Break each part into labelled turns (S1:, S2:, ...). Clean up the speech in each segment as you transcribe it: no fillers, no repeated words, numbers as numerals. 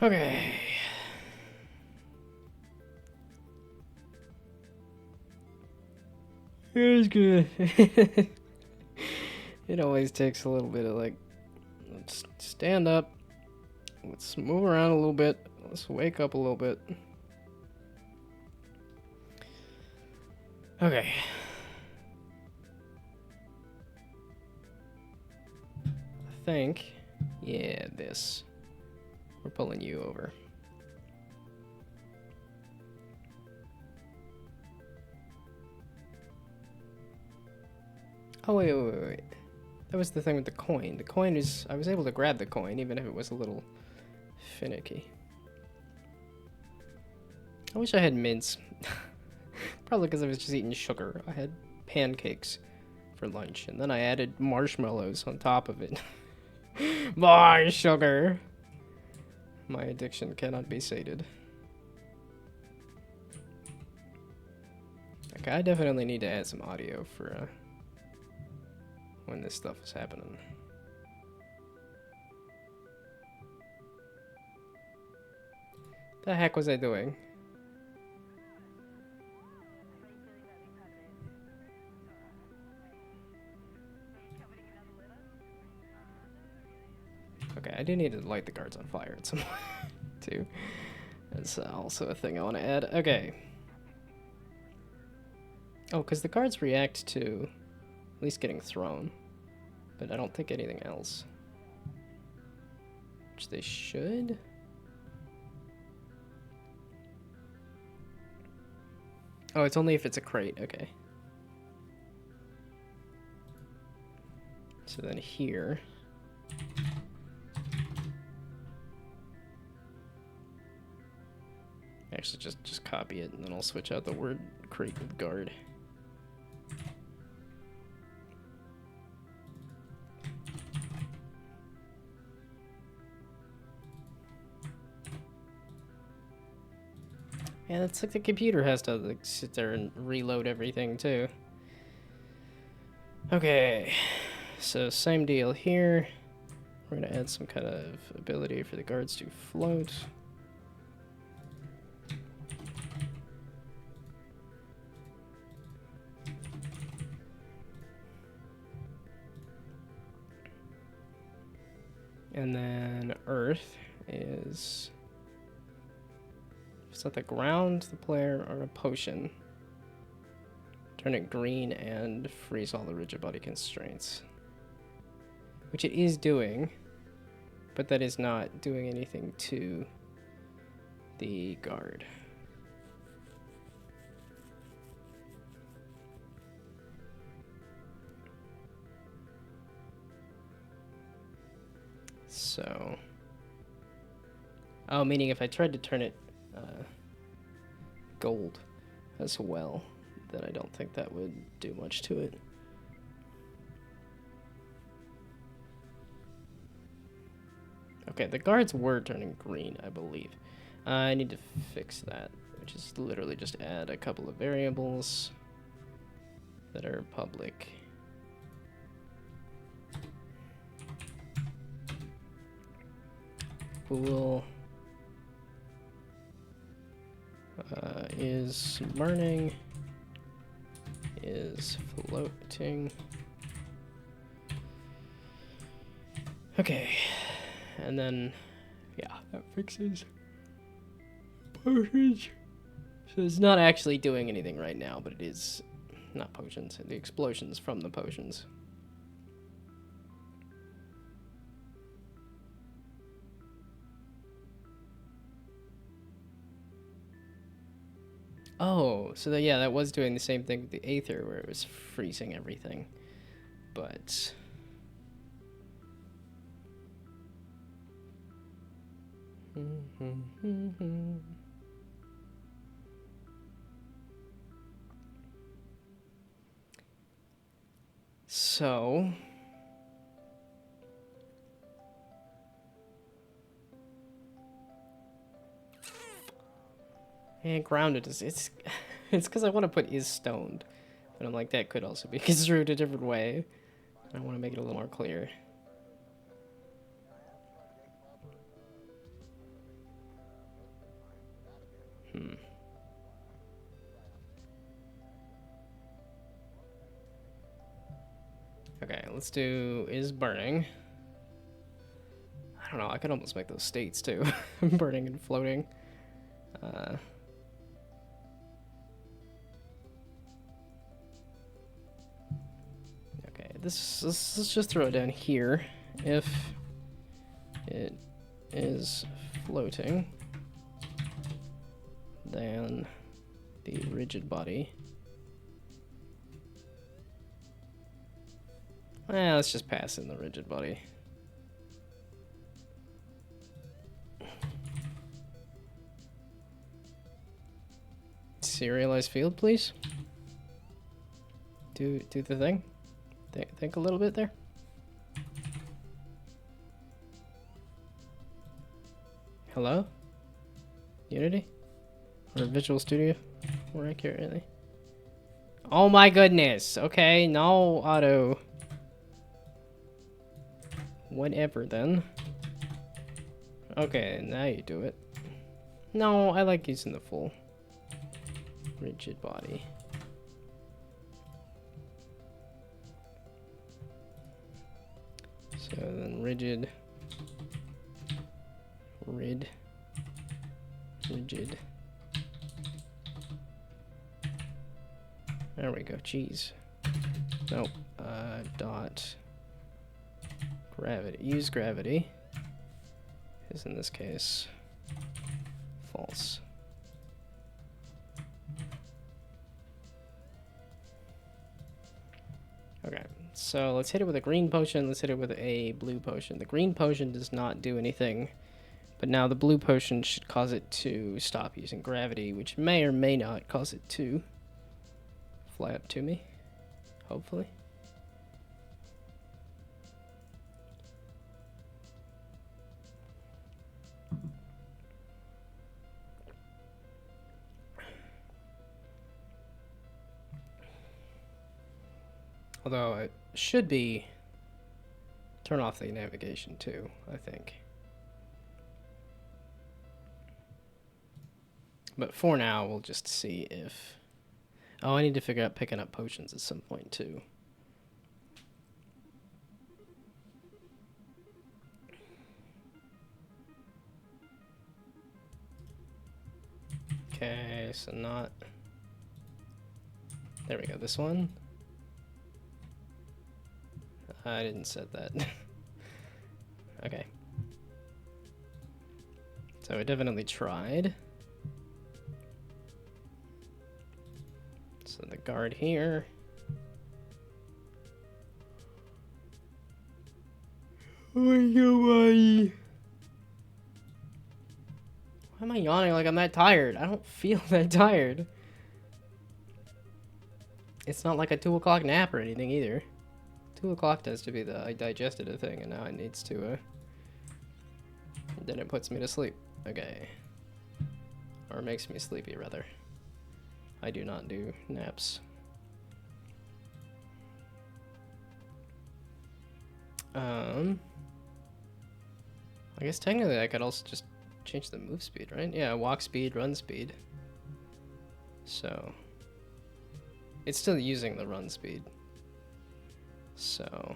S1: Okay. It was good. It always takes a little bit of like, let's stand up, let's move around a little bit, let's wake up a little bit. Okay. I think, yeah, this. We're pulling you over. Oh, wait. That was the thing with the coin. The coin is... I was able to grab the coin, even if it was a little finicky. I wish I had mints. Probably because I was just eating sugar. I had pancakes for lunch, and then I added marshmallows on top of it. More sugar! My addiction cannot be sated. Okay, I definitely need to add some audio for when this stuff is happening. The heck was I doing? Okay, I do need to light the guards on fire at some point, too. That's also a thing I want to add. Okay. Oh, because the guards react to at least getting thrown. But I don't think anything else. Which they should. Oh, it's only if it's a crate. Okay. So then here... Actually, just copy it, and then I'll switch out the word crate with guard. Yeah, it's like the computer has to like sit there and reload everything too. Okay, so same deal here. We're gonna add some kind of ability for the guards to float. And then Earth is... If it's at the ground, the player, or a potion. Turn it green and freeze all the rigid body constraints. Which it is doing, but that is not doing anything to the guard. So... Oh, meaning if I tried to turn it gold as well, then I don't think that would do much to it. Okay, the guards were turning green, I believe. I need to fix that, which is literally just add a couple of variables that are public. Pool is burning, is floating. Okay, and then, yeah, that fixes potions. So it's not actually doing anything right now, but it is, not potions, the explosions from the potions. Oh, so that, yeah, that was doing the same thing with the Aether, where it was freezing everything. But... So... And grounded is it's it's because I want to put is stoned, but I'm like that could also be construed a different way. I want to make it a little more clear. Okay, let's do is burning. I don't know, I could almost make those states too. Burning and floating. Okay, let's just throw it down here. If it is floating, then the rigid body. Let's just pass in the rigid body. Serialized field, please. Do the thing. Think a little bit there. Hello? Unity? Or Visual Studio? More accurately. Oh my goodness! Okay, no auto. Whatever then. Okay, now you do it. No, I like using the full rigid body. So then rigid, rigid. There we go, jeez. Nope, dot gravity, use gravity is in this case false. Okay, so let's hit it with a green potion, let's hit it with a blue potion. The green potion does not do anything, but now the blue potion should cause it to stop using gravity, which may or may not cause it to fly up to me, hopefully. Although it should be turn off the navigation too, I think. But for now, we'll just see if... Oh, I need to figure out picking up potions at some point too. Okay, so not... There we go, this one. I didn't set that. Okay. So I definitely tried. So the guard here. Why am I yawning like I'm that tired? I don't feel that tired. It's not like a 2 o'clock nap or anything either. 2 o'clock tends to be the I digested a thing, and now it needs to, then it puts me to sleep. Okay. Or makes me sleepy, rather. I do not do naps. I guess technically I could also just change the move speed, right? Yeah, walk speed, run speed. So... It's still using the run speed. So...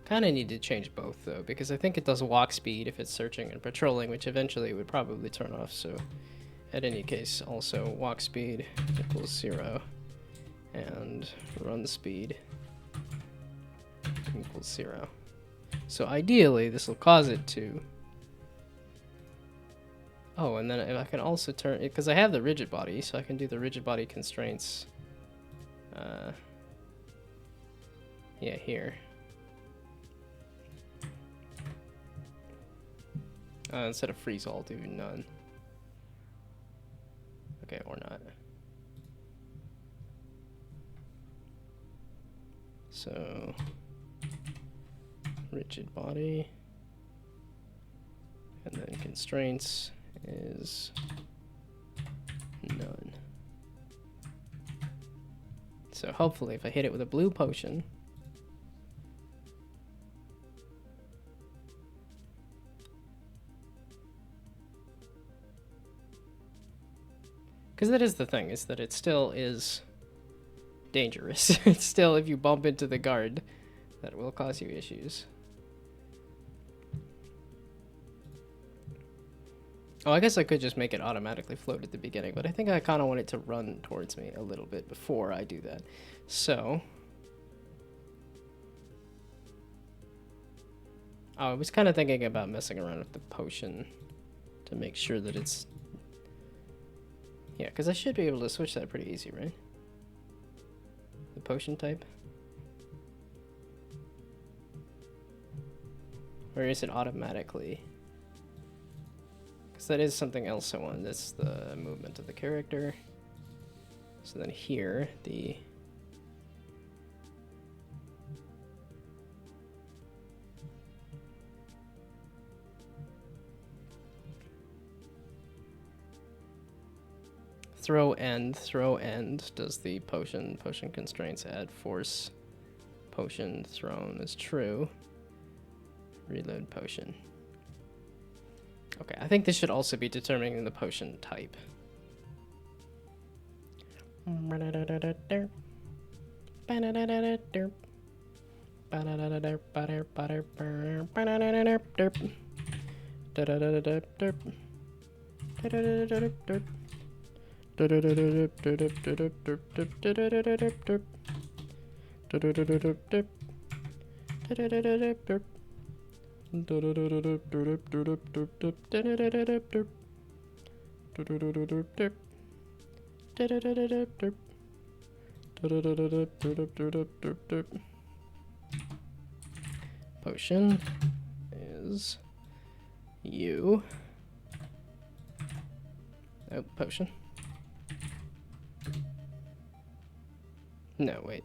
S1: Kind of need to change both, though, because I think it does walk speed if it's searching and patrolling, which eventually would probably turn off, so... At any case, also walk speed equals 0, and run speed equals 0. So ideally, this will cause it to... Oh, and then if I can also turn... Because I have the rigid body, so I can do the rigid body constraints. Yeah, here. Instead of freeze, I'll do none. Okay, or not. So, rigid body, and then constraints is none. So hopefully if I hit it with a blue potion, Because that is the thing, is that it still is dangerous. It's still, if you bump into the guard, that will cause you issues. Oh, I guess I could just make it automatically float at the beginning, but I think I kind of want it to run towards me a little bit before I do that. So... Oh, I was kind of thinking about messing around with the potion to make sure that it's... Yeah, because I should be able to switch that pretty easy, right? The potion type? Or is it automatically? Because that is something else I want. That's the movement of the character. So then here, the... Throw end does the potion constraints add force, potion thrown is true, reload potion. Okay, I think this should also be determining the potion type. Potion is you. Oh, potion. No, wait.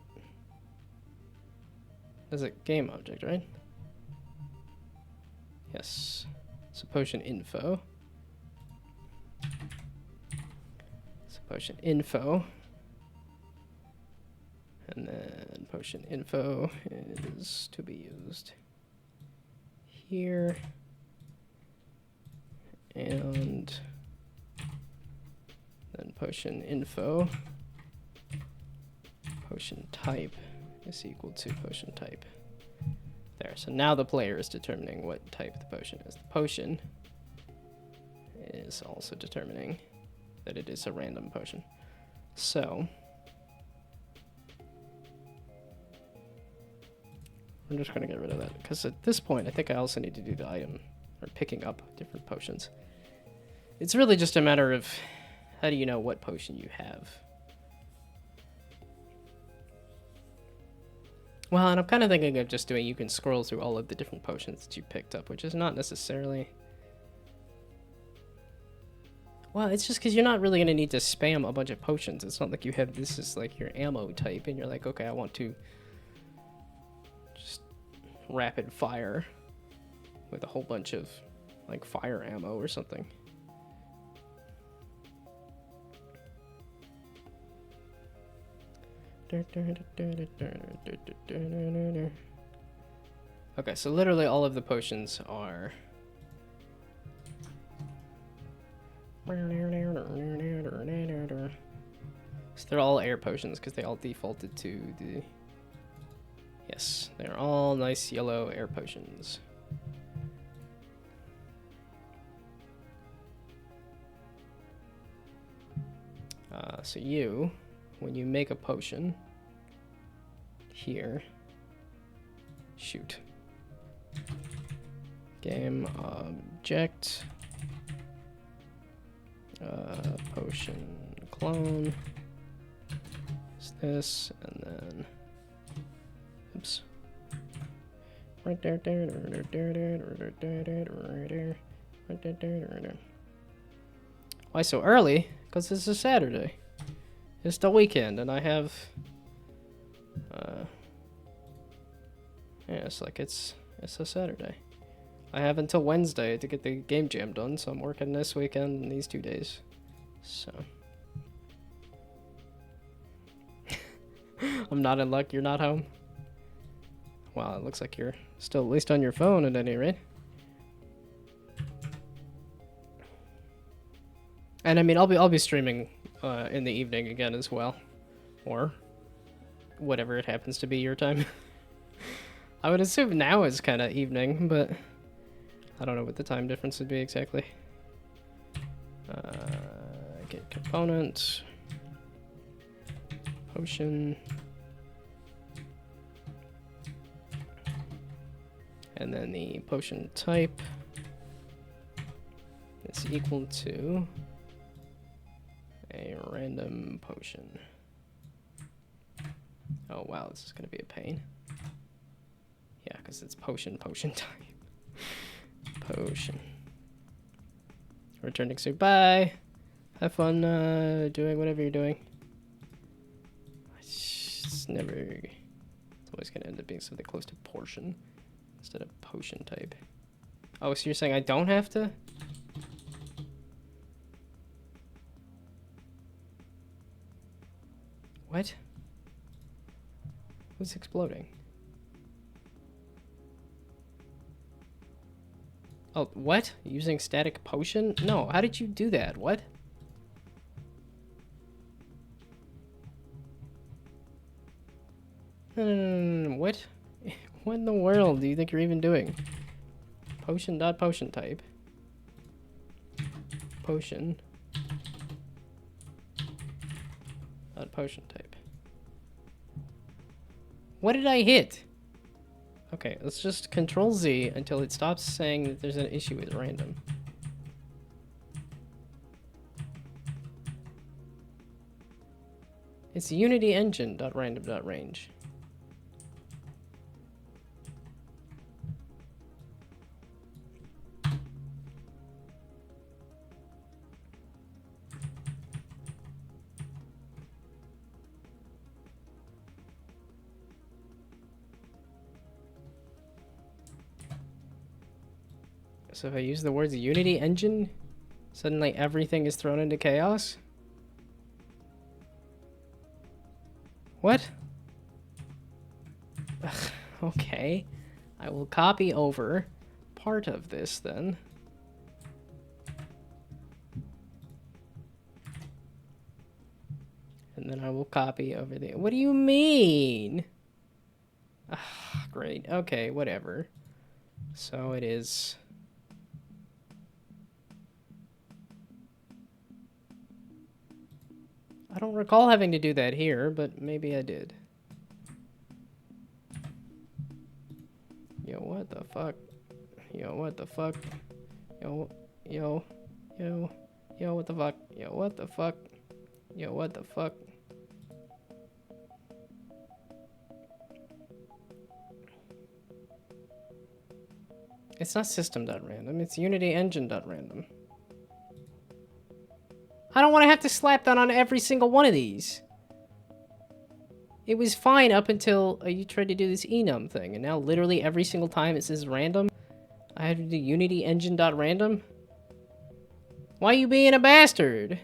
S1: That's a game object, right? Yes. So potion info. So potion info. And then potion info is to be used here. And then potion info. Potion type is equal to potion type. There, so now the player is determining what type the potion is. The potion is also determining that it is a random potion. So, I'm just going to get rid of that, because at this point I think I also need to do the item, or picking up different potions. It's really just a matter of how do you know what potion you have. Well, and I'm kind of thinking of just doing, you can scroll through all of the different potions that you picked up, which is not necessarily... Well, it's just because you're not really going to need to spam a bunch of potions. It's not like you have, this is like your ammo type, and you're like, okay, I want to just rapid fire with a whole bunch of, like, fire ammo or something. Okay, so literally all of the potions are... So they're all air potions because they all defaulted to the... Yes, they're all nice yellow air potions. So you, when you make a potion, here, shoot. Game object, potion clone is this, and then, oops. Right there, Why so early? Because it's a Saturday. It's the weekend, and I have, yeah, it's like it's a Saturday. I have until Wednesday to get the game jam done, so I'm working this weekend and these 2 days. So. I'm not in luck, you're not home? Wow, it looks like you're still at least on your phone at any rate. And I mean, I'll be streaming in the evening again as well. Or whatever it happens to be your time. I would assume now is kind of evening, but I don't know what the time difference would be exactly. Get component. Potion. And then the potion type is equal to a random potion. Oh wow, this is gonna be a pain. Yeah, because it's potion type. Potion. Returning soon. Bye! Have fun doing whatever you're doing. It's never... It's always gonna end up being something close to portion instead of potion type. Oh, so you're saying I don't have to? What? Who's exploding? Oh, what? Using static potion? No, how did you do that? What? What? What in the world do you think you're even doing? Potion dot potion type. Potion. Dot potion type. What did I hit? Okay, let's just Control Z until it stops saying that there's an issue with random. It's Unity engine dot random dot range. So if I use the words Unity engine, suddenly everything is thrown into chaos? What? Ugh, okay. I will copy over part of this then. And then I will copy over the... What do you mean? Ugh, great. Okay, whatever. So it is... I don't recall having to do that here, but maybe I did. Yo, what the fuck? Yo, what the fuck? Yo, yo, yo, yo, what the fuck? Yo, what the fuck? Yo, what the fuck? It's not system.random, it's Unity engine.random. I don't want to have to slap that on every single one of these. It was fine up until you tried to do this enum thing, and now literally every single time it says random, I have to do Unity engine.random. Why are you being a bastard?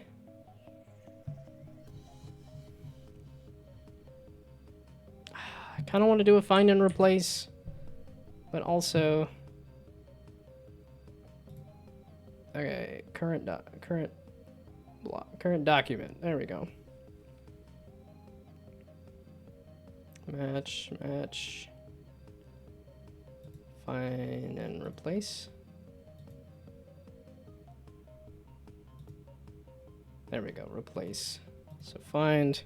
S1: I kind of want to do a find and replace, but also... Okay, current document. There we go. Match. Find and replace. There we go, replace. So find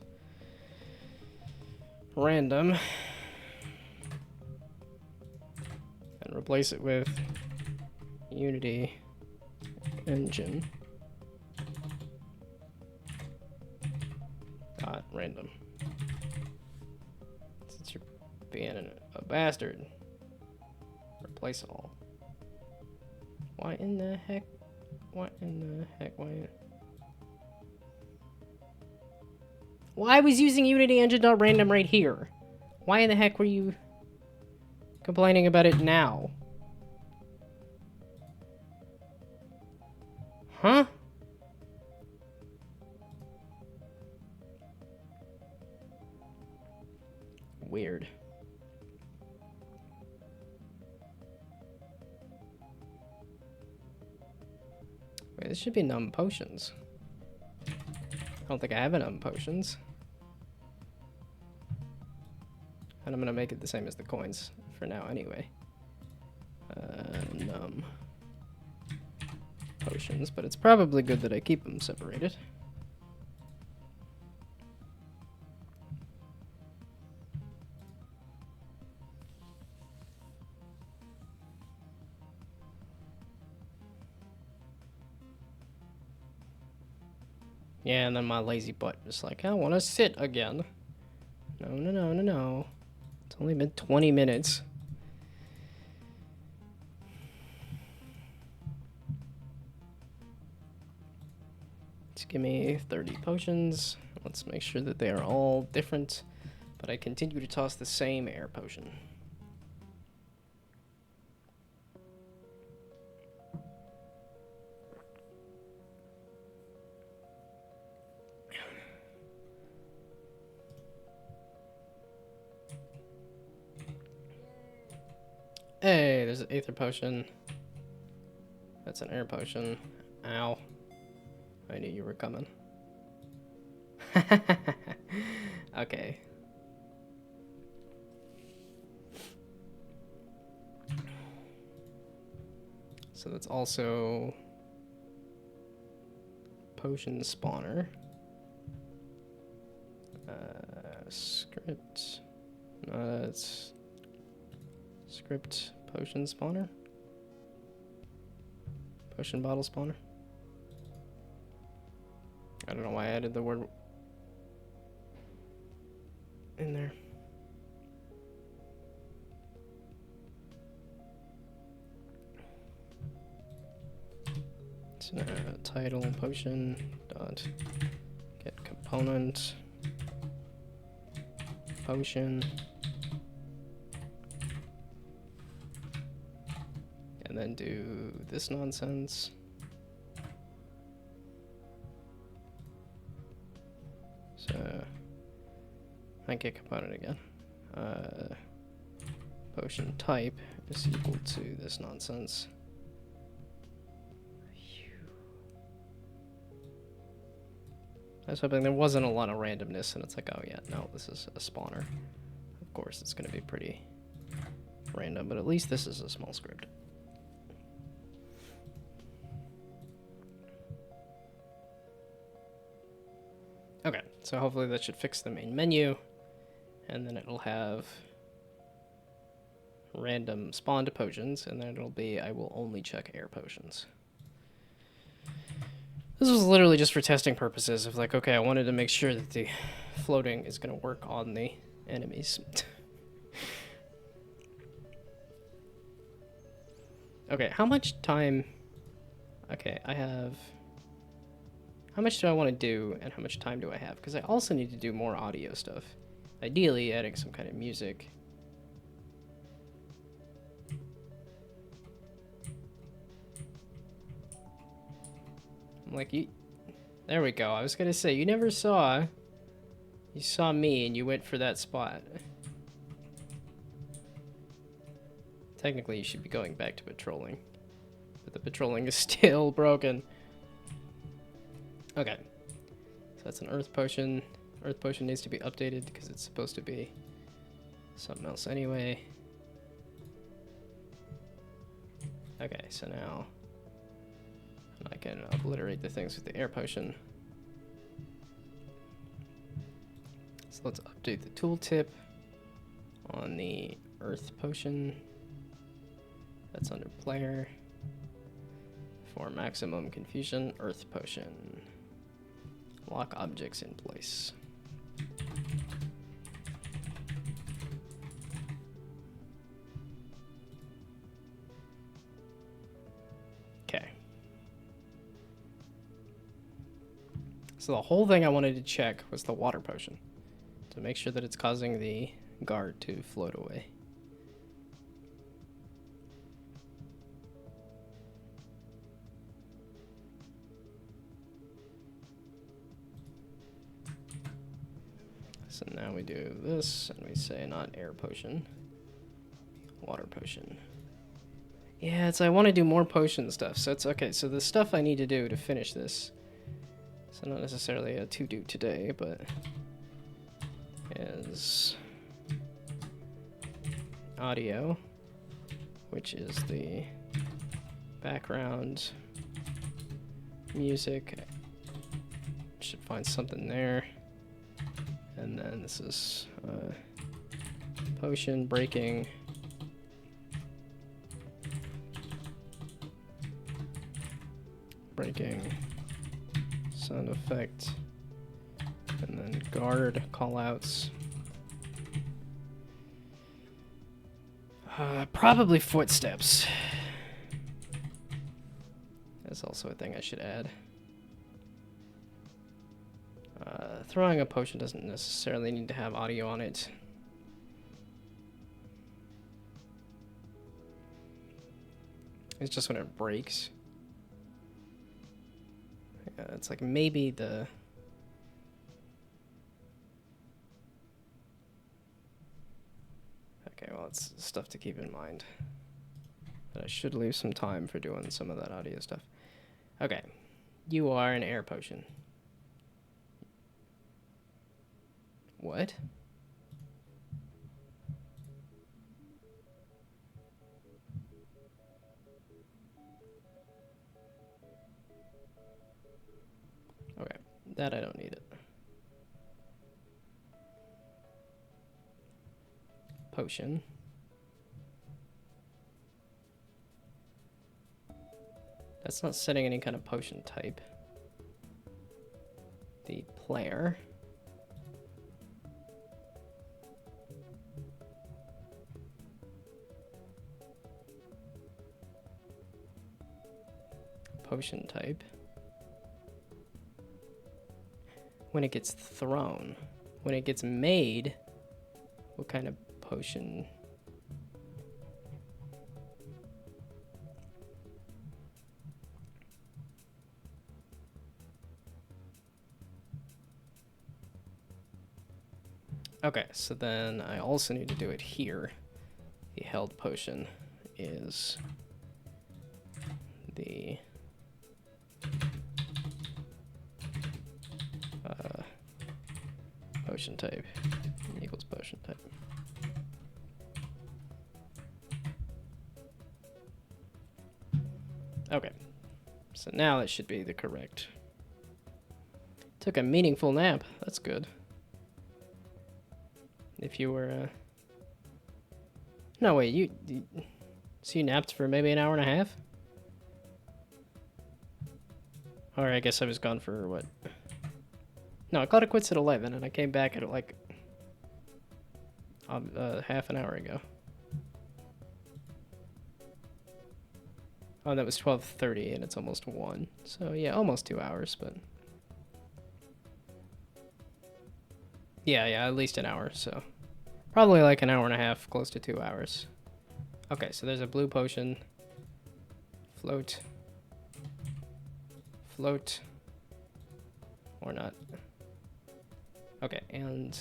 S1: random and replace it with Unity engine dot random. Since you're being a bastard, replace all. Why in the heck? What in the heck? Why I was using Unity engine.random right here? Why in the heck were you complaining about it now? Huh? Weird. Wait, this should be Gnome potions. I don't think I have enough potions. And I'm gonna make it the same as the coins for now anyway. Gnome potions, but it's probably good that I keep them separated. Yeah, and then my lazy butt just like, I want to sit again. No, no, no, no, no. It's only been 20 minutes. Just give me 30 potions. Let's make sure that they are all different, but I continue to toss the same air potion. Hey, there's an aether potion. That's an air potion. Ow. I knew you were coming. Okay. So that's also potion spawner. Script. It's script potion spawner. Potion bottle spawner. I don't know why I added the word in there. So title potion dot get component potion, and then do this nonsense. So I get component again. Potion type is equal to this nonsense. I was hoping there wasn't a lot of randomness, and it's like, oh yeah, no, this is a spawner. Of course, it's going to be pretty random, but at least this is a small script. Okay, so hopefully that should fix the main menu, and then it'll have random spawned potions, and then it'll be, I will only check air potions. This was literally just for testing purposes of like, okay, I wanted to make sure that the floating is going to work on the enemies. Okay, how much time... Okay, I have... How much do I want to do, and how much time do I have? Because I also need to do more audio stuff. Ideally, adding some kind of music. I'm like, you... There we go. I was going to say, you never saw... You saw me, and you went for that spot. Technically, you should be going back to patrolling. But the patrolling is still broken. Okay. So that's an earth potion. Earth potion needs to be updated because it's supposed to be something else anyway. Okay, so now I can obliterate the things with the air potion. So let's update the tooltip on the earth potion. That's under player. For maximum confusion, earth potion. Lock objects in place. Okay. So the whole thing I wanted to check was the water potion, to make sure that it's causing the guard to float away. So now we do this, and we say not air potion, water potion. Yeah, it's I want to do more potion stuff, so it's okay. So the stuff I need to do to finish this. So not necessarily a to-do today, but is audio, which is the background music. Should find something there. And then this is potion breaking. Breaking sound effect. And then guard callouts. Probably footsteps. That's also a thing I should add. Throwing a potion doesn't necessarily need to have audio on it. It's just when it breaks. Yeah, it's like maybe the... Okay, well, it's stuff to keep in mind. But I should leave some time for doing some of that audio stuff. Okay, you are an air potion. What? Okay, that I don't need it. Potion. That's not setting any kind of potion type. The player. Potion type. When it gets thrown. When it gets made, what kind of potion? Okay, so then I also need to do it here. The held potion is the potion type equals potion type. Okay, so now that should be the correct. Took a meaningful nap. That's good. If you were, no, wait, so you napped for maybe an hour and a half? Or I guess I was gone for, what? No, I called it quits at 11, and I came back at, like, half an hour ago. Oh, that was 12:30, and it's almost 1. So, yeah, almost 2 hours, but... Yeah, at least an hour, so... Probably like an hour and a half, close to 2 hours. Okay, so there's a blue potion. Float. Float. Or not. Okay, and...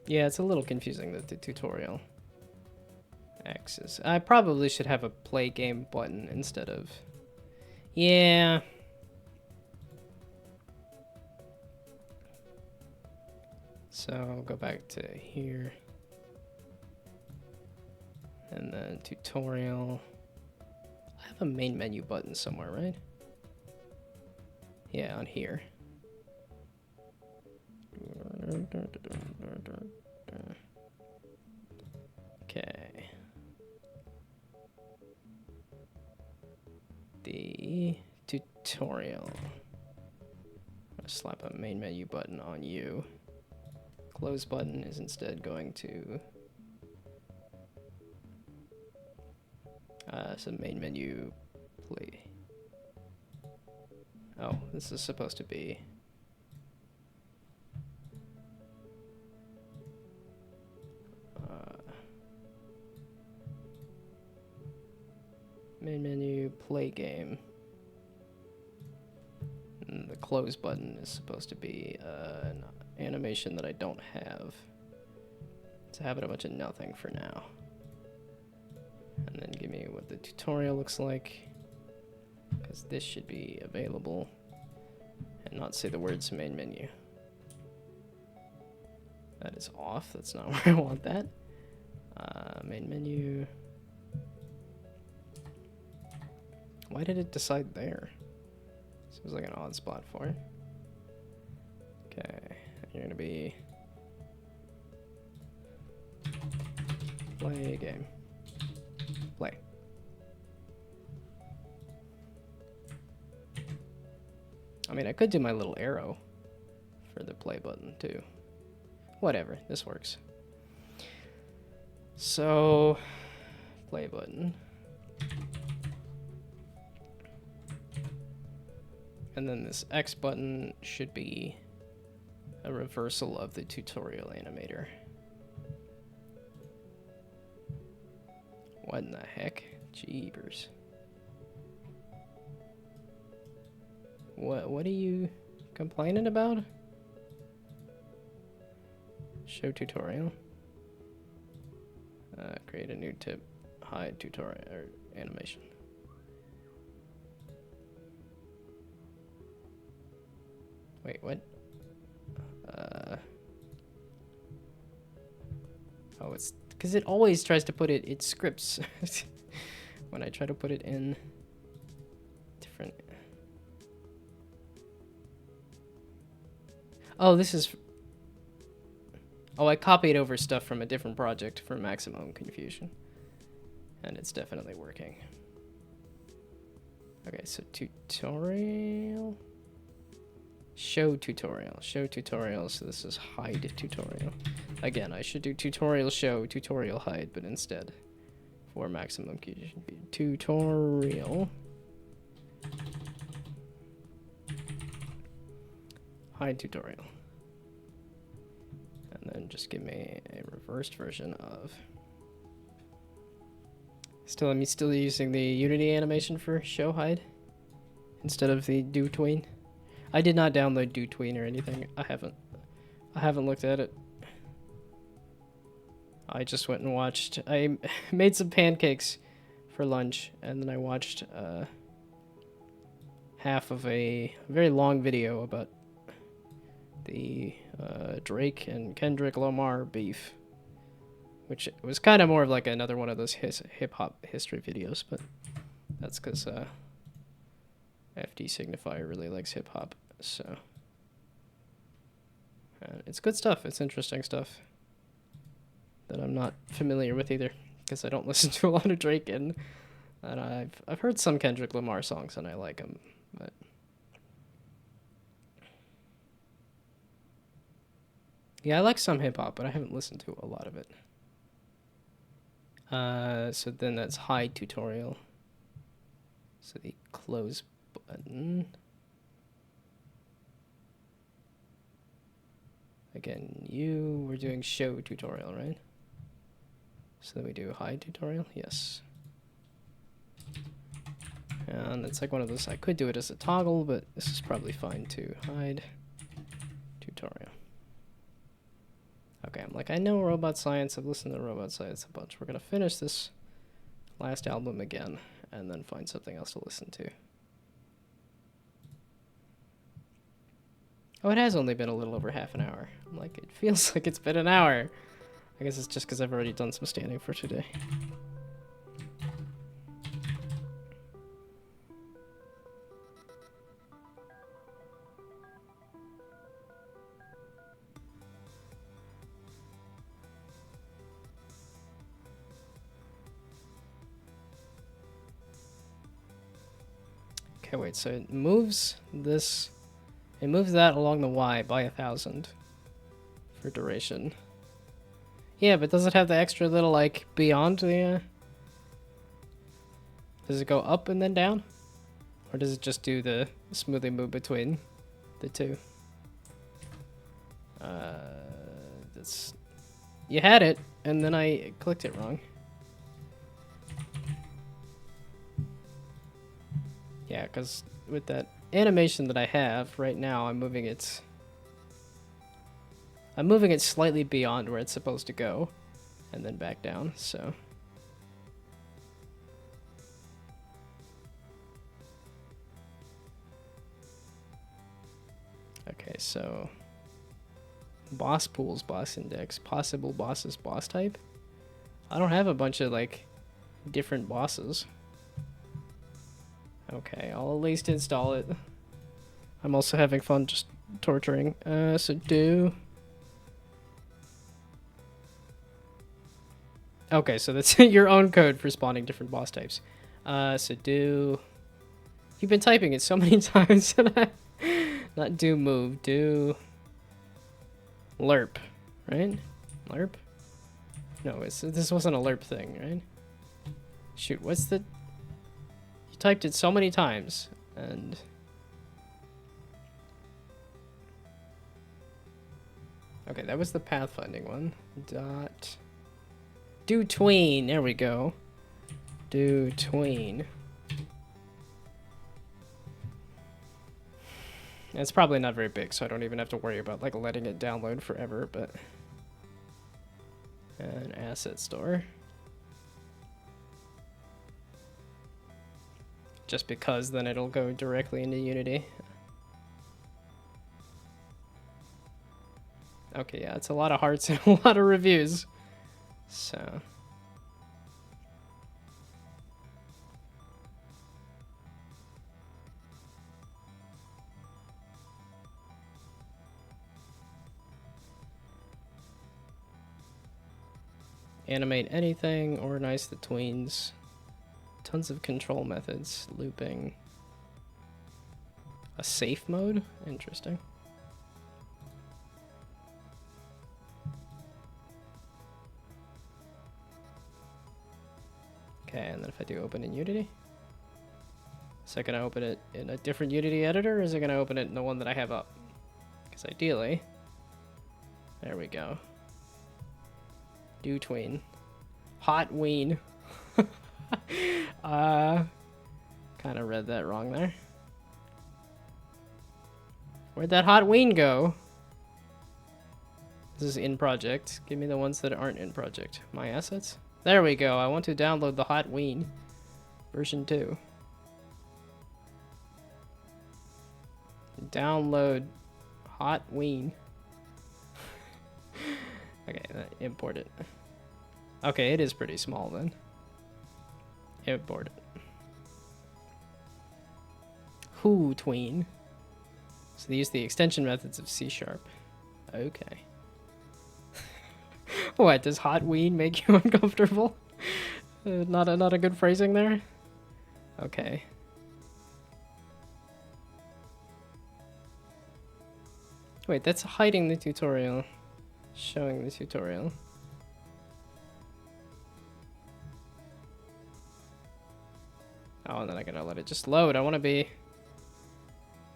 S1: Yeah, it's a little confusing, the tutorial. Axis. I probably should have a play game button instead of... Yeah... So I'll go back to here. And then tutorial. I have a main menu button somewhere, right? Yeah, on here. Okay. The tutorial. I'll slap a main menu button on you. Close button is instead going to some main menu play. Oh, this is supposed to be main menu play game. And the close button is supposed to be an animation that I don't have. To have it a bunch of nothing for now. And then give me what the tutorial looks like, because this should be available and not say the words main menu. That is off. That's not where I want that. Main menu. Why did it decide there? Seems like an odd spot for it. Okay, you're gonna be play game. Play. I mean, I could do my little arrow for the play button too. Whatever, this works. So, play button. And then this X button should be a reversal of the tutorial animator. What in the heck? Jeepers. What are you complaining about? Show tutorial. Create a new tip. Hide tutorial or animation. Wait, what? Oh, it's because it always tries to put it scripts when I try to put it in different. Oh, this is. Oh, I copied over stuff from a different project for maximum confusion. And it's definitely working. Okay, so tutorial. Show tutorial. Show tutorial, so this is hide tutorial. Again, I should do tutorial show, tutorial hide, but instead, for maximum confusion, tutorial. Hide tutorial. And then just give me a reversed version of. I'm still using the Unity animation for show hide instead of the do tween. I did not download do tween or anything. I haven't looked at it. I just went and watched. I made some pancakes for lunch, and then I watched half of a very long video about the Drake and Kendrick Lamar beef, which was kind of more of like another one of those hip-hop history videos, but that's because FD Signifier really likes hip-hop, so it's good stuff. It's interesting stuff that I'm not familiar with either, because I don't listen to a lot of Drake, and I've heard some Kendrick Lamar songs and I like them, but yeah, I like some hip-hop, but I haven't listened to a lot of it. So then that's hide tutorial. So the close button. Again, we're doing show tutorial, right? So then we do hide tutorial, yes. And it's like one of those, I could do it as a toggle, but this is probably fine too. Hide tutorial. Okay, I'm like, I know Robot Science, I've listened to Robot Science a bunch. We're gonna finish this last album again, and then find something else to listen to. Oh, it has only been a little over half an hour. I'm like, it feels like it's been an hour. I guess it's just because I've already done some standing for today. Okay, wait, so it moves this. It moves that along the Y by 1,000 for duration. Yeah, but does it have the extra little, like, beyond the... Does it go up and then down? Or does it just do the smoothly move between the two? That's... You had it, and then I clicked it wrong. Yeah, because with that animation that I have right now, I'm moving it slightly beyond where it's supposed to go, and then back down, so Okay, so boss pools, boss index, possible bosses, boss type. I don't have a bunch of like different bosses. Okay, I'll at least install it. I'm also having fun just torturing. So do. Okay, so that's your own code for spawning different boss types. So do. You've been typing it so many times that not do move, do lerp, right? Lerp? No, this wasn't a lerp thing, right? Shoot, what's the... You typed it so many times, and... Okay, that was the pathfinding one. Dot... Do tween, there we go. Do tween. It's probably not very big, so I don't even have to worry about like letting it download forever, but... An asset store. Just because then it'll go directly into Unity. Okay, yeah, it's a lot of hearts and a lot of reviews. So... Animate anything, organize the tweens. Tons of control methods, looping. A safe mode? Interesting. Okay, and then if I do open in Unity? Is it going to open it in a different Unity editor, or is it going to open it in the one that I have up? Because ideally... There we go. Do tween. Hot ween. Kind of read that wrong there. Where'd that hot ween go? This is in project. Give me the ones that aren't in project. My assets? There we go. I want to download the hot ween. Version 2. Download hot ween. Okay, import it. Okay, it is pretty small then. Import it. Who tween. So they use the extension methods of C#. Okay. What, does hot ween make you uncomfortable? Not a good phrasing there? Okay. Wait, that's hiding the tutorial. Showing the tutorial. Oh, and then I gotta let it just load. I want to be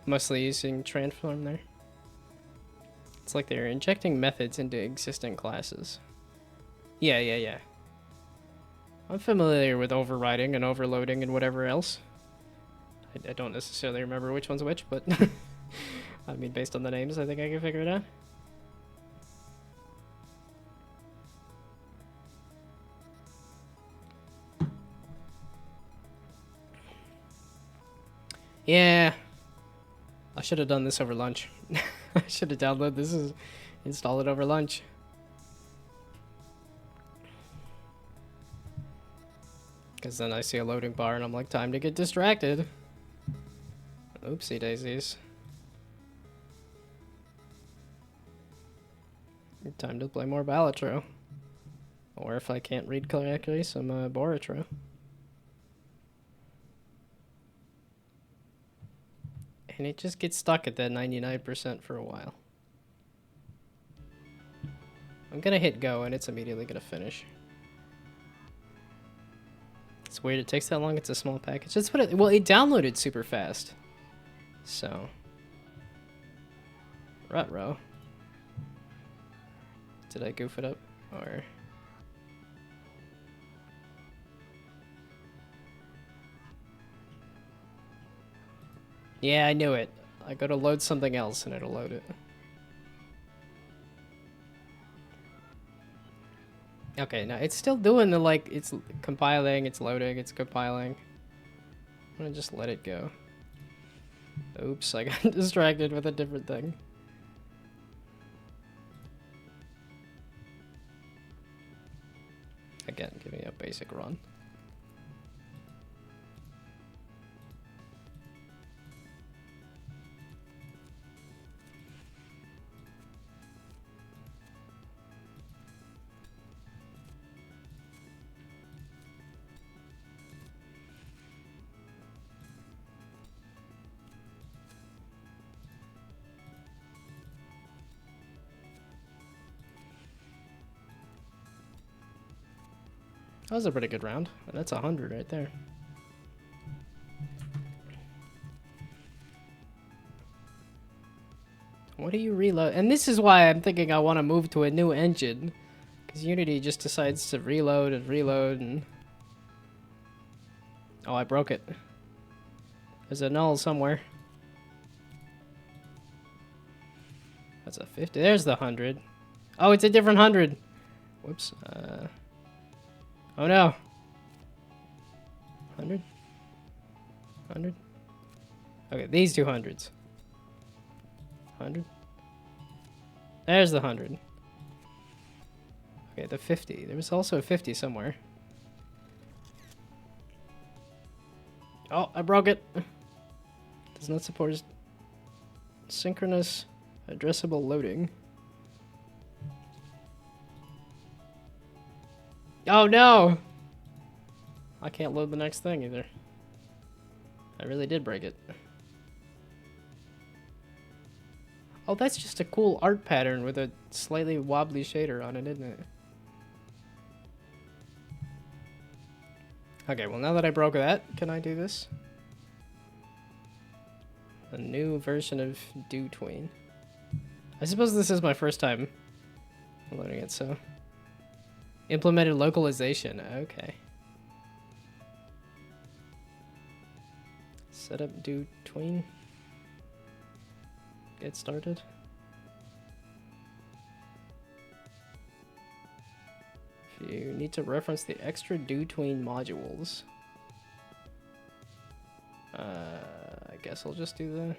S1: mostly using transform there. It's like they're injecting methods into existing classes. Yeah. I'm familiar with overriding and overloading and whatever else. I don't necessarily remember which one's which, but I mean, based on the names, I think I can figure it out. Yeah, I should have done this over lunch. I should have downloaded this and installed it over lunch. Because then I see a loading bar and I'm like, time to get distracted. Oopsie daisies. Time to play more Balatro. Or if I can't read correctly, some Boratro. And it just gets stuck at that 99% for a while. I'm gonna hit go and it's immediately gonna finish. It's weird, it takes that long, it's a small package. That's what it, well, it downloaded super fast. So. Ruh-roh. Did I goof it up? Or... Yeah, I knew it. I go to load something else and it'll load it. Okay, now it's still doing the, like, it's compiling, it's loading, it's compiling. I'm gonna just let it go. Oops, I got distracted with a different thing. again, give me a basic run. That was a pretty good round. That's 100 right there. What do you reload? And this is why I'm thinking I want to move to a new engine. Because Unity just decides to reload and reload and... Oh, I broke it. There's a null somewhere. That's a 50. There's the 100. Oh, it's a different 100. Whoops. Oh no. 100? 100? Okay, these two hundreds. 100? There's the 100. Okay, the 50. There was also a 50 somewhere. Oh, I broke it. Does not support synchronous addressable loading. Oh no! I can't load the next thing either. I really did break it. Oh, that's just a cool art pattern with a slightly wobbly shader on it, isn't it? Okay, well now that I broke that, can I do this? A new version of Vtuber. I suppose this is my first time loading it, so... Implemented localization, okay. Set up Vtuber. Get started. If you need to reference the extra Vtuber modules. I guess I'll just do the...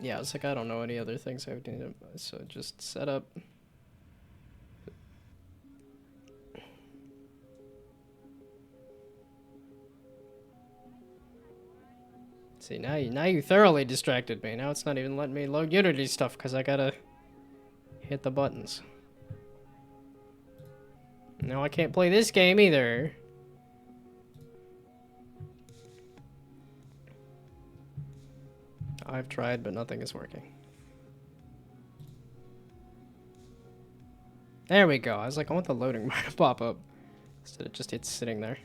S1: Yeah, it's like I don't know any other things I would need, so just set up. See, now you thoroughly distracted me. Now it's not even letting me load Unity stuff because I gotta hit the buttons. Now I can't play this game either. I've tried, but nothing is working. There we go. I was like, I want the loading bar to pop up. Instead of just it's sitting there.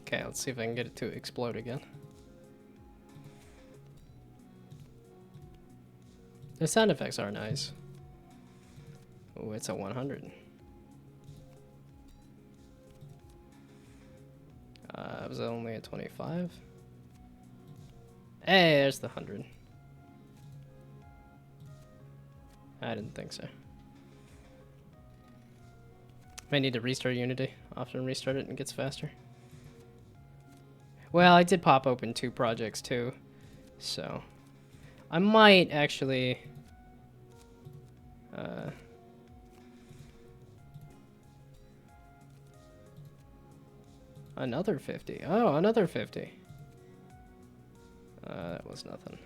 S1: Okay, let's see if I can get it to explode again. The sound effects are nice. Oh, it's a 100. It was only a 25. Hey, there's the 100. I didn't think so. Might need to restart Unity. Often restart it and it gets faster. Well, I did pop open 2 projects too, so I might actually another 50. Oh, another 50. That was nothing.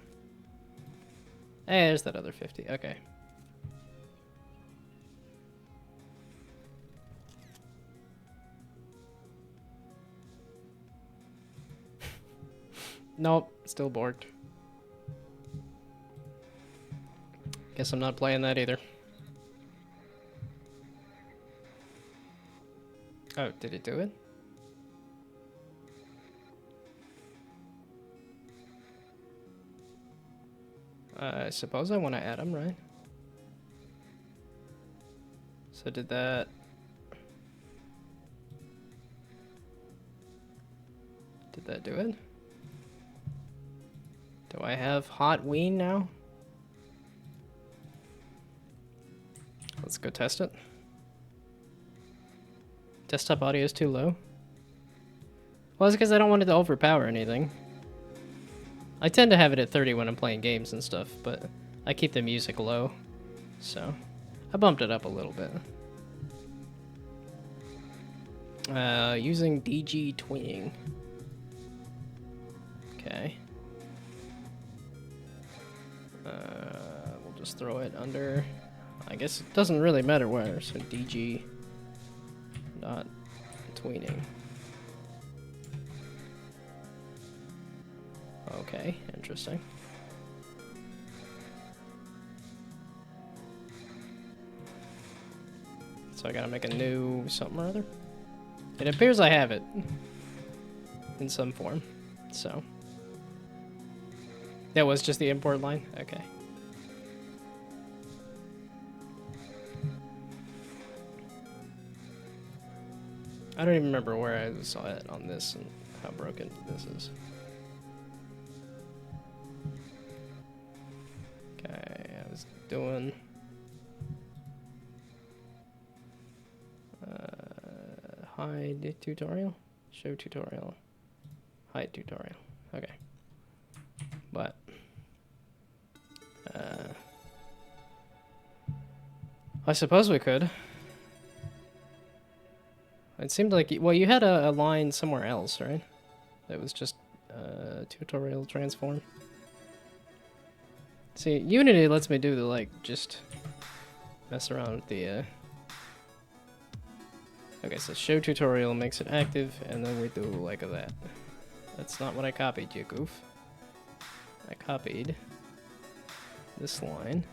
S1: Hey, there's that other 50. Okay. Nope, still borked. Guess I'm not playing that either. Oh, did it do it? I suppose I want to add them, right? So did that... Did that do it? Do I have hot ween now? Let's go test it. Desktop audio is too low? Well, it's because I don't want it to overpower anything. I tend to have it at 30 when I'm playing games and stuff, but I keep the music low. So, I bumped it up a little bit. Using DG tweening. Okay. We'll just throw it under. I guess it doesn't really matter where, so DG dot tweening. Okay, interesting. So I gotta make a new something or other. It appears I have it in some form, so. That was just the import line? Okay. I don't even remember where I saw it on this and how broken this is. Okay, I was doing... hide tutorial? Show tutorial. Hide tutorial. Okay. But... I suppose we could. It seemed like... Well, you had a line somewhere else, right? That was just tutorial transform. See, Unity lets me do the, like, just mess around with the... Okay, so show tutorial makes it active, and then we do like that. That's not what I copied, you goof. I copied this line.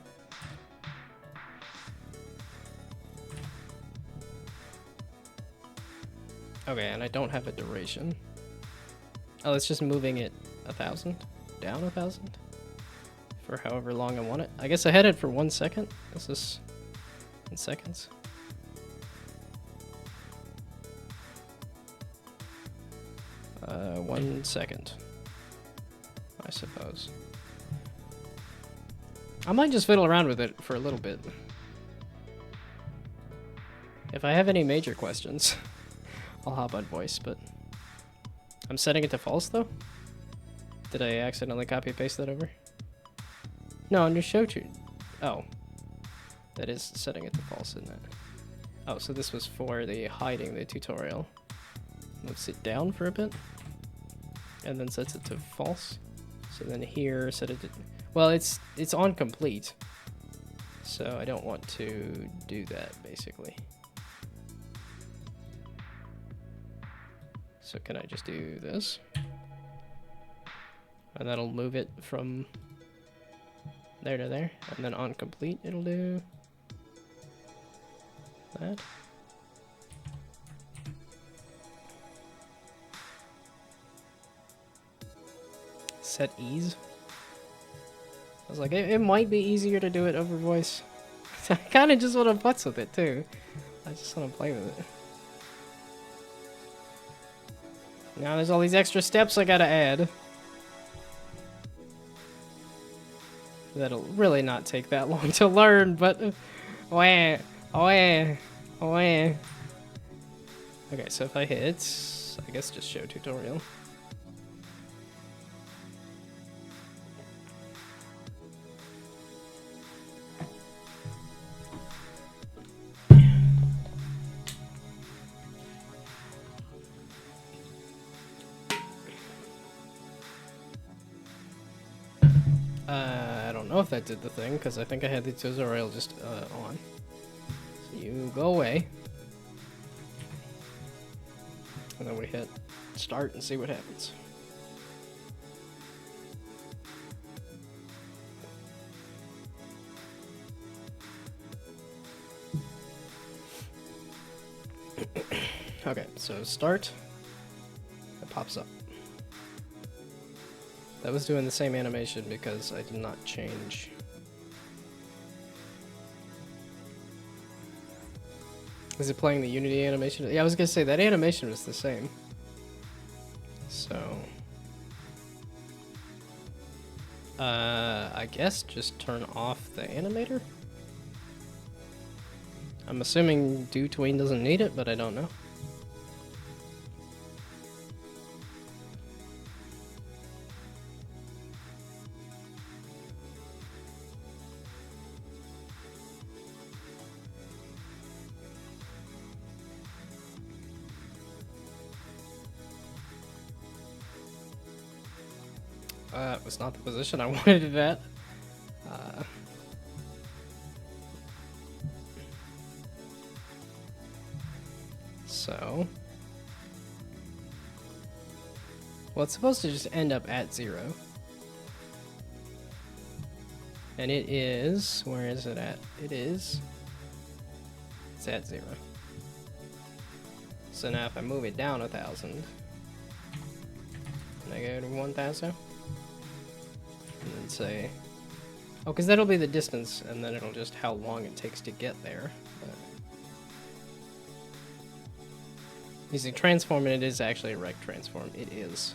S1: Okay, and I don't have a duration. Oh, it's just moving it 1,000? Down 1,000? For however long I want it. I guess I had it for 1 second. This is in seconds. 1 second, I suppose. I might just fiddle around with it for a little bit. If I have any major questions, I'll hop on voice, but... I'm setting it to false, though? Did I accidentally copy-paste that over? No, under show tune. Oh. That is setting it to false, isn't it? Oh, so this was for the hiding the tutorial. Moves it down for a bit. And then sets it to false. So then here, set it to... Well, it's on complete. So I don't want to do that, basically. So can I just do this? And that'll move it from there to there. And then on complete, it'll do that. Set ease. I was like, it might be easier to do it over voice. I kind of just want to putz with it too. I just want to play with it. Now there's all these extra steps I gotta add. That'll really not take that long to learn, but... Okay, so if I hit... I guess just show tutorial. I don't know if that did the thing, because I think I had the tutorial just on. So you go away. And then we hit start and see what happens. Okay, so start. It pops up. That was doing the same animation because I did not change. Is it playing the Unity animation? Yeah, I was gonna say that animation was the same. So, I guess just turn off the animator. I'm assuming do tween doesn't need it, but I don't know. It was not the position I wanted it at. So... Well, it's supposed to just end up at 0. And it is... Where is it at? It's at 0. So now if I move it down 1,000... And I go to 1,000? And then say... Oh, because that'll be the distance, and then it'll just how long it takes to get there. But... Using transform, and it is actually a rect transform. It is.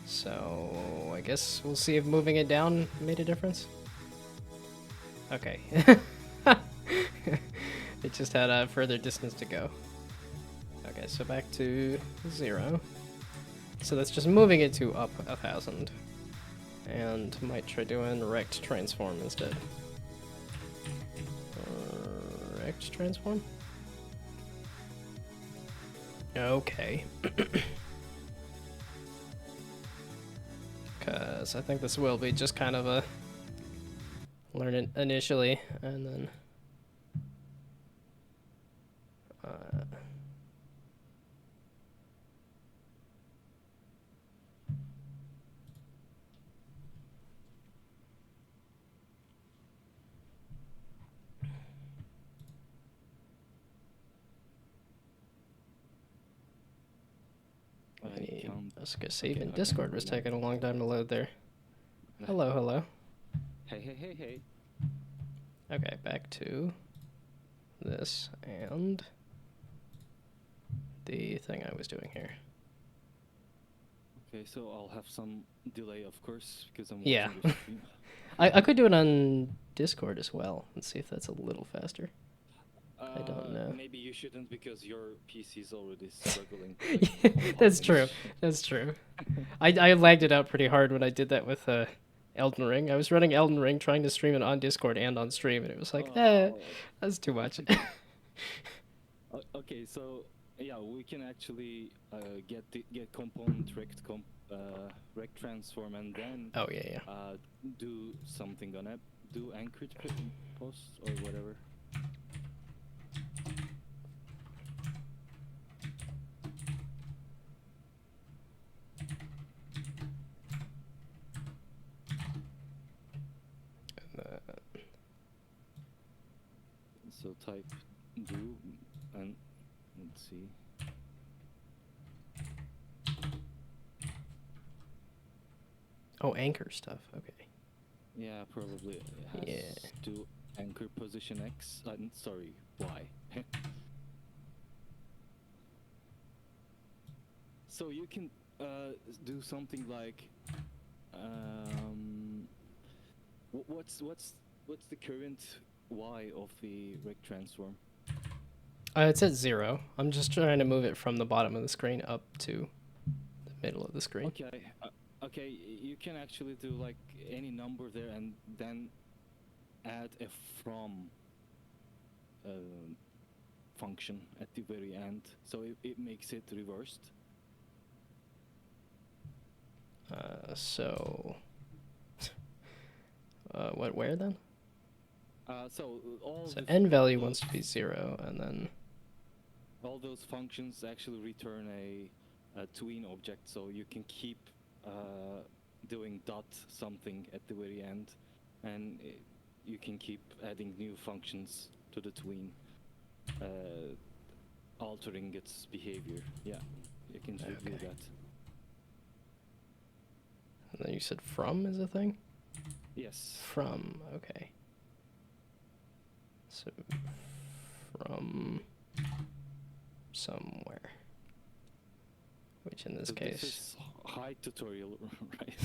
S1: So, I guess we'll see if moving it down made a difference. Okay. It just had a further distance to go. Okay, so back to 0. So that's just moving it to up 1,000. And might try doing rect transform instead. Rect transform? Okay. Because I think this will be just kind of a learn it initially and then I was gonna say even Discord was taking a long time to load there. Hello, hello.
S2: Hey.
S1: Okay, back to this and the thing I was doing here.
S2: Okay, so I'll have some delay, of course, because I'm watching the stream.
S1: I could do it on Discord as well and see if that's a little faster. I don't know.
S2: Maybe you shouldn't because your PC is already struggling.
S1: That's true. That's true. I lagged it out pretty hard when I did that with Elden Ring. I was running Elden Ring trying to stream it on Discord and on stream, and it was like, that's too much.
S2: Okay, so yeah, we can actually get component rect transform and then do something on it. Do anchored post or whatever. So type do and let's see.
S1: Oh, anchor stuff. Okay.
S2: Yeah, probably it has to anchor position X. Sorry, Y. So you can do something like what's the current Y of the rect transform?
S1: It's at 0. I'm just trying to move it from the bottom of the screen up to the middle of the screen.
S2: Okay. Okay, you can actually do like any number there and then add a from function at the very end, so it makes it reversed.
S1: Where then?
S2: So
S1: n value wants to be 0, and then
S2: all those functions actually return a tween object, so you can keep doing dot something at the very end, and you can keep adding new functions to the tween, altering its behavior. Yeah, you can do that.
S1: And then you said from is a thing?
S2: Yes.
S1: From, okay. So, from somewhere. Which in this case...
S2: This is high tutorial, right?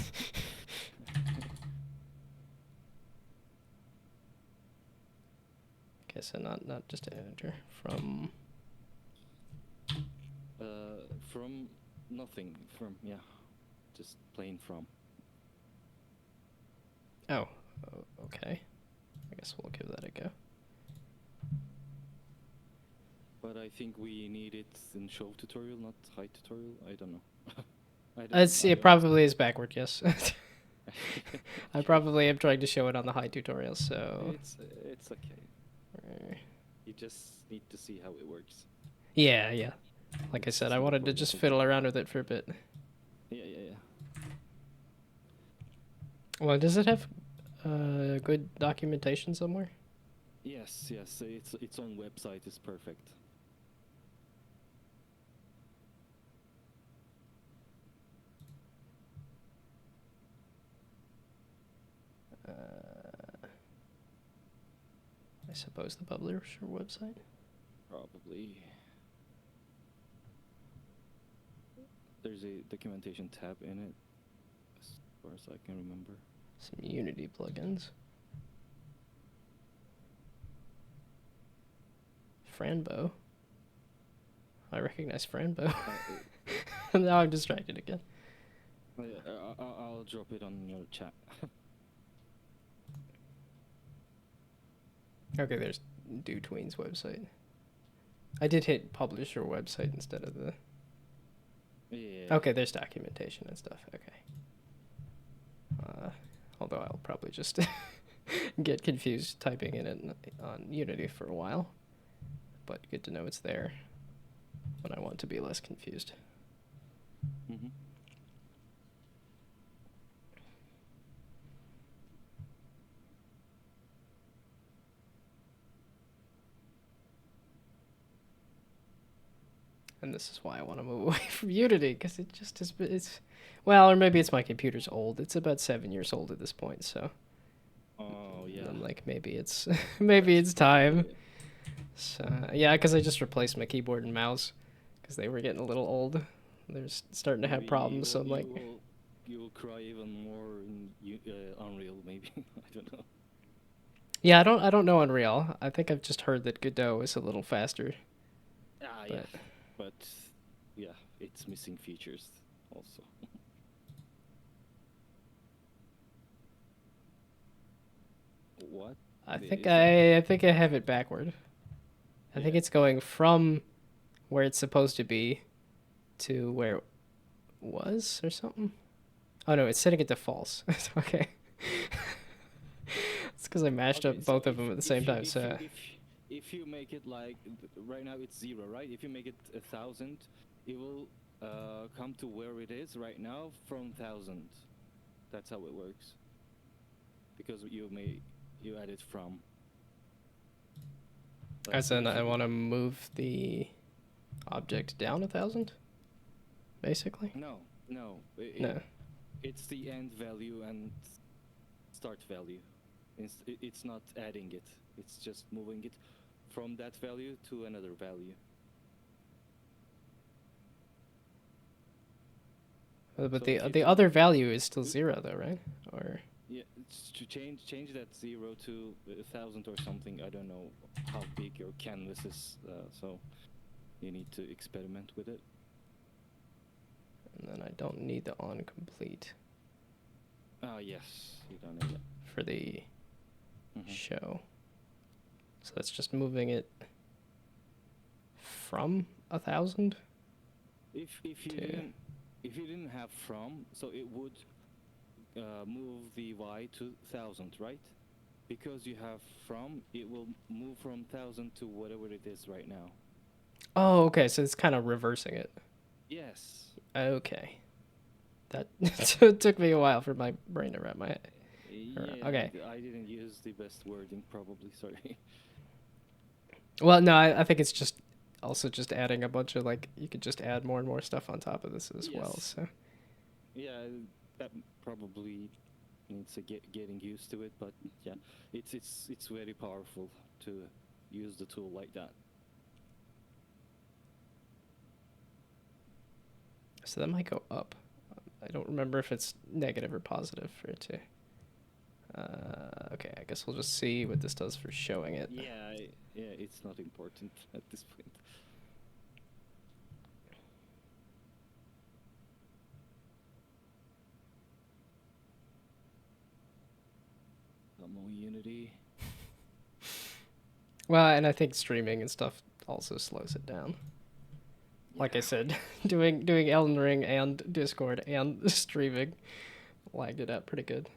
S1: Okay, so not just an integer. From...
S2: From nothing. From, yeah. Just plain from.
S1: Oh, okay. I guess we'll give that a go.
S2: But I think we need it in show tutorial, not high tutorial. I don't know.
S1: It
S2: don't understand.
S1: probably is backward, yes. I
S2: Okay.
S1: probably am trying to show it on the high tutorial, so...
S2: It's okay.
S1: uh,
S2: You just need to see how it works.
S1: Yeah, yeah. Like I said,
S2: It's
S1: I
S2: not a
S1: wanted to
S2: problem
S1: just
S2: for me.
S1: fiddle around with it for a bit.
S2: Yeah.
S1: Well, does it have good documentation somewhere?
S2: Yes. Its own website is perfect.
S1: I suppose the publisher website?
S2: Probably. There's a documentation tab in it, as far as I can remember.
S1: Some Unity plugins. Franbo. I recognize Franbo. Now I'm distracted again.
S2: I'll drop it on your chat.
S1: Okay, there's DoTween's website. I did hit publisher website instead of the...
S2: Yeah.
S1: Okay, there's documentation and stuff. Okay. Although I'll probably just get confused typing in it on Unity for a while. But good to know it's there when I want to be less confused.
S2: Mm-hmm.
S1: And this is why I want to move away from Unity, because it just is... It's, well, or maybe it's my computer's old. It's about 7 years old at this point, so...
S2: Oh yeah.
S1: I'm like, maybe it's maybe it's time.
S2: Yeah.
S1: So, yeah, because I just replaced my keyboard and mouse because they were getting a little old. They're starting to have
S2: Maybe
S1: problems. So I'm like,
S2: you will cry even more in Unreal. Maybe I don't know.
S1: yeah, I don't know Unreal. I think I've just heard that Godot is a little faster.
S2: Yeah.
S1: But
S2: But yeah, it's missing features also. What? Is it?
S1: I think I have it backward. I think
S2: Yeah.
S1: it's going from where it's supposed to be to where it was or something. Oh no, it's setting it to false. Okay. It's because I mashed
S2: Okay,
S1: up
S2: so
S1: both of them at the same time. So
S2: if you make it like right now it's 0, right? If you make it 1,000, it will come to where it is right now from 1,000. That's how it works. Because you add it from. Like
S1: as in,
S2: if
S1: I
S2: you
S1: want to move the object down 1,000, basically.
S2: no,
S1: No.
S2: it's the end value and start value. It's not adding it. It's just moving it from that value to another value.
S1: But
S2: So if you
S1: the other value is still 0 though, right? Or
S2: yeah, it's to change that 0 to 1,000 or something. I don't know how big your canvas is, so you need to experiment with it.
S1: and then I don't need the on complete
S2: Yes, you don't need it.
S1: for the
S2: Mhm.
S1: show. So that's just moving it from 1,000
S2: If you
S1: to...
S2: didn't have from, so it would move the y to 1,000, right? Because you have from, it will move from 1,000 to whatever it is right now.
S1: Oh, okay, so it's kind of reversing it.
S2: Yes.
S1: Okay. That it took me a while for my brain to wrap my head.
S2: Yeah,
S1: Okay.
S2: I didn't use the best wording, probably. Sorry.
S1: Well, no, I think it's just also just adding a bunch of, like, you could just add more and more stuff on top of this as well.
S2: Yes.
S1: So
S2: Yeah, that probably needs getting used to it, but yeah, it's very powerful to use the tool like that.
S1: that might go up. I don't remember if it's negative or positive for it to. Okay, I guess we'll just see what this does for showing it.
S2: Yeah, it's not important at this point. Come on, Unity.
S1: Well, and I think streaming and stuff also slows it down. like I said, doing Elden Ring and Discord and streaming lagged it out pretty good.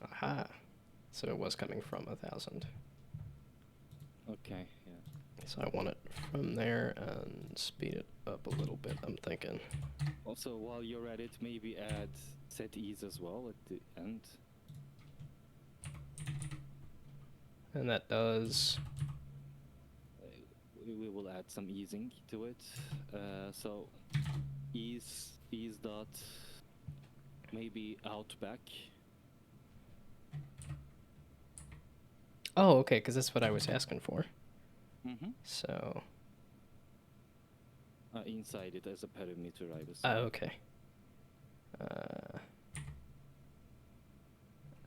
S1: Aha. So it was coming from 1,000.
S2: Okay, yeah.
S1: So I want it from there and speed it up a little bit, I'm thinking.
S2: Also, while you're at it, maybe add set ease as well at the end.
S1: And that does...
S2: We will add some easing to it. So ease dot maybe out back.
S1: Oh, okay, because that's what I was asking for.
S2: Mm-hmm.
S1: So...
S2: Inside it as a parameter, I was.
S1: Oh, okay.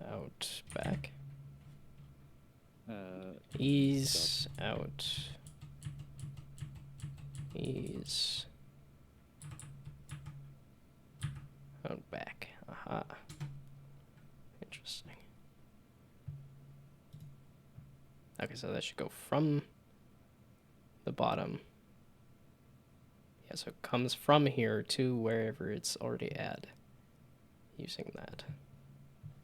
S1: Out, back. Ease, out. Ease. Out, back. Aha. Interesting. Okay, so that should go from the bottom. Yeah, so it comes from here to wherever it's already at. Using that.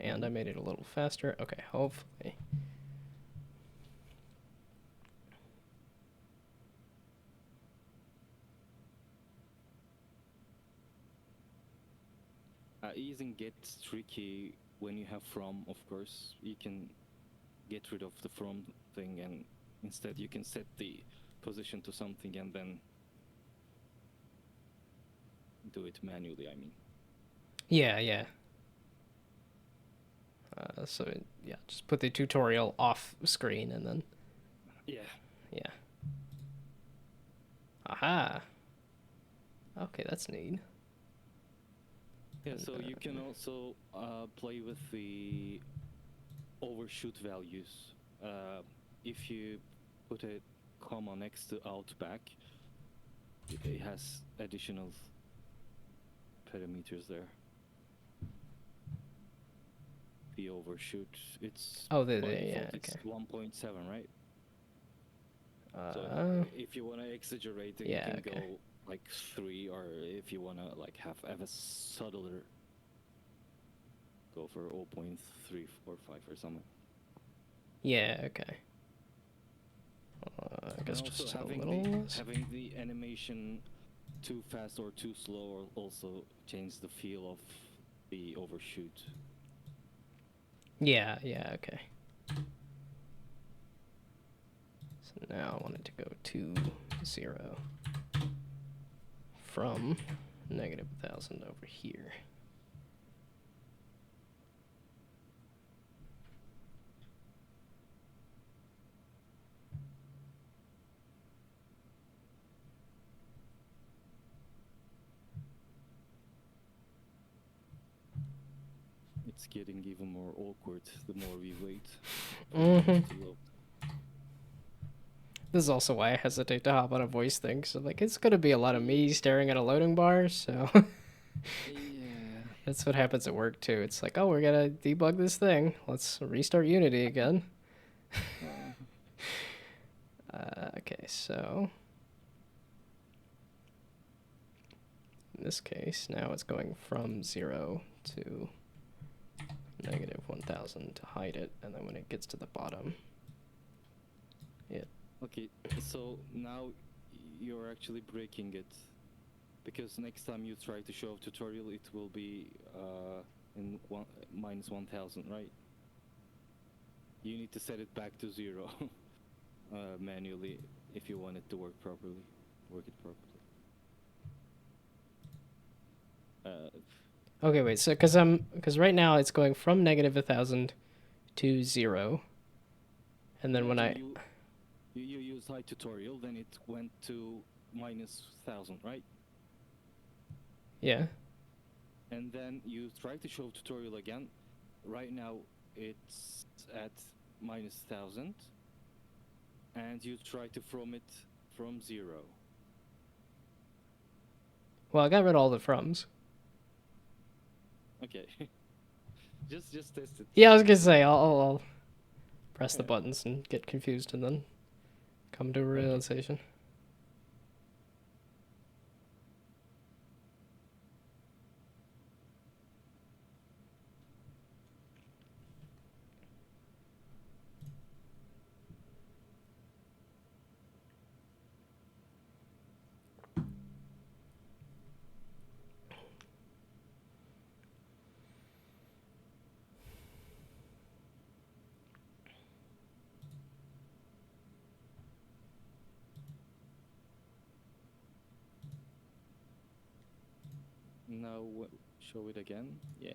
S1: And I made it a little faster. Okay, hopefully.
S2: Easing gets tricky when you have from, of course. You can get rid of the from thing, and instead you can set the position to something and then do it manually, I mean.
S1: Yeah, yeah. So, yeah, just put the tutorial off screen and then...
S2: Yeah.
S1: Yeah. Aha! Okay, that's neat.
S2: Yeah, so you can also play with the overshoot values. If you put a comma next to out back, it has additional parameters there. The overshoot, it's
S1: Oh,
S2: by default
S1: yeah,
S2: it's
S1: okay.
S2: 1.7, right? So if you want to exaggerate it,
S1: yeah,
S2: you can
S1: okay.
S2: go like 3, or if you want to like have a subtler, go for 0.345 or something.
S1: Yeah, okay. I guess
S2: And also
S1: just a
S2: having
S1: little...
S2: having the animation too fast or too slow also change the feel of the overshoot.
S1: Yeah, yeah, okay. So now I want it to go to 0 from negative 1,000 over here.
S2: It's getting even more awkward the more we wait.
S1: Mm-hmm. This is also why I hesitate to hop on a voice thing. So like, it's gonna be a lot of me staring at a loading bar. So
S2: Yeah.
S1: that's what happens at work too. It's like, oh, we're gonna debug this thing. Let's restart Unity again. Okay, so in this case, now it's going from 0 to negative 1,000 to hide it, and then when it gets to the bottom, it...
S2: Okay, so now you're actually breaking it, because next time you try to show a tutorial, it will be in minus 1,000, right? You need to set it back to 0 manually if you want it to work it properly.
S1: Okay, wait. So, because right now it's going from negative 1,000 to 0, and then when
S2: you use high tutorial, then it went to minus 1,000, right?
S1: Yeah.
S2: And then you try to show tutorial again. Right now it's at minus 1,000, and you try to from it from 0.
S1: Well, I got rid of all the froms.
S2: Okay. Just test it.
S1: Yeah, I was gonna say I'll press the
S2: Yeah.
S1: buttons and get confused and then come to a
S2: Okay.
S1: realization.
S2: Now show it again. Yeah.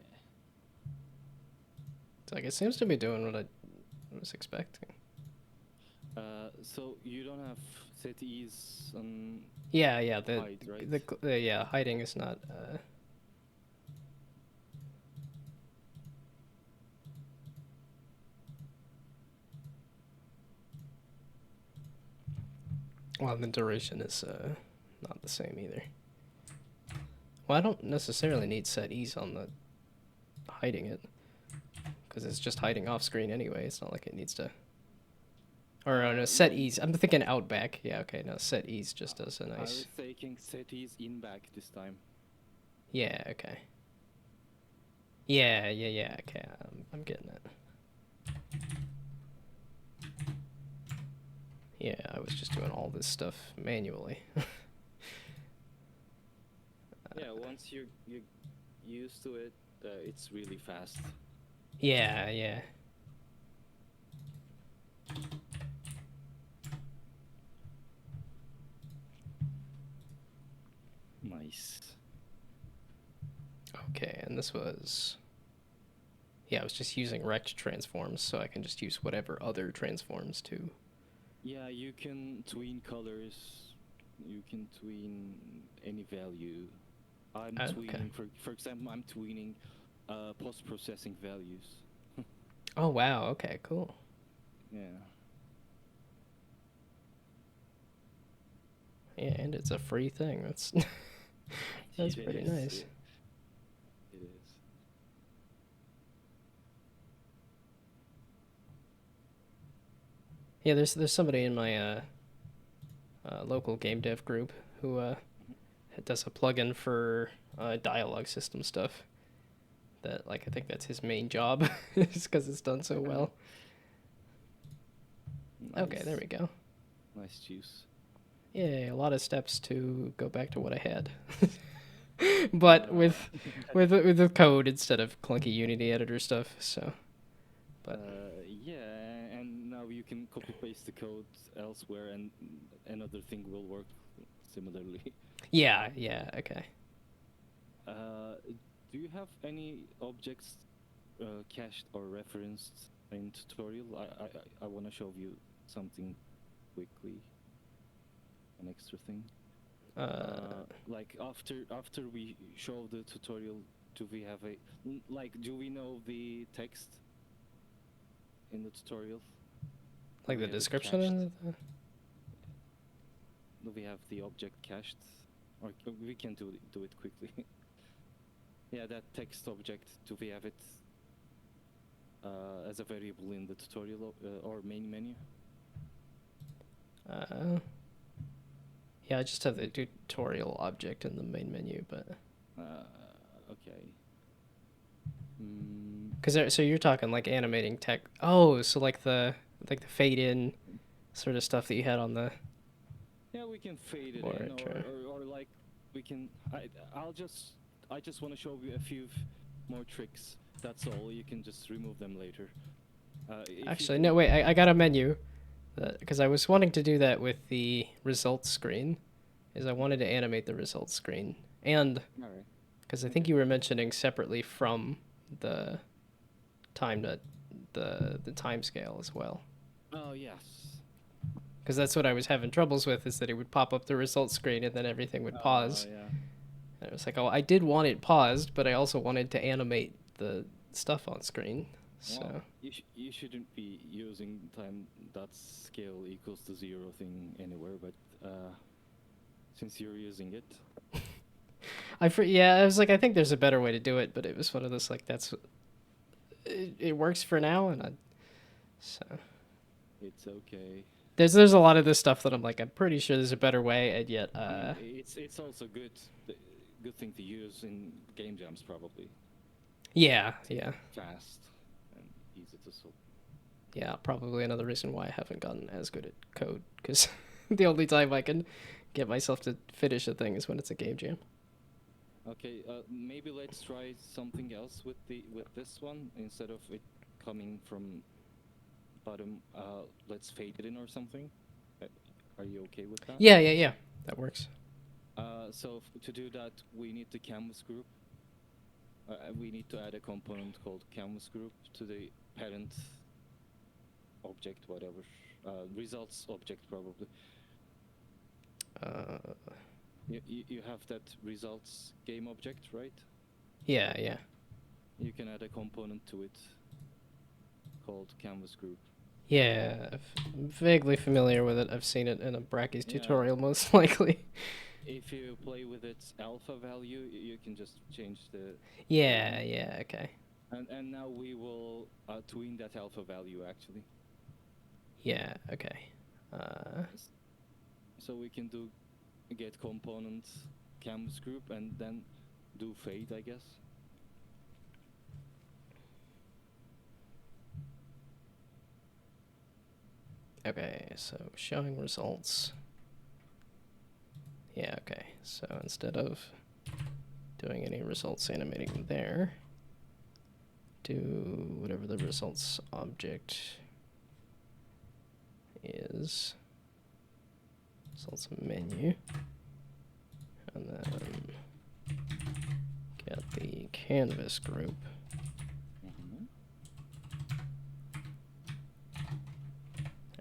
S1: It's like it seems to be doing what I was expecting.
S2: So you don't have set ease on
S1: Yeah,
S2: hide, right?
S1: yeah, hiding is not well, the duration is not the same either. Well, I don't necessarily need set ease on the hiding it because it's just hiding off screen anyway. It's not like it needs to. Or no, set
S2: No,
S1: ease. I'm thinking out back. Yeah, okay, no, set ease just does a
S2: I
S1: nice.
S2: was taking set ease in back this time.
S1: Yeah, okay. Yeah, okay. I'm getting it. Yeah, I was just doing all this stuff manually.
S2: Yeah, once you used to it, it's really fast.
S1: Yeah.
S2: Nice.
S1: Okay, and this was. Yeah, I was just using rect transforms, so I can just use whatever other transforms too.
S2: Yeah, you can tween colors. You can tween any value. I'm
S1: Okay.
S2: tweening, for example, I'm tweening post-processing values.
S1: Oh wow. Okay. Cool.
S2: Yeah.
S1: Yeah, and it's a free thing. That's that's
S2: It
S1: pretty
S2: is.
S1: nice.
S2: Yeah, it is.
S1: Yeah, there's somebody in my local game dev group who
S2: Mhm.
S1: does a plugin for dialogue system stuff. That like I think that's his main job, just because it's done so well. Okay, there
S2: Nice.
S1: we go.
S2: Nice juice.
S1: Yeah, a lot of steps to go back to what I had, but
S2: Uh,
S1: with the code instead of clunky Unity editor stuff. So, but
S2: yeah, and now you can copy paste the code elsewhere, and another thing will work similarly.
S1: yeah, okay.
S2: Uh, do you have any objects cached or referenced in tutorial? I want to show you something quickly, an extra thing. Like after we show the tutorial, do we have do we know the text in the tutorial? Do
S1: Like
S2: we
S1: the
S2: have it
S1: description
S2: cached?
S1: and
S2: Do we have the object cached? Or we can do it quickly. Yeah, that text object, do we have it as a variable in the tutorial or main menu?
S1: yeah, I just have the tutorial object in the main menu, but
S2: Okay.
S1: because so you're talking like animating tech. Oh, so like the fade in sort of stuff that you had on the
S2: Yeah, we can fade it in,
S1: board.
S2: or like we can. I just want to show you a few more tricks. That's all. You can just remove them later. If you
S1: Actually,
S2: can.
S1: no, wait, I got a menu because I was wanting to do that with the results screen. Is I wanted to animate the results screen and
S2: All right.
S1: because I think
S2: Okay.
S1: you were mentioning separately from the time that the time scale as well.
S2: Oh yes.
S1: Because that's what I was having troubles with is that it would pop up the results screen and then everything would pause.
S2: Yeah.
S1: And it was like, oh, I did want it paused, but I also wanted to animate the stuff on screen.
S2: Well,
S1: So
S2: you shouldn't be using time that scale equals to 0 thing anywhere, but since you're using it.
S1: Yeah, I was like, I think there's a better way to do it, but it was one of those like it works for now, and so
S2: It's okay.
S1: there's a lot of this stuff that I'm like, I'm pretty sure there's a better way, and yet
S2: I mean, it's also good thing to use in game jams probably.
S1: yeah,
S2: Fast and easy to solve.
S1: yeah, probably another reason why I haven't gotten as good at code, because the only time I can get myself to finish a thing is when it's a game jam.
S2: Okay, maybe let's try something else with this one instead of it coming from bottom. Let's fade it in or something. Uh, Are you okay with that?
S1: Yeah, that works.
S2: So to do that, we need the canvas group. We need to add a component called canvas group to the parent object, whatever. Results object probably.
S1: Uh,
S2: You have that results game object, right?
S1: yeah.
S2: You can add a component to it called canvas group.
S1: Yeah, I'm vaguely familiar with it. I've seen it in a Bracky's
S2: Yeah.
S1: tutorial, most likely.
S2: If you play with its alpha value, you can just change the
S1: Yeah, okay.
S2: and now we will tween that alpha value actually.
S1: Yeah, okay.
S2: So we can do get component canvas group and then do fade, I guess.
S1: Okay, so showing results. Yeah, okay. So instead of doing any results animating there, do whatever the results object is. Results menu. And then get the canvas group.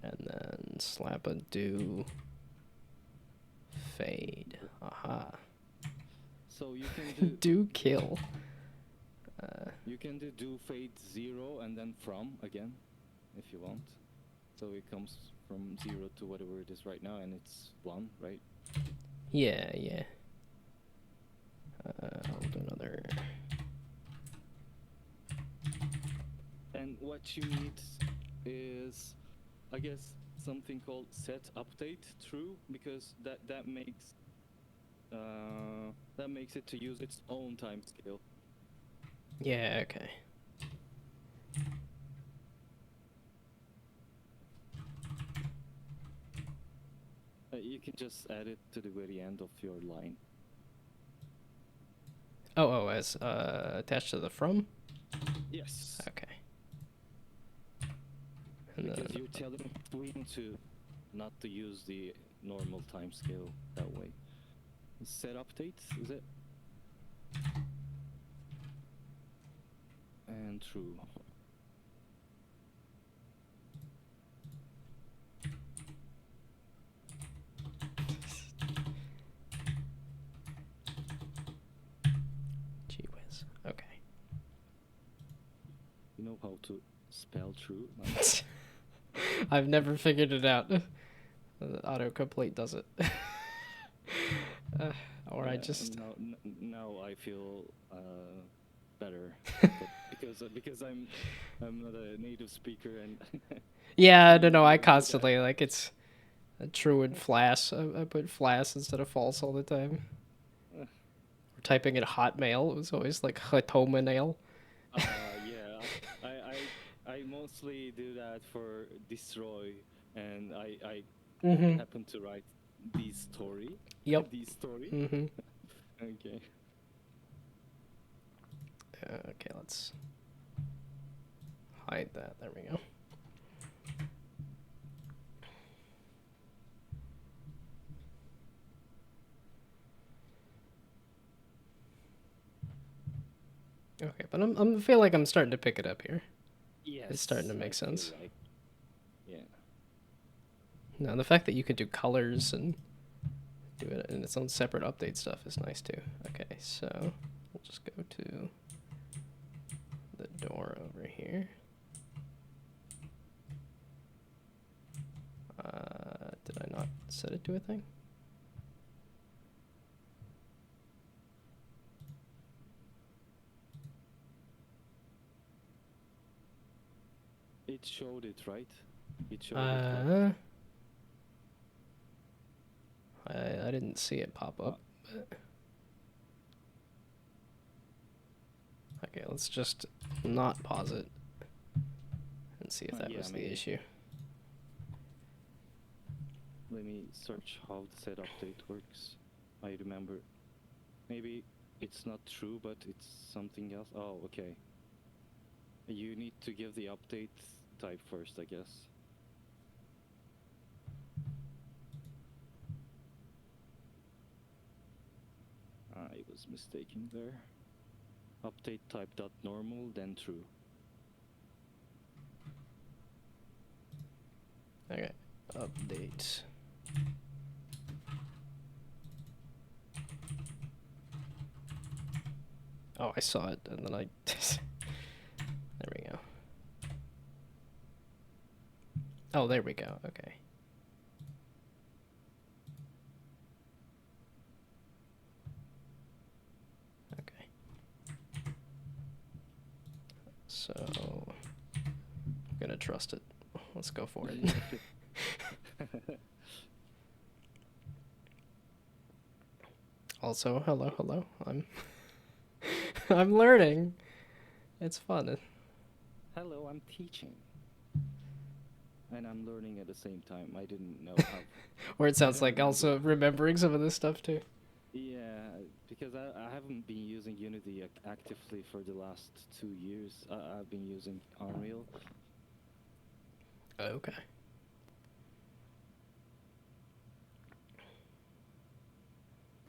S1: And then slap a do fade. Aha.
S2: So you can do
S1: Do kill.
S2: you can do fade 0 and then from again, if you want. So it comes from 0 to whatever it is right now, and it's 1, right?
S1: Yeah. I'll do another.
S2: And what you need is, I guess, something called set update true, because that makes it to use its own time scale.
S1: Yeah, okay.
S2: You can just add it to the very end of your line.
S1: Oh, as attached to the from?
S2: Yes.
S1: Okay. And
S2: Because
S1: then,
S2: you're telling Twin to not to use the normal time scale that way. Set update, is it? And true.
S1: gee whiz. Okay.
S2: You know how to spell true?
S1: I've never figured it out. Autocomplete does it. Or I just.
S2: Now I feel better because I'm not a native speaker and.
S1: Yeah, no, I constantly like it's true and flash. I put flash instead of false all the time. Or typing in Hotmail, it was always like Hatomail.
S2: Yeah, I mostly do that for destroy, and I happen to write the story.
S1: Yep.
S2: The story. Okay.
S1: Okay, let's hide that. There we go. Okay, but I feel like I'm starting to pick it up here.
S2: Yes.
S1: It's starting to make sense.
S2: Like, yeah.
S1: Now, the fact that you could do colors and do it in its own separate update stuff is nice too. Okay, so we'll just go to the door over here. Did I not set it to a thing?
S2: It showed it, right? It showed it. Like,
S1: I didn't see it pop up. But... Okay, let's just not pause it and see if that
S2: yeah,
S1: was the
S2: maybe.
S1: issue.
S2: Let me search how the set update works. I remember. Maybe it's not true, but it's something else. Oh, okay. You need to give the update type first, I guess. I was mistaken there. Update type dot normal, then true.
S1: Okay, update. Oh, I saw it, and then I... There we go. Oh, there we go, okay. Okay. So... I'm gonna trust it. Let's go for it. Also, hello. I'm learning. It's fun.
S2: Hello, I'm teaching. And I'm learning at the same time. I didn't know how...
S1: Or it sounds like also remembering some of this stuff too.
S2: Yeah, because I haven't been using Unity actively for the last 2 years. I've been using Unreal.
S1: Okay.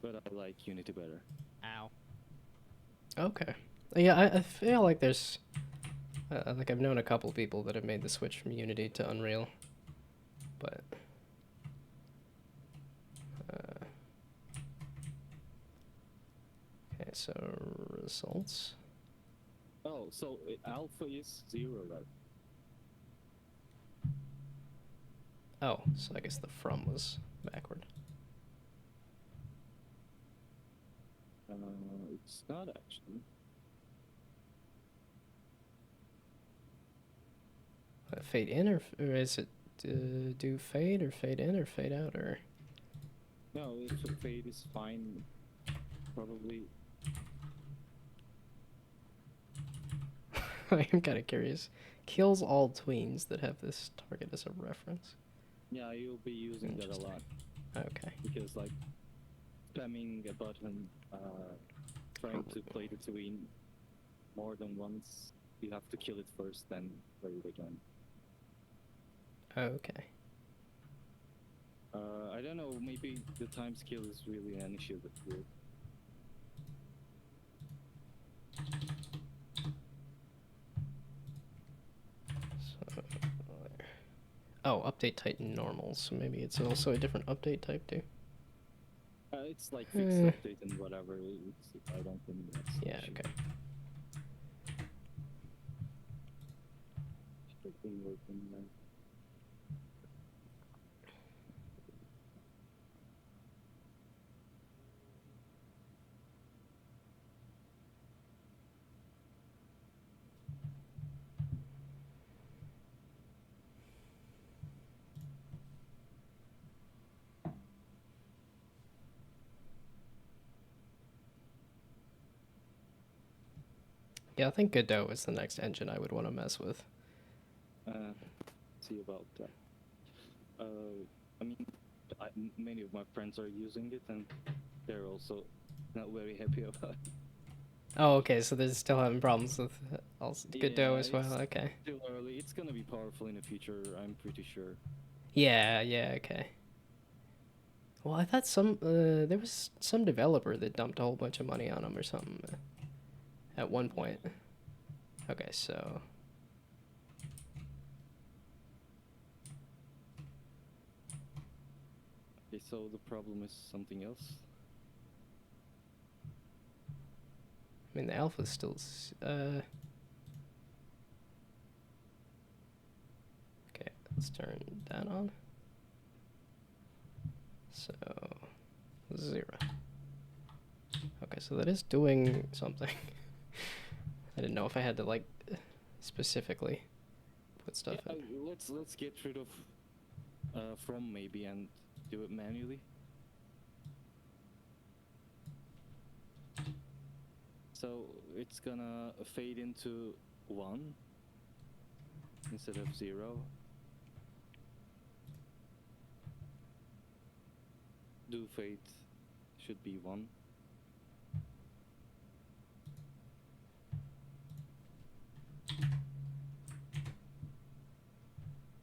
S2: But I like Unity better.
S3: Ow.
S1: Okay. Yeah, I feel like there's... like I've known a couple people that have made the switch from Unity to Unreal. But... okay, so results.
S2: Oh, so alpha is 0, right?
S1: Oh, so I guess the from was backward.
S2: It's not actually.
S1: Fade in, or is it do fade, or fade in, or fade out, or...
S2: No, if a fade is fine, probably.
S1: I am kind of curious. Kills all tweens that have this target as a reference.
S2: Yeah, you'll be using that a lot.
S1: Okay.
S2: Because, like, spamming a button, trying to play the tween more than once, you have to kill it first, then play it again.
S1: Okay.
S2: I don't know, maybe the time scale is really an issue with you.
S1: So, oh, update type normal, so maybe it's also a different update type too.
S2: It's like fixed update and whatever. I don't think that's an
S1: Yeah,
S2: issue.
S1: okay. Yeah, I think Godot is the next engine I would want to mess with.
S2: See about that. I mean, many of my friends are using it, and they're also not very happy about it.
S1: Oh, okay, so they're still having problems with also Godot as well, okay.
S2: Still early. It's gonna be powerful in the future, I'm pretty sure.
S1: Yeah, okay. Well, I thought there was some developer that dumped a whole bunch of money on him or something at one point. Okay, so...
S2: Okay, so the problem is something else.
S1: I mean, the alpha's still... Okay, let's turn that on. So... 0. Okay, so that is doing something. I didn't know if I had to, like, specifically put stuff
S2: Yeah,
S1: in.
S2: let's get rid of from maybe and do it manually. So it's gonna fade into 1 instead of 0. Do fade should be 1.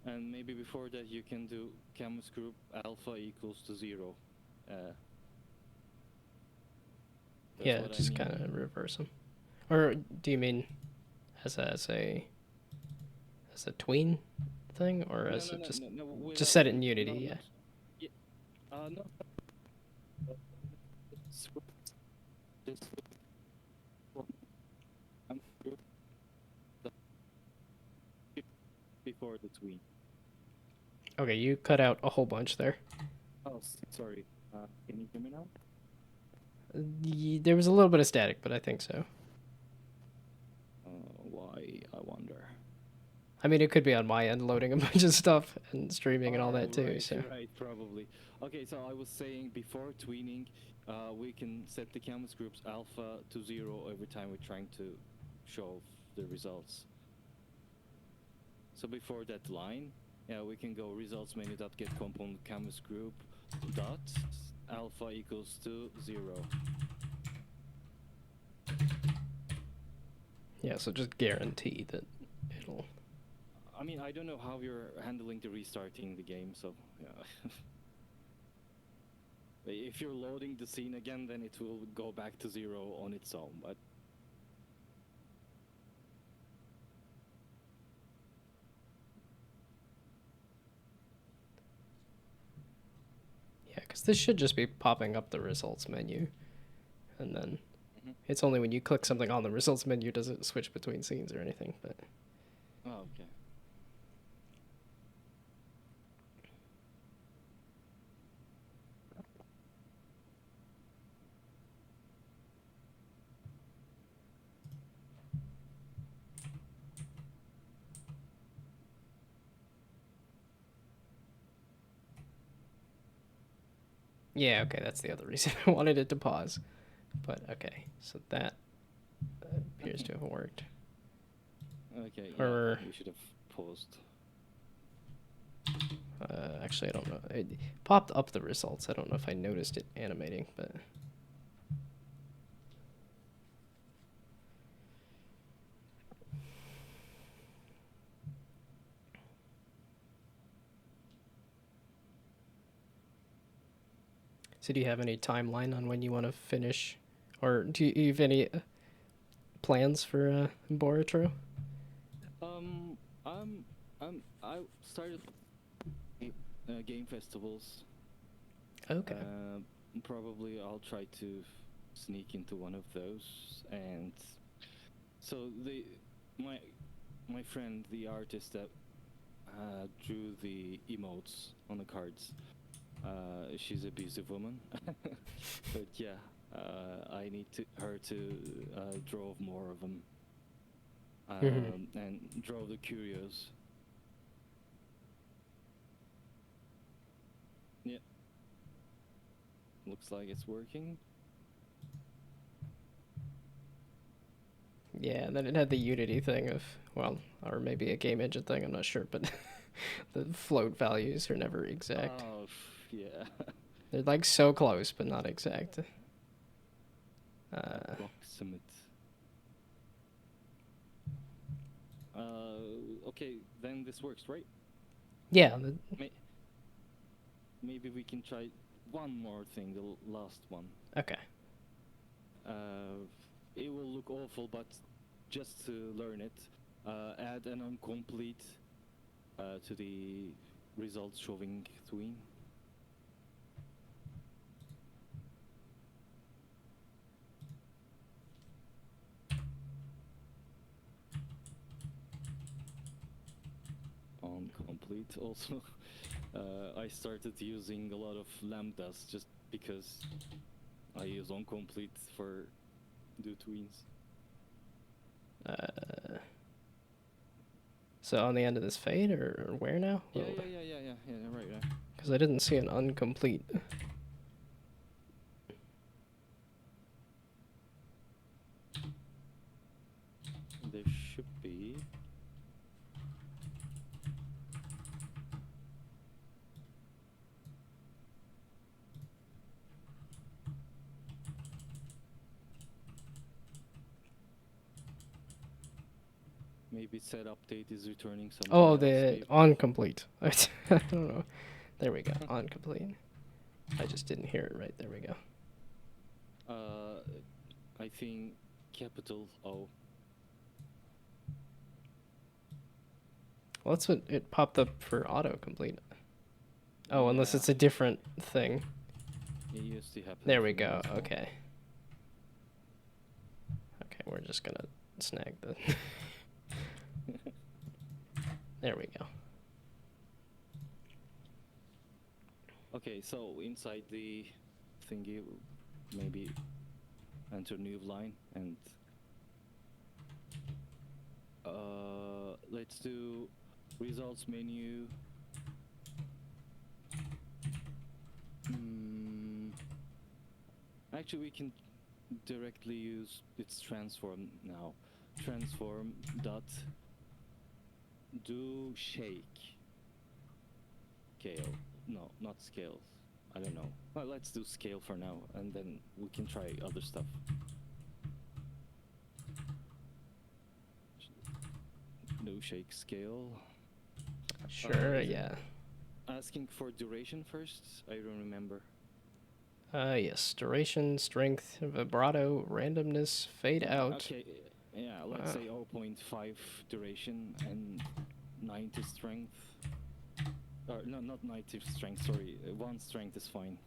S2: And maybe before that you can do canvas group alpha equals to 0. That's
S1: Yeah,
S2: what I
S1: just
S2: mean.
S1: kind of reverse them. Or do you mean as a tween thing, or
S2: No,
S1: as
S2: no,
S1: a
S2: no,
S1: just
S2: no, no,
S1: just
S2: without,
S1: set it in Unity?
S2: not,
S1: Yeah.
S2: yeah, no, script, just canvas group before the tween.
S1: Okay, you cut out a whole bunch there.
S2: Oh, sorry. Can you hear me now?
S1: There was a little bit of static, but I think so.
S2: Why, I wonder.
S1: I mean, it could be on my end loading a bunch of stuff and streaming and all that too.
S2: Right,
S1: So
S2: right, probably. Okay, so I was saying before tweening, we can set the canvas groups alpha to 0 every time we're trying to show the results. So before that line, yeah, we can go results menu dot get component canvas group dot alpha equals to 0.
S1: yeah, so just guarantee that it'll.
S2: I mean, I don't know how you're handling the restarting the game, so yeah. If you're loading the scene again, then it will go back to 0 on its own, but
S1: Yeah, because this should just be popping up the results menu, and then it's only when you click something on the results menu does it switch between scenes or anything. But
S2: oh, okay.
S1: yeah, okay, that's the other reason I wanted it to pause. But okay, so that appears to have worked.
S2: Okay, yeah,
S1: Or
S2: you should have paused.
S1: actually, I don't know. It popped up the results. I don't know if I noticed it animating, but. So do you have any timeline on when you want to finish, or do you have any plans for Boruto?
S2: Um, I started game festivals.
S1: Okay.
S2: Probably I'll try to sneak into one of those. And so my my friend, the artist that drew the emotes on the cards, she's a busy woman. But yeah, I need her to draw more of them, and draw the curios. Yeah, looks like it's working.
S1: Yeah, and then it had the Unity thing of, well, or maybe a game engine thing, I'm not sure, but the float values are never exact.
S2: Oh, yeah.
S1: They're like so close, but not exact.
S2: Approximate. Okay, then this works, right?
S1: Yeah,
S2: Maybe we can try one more thing, the last one.
S1: okay.
S2: It will look awful, but just to learn it, add an incomplete to the results showing tween. Complete also. I started using a lot of lambdas just because I use onComplete for do tweens.
S1: So on the end of this fade, or where now?
S2: Yeah, right, right.
S1: Because I didn't see an incomplete.
S2: There should be. Maybe set update is returning something
S1: Oh,
S2: else,
S1: the
S2: maybe.
S1: incomplete. I don't know. There we go. Incomplete. I just didn't hear it right. There we go.
S2: I think capital O.
S1: Well, that's what it popped up for autocomplete. Oh, unless
S2: Yeah,
S1: it's a different thing.
S2: it used to happen.
S1: There
S2: for
S1: we
S2: me
S1: go.
S2: as well.
S1: Okay. Okay, we're just gonna snag the. There we go.
S2: Okay, so inside the thingy, maybe enter new line and let's do results menu. Actually, we can directly use its transform now. Transform dot do shake scale. No, not scales. I don't know. Well, let's do scale for now, and then we can try other stuff. No shake scale.
S1: Sure.
S2: Is it
S1: Yeah.
S2: asking for duration first? I don't remember.
S1: Yes. Duration, strength, vibrato, randomness, fade out.
S2: Okay, yeah, let's say 0.5 duration and 90 strength. Or no, not 90 strength. Sorry, 1 strength is fine.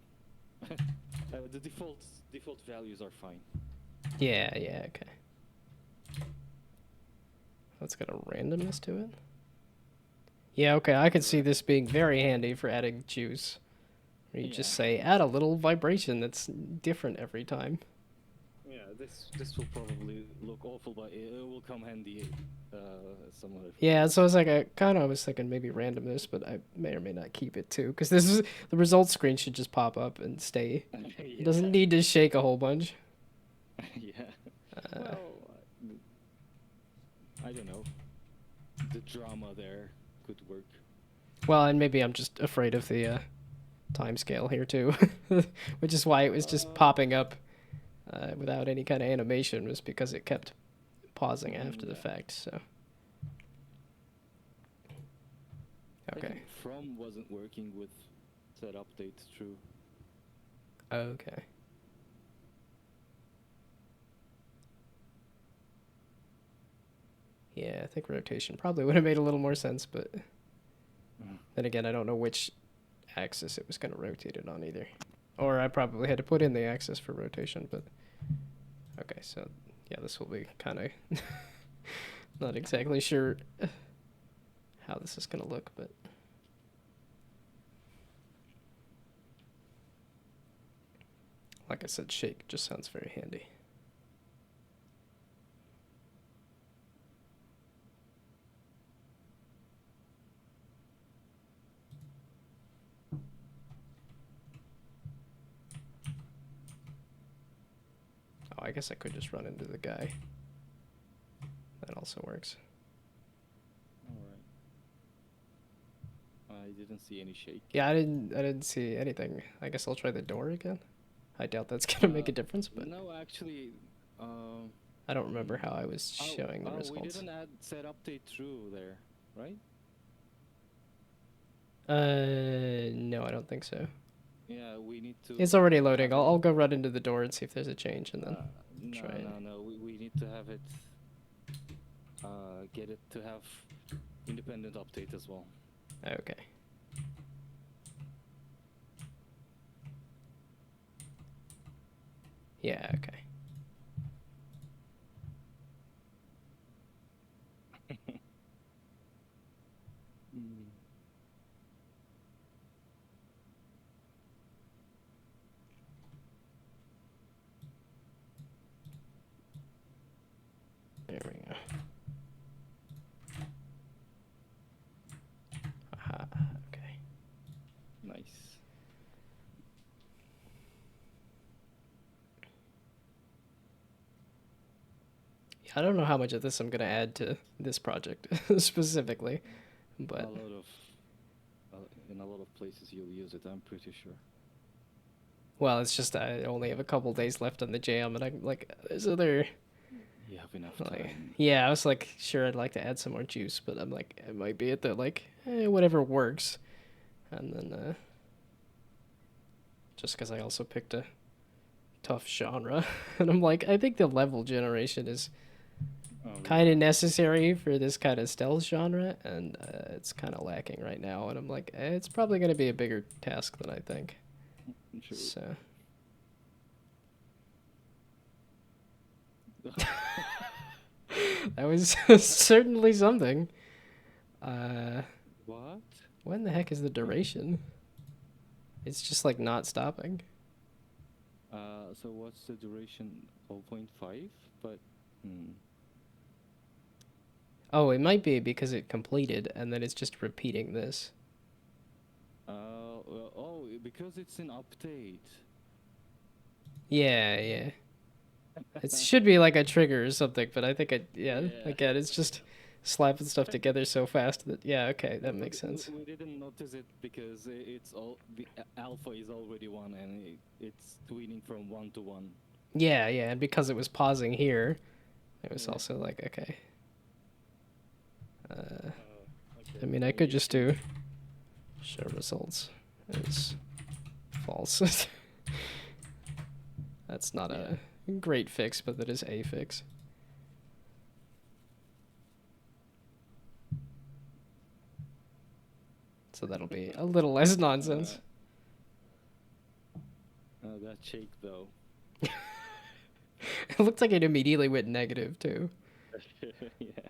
S2: The default values are fine.
S1: Yeah. Yeah. Okay. Let's get a randomness to it. Yeah. Okay. I could see this being very handy for adding juice. Where you just say add a little vibration that's different every time.
S2: Yeah, this will probably look awful, but it will come handy some other.
S1: Yeah, so I was like, I was thinking maybe randomness, but I may or may not keep it too, because this is the results screen should just pop up and stay. It doesn't need to shake a whole bunch.
S2: Yeah. Well, I don't know. The drama there could work.
S1: Well, and maybe I'm just afraid of the time scale here too, which is why it was just popping up without any kind of animation, was because it kept pausing after the fact. So. Okay.
S2: I think From wasn't working with set update true.
S1: Okay. Yeah, I think rotation probably would have made a little more sense, but then again, I don't know which axis it was going to rotate it on either. Or I probably had to put in the axis for rotation, but... Okay, so, yeah, this will be kind of... not exactly sure how this is going to look, but... Like I said, shake just sounds very handy. Oh, I guess I could just run into the guy. That also works.
S2: Alright. I didn't see any shake.
S1: Yeah, I didn't see anything. I guess I'll try the door again. I doubt that's gonna make a difference, but
S2: No, actually,
S1: I don't remember how I was showing the results.
S2: We didn't add set update true there, right?
S1: No, I don't think so.
S2: Yeah, we need to.
S1: It's already loading. I'll go run into the door and see if there's a change, and then try it.
S2: No. We need to have it. Get it to have independent update as well.
S1: Okay. Yeah. Okay. There we go. I don't know how much of this I'm gonna add to this project specifically, but
S2: A lot of in a lot of places you'll use it. I'm pretty sure.
S1: well, it's just I only have a couple days left on the jam, and I'm like, there's other
S2: You have enough
S1: like,
S2: time.
S1: yeah, I was like, sure, I'd like to add some more juice, but I'm like, it might be at the like, whatever works, and then just because I also picked a tough genre, and I'm like, I think the level generation is
S2: Oh
S1: kind of
S2: yeah.
S1: necessary for this kind of stealth genre, and it's kind of lacking right now. And I'm like, it's probably going to be a bigger task than I think.
S2: True.
S1: So that was certainly something. Uh,
S2: What?
S1: when the heck is the duration? It's just like not stopping.
S2: So what's the duration? 0.5? But hmm.
S1: Oh, it might be because it completed, and then it's just repeating this.
S2: Because it's an update.
S1: Yeah, yeah. It should be like a trigger or something, but I think yeah,
S2: Yeah.
S1: again, it's just slapping stuff together so fast that, yeah, okay, that makes
S2: We,
S1: sense.
S2: we didn't notice it because it's all the alpha is already one and it's tweening from 1 to 1.
S1: Yeah, yeah, and because it was pausing here, it was
S2: Yeah.
S1: also like, okay. I
S2: Okay.
S1: mean, I
S2: Then
S1: could
S2: you
S1: just
S2: can.
S1: do show results as false. That's not
S2: Yeah.
S1: a great fix, but that is a fix. So that'll be a little less nonsense.
S2: That shake though.
S1: It looked like it immediately went negative, too.
S2: Yeah.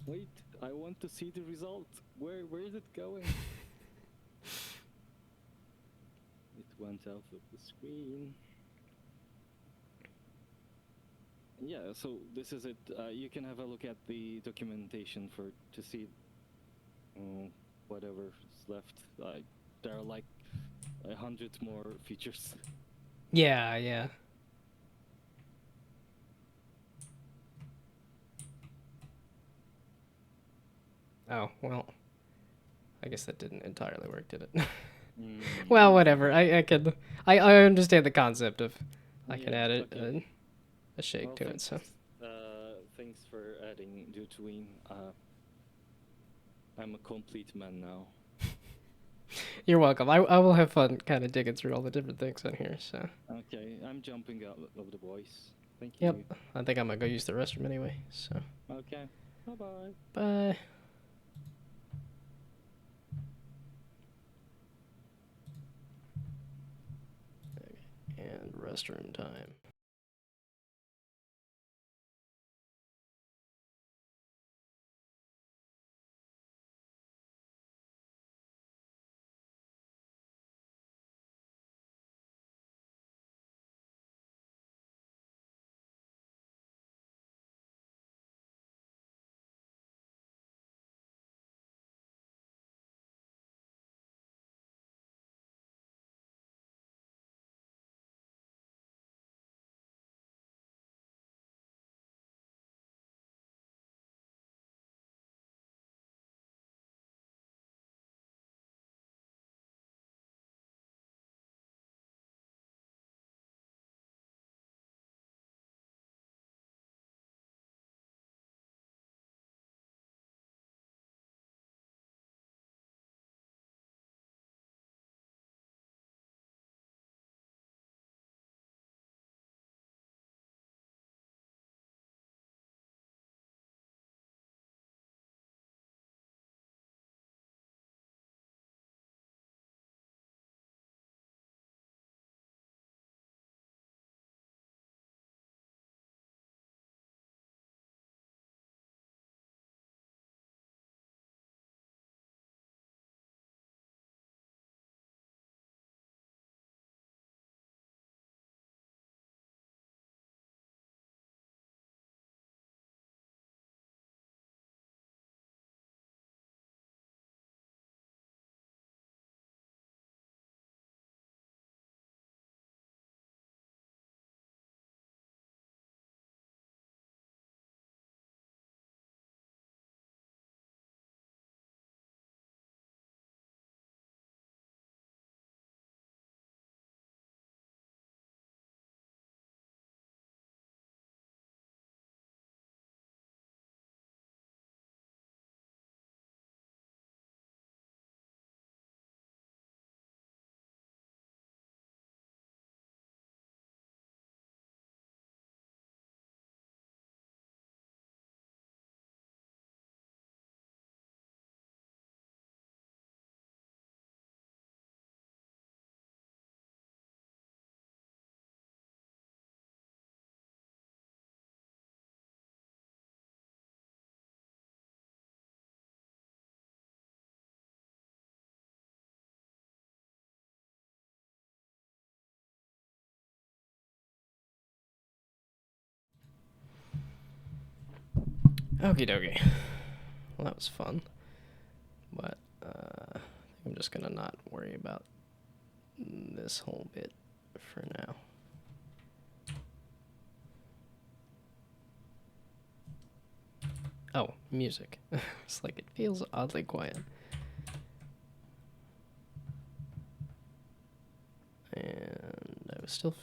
S2: Wait, I want to see the result. Where is it going? It went out of the screen. Yeah, so this is it. You can have a look at the documentation to see uh, whatever's left. There are like 100 more features.
S1: Yeah, yeah. Oh, well. I guess that didn't entirely work, did it? Well, whatever. I understand the concept of I can
S2: Yeah.
S1: add
S2: Okay.
S1: a shake
S2: Well,
S1: to it, so.
S2: thanks for adding Dutween. I'm a complete man now.
S1: You're welcome. I will have fun kind of digging through all the different things on here, so.
S2: Okay, I'm jumping out of the voice. Thank
S1: Yep.
S2: you.
S1: I think I'm gonna go use the restroom anyway, so.
S2: Okay. Bye bye.
S1: Bye. And restroom time. Okie dokie. Well, that was fun. But I'm just gonna not worry about this whole bit for now. Oh, music. It's like it feels oddly quiet. And I was still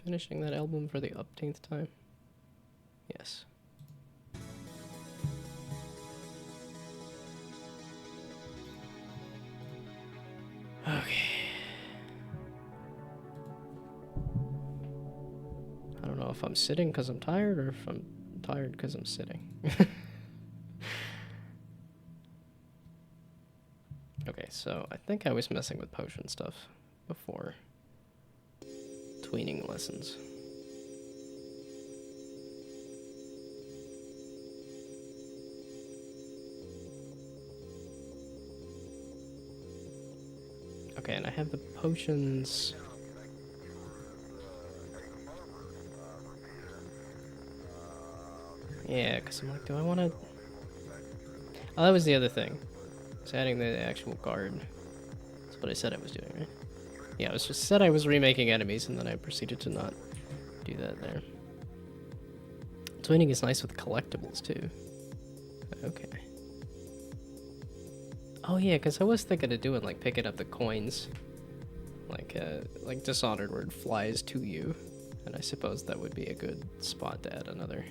S1: finishing that album for the upteenth time. Yes. Okay. I don't know if I'm sitting because I'm tired or if I'm tired because I'm sitting. Okay, so I think I was messing with potion stuff before tweening lessons. Okay, and I have the potions. Yeah, because I'm like, do I want to... Oh, that was the other thing. It's adding the actual guard. That's what I said I was doing, right? Yeah, I was just said I was remaking enemies, and then I proceeded to not do that there. Twinning is nice with collectibles, too. Okay. Oh, yeah, because I was thinking of doing, like, picking up the coins. Like Dishonored, where it flies to you. And I suppose that would be a good spot to add another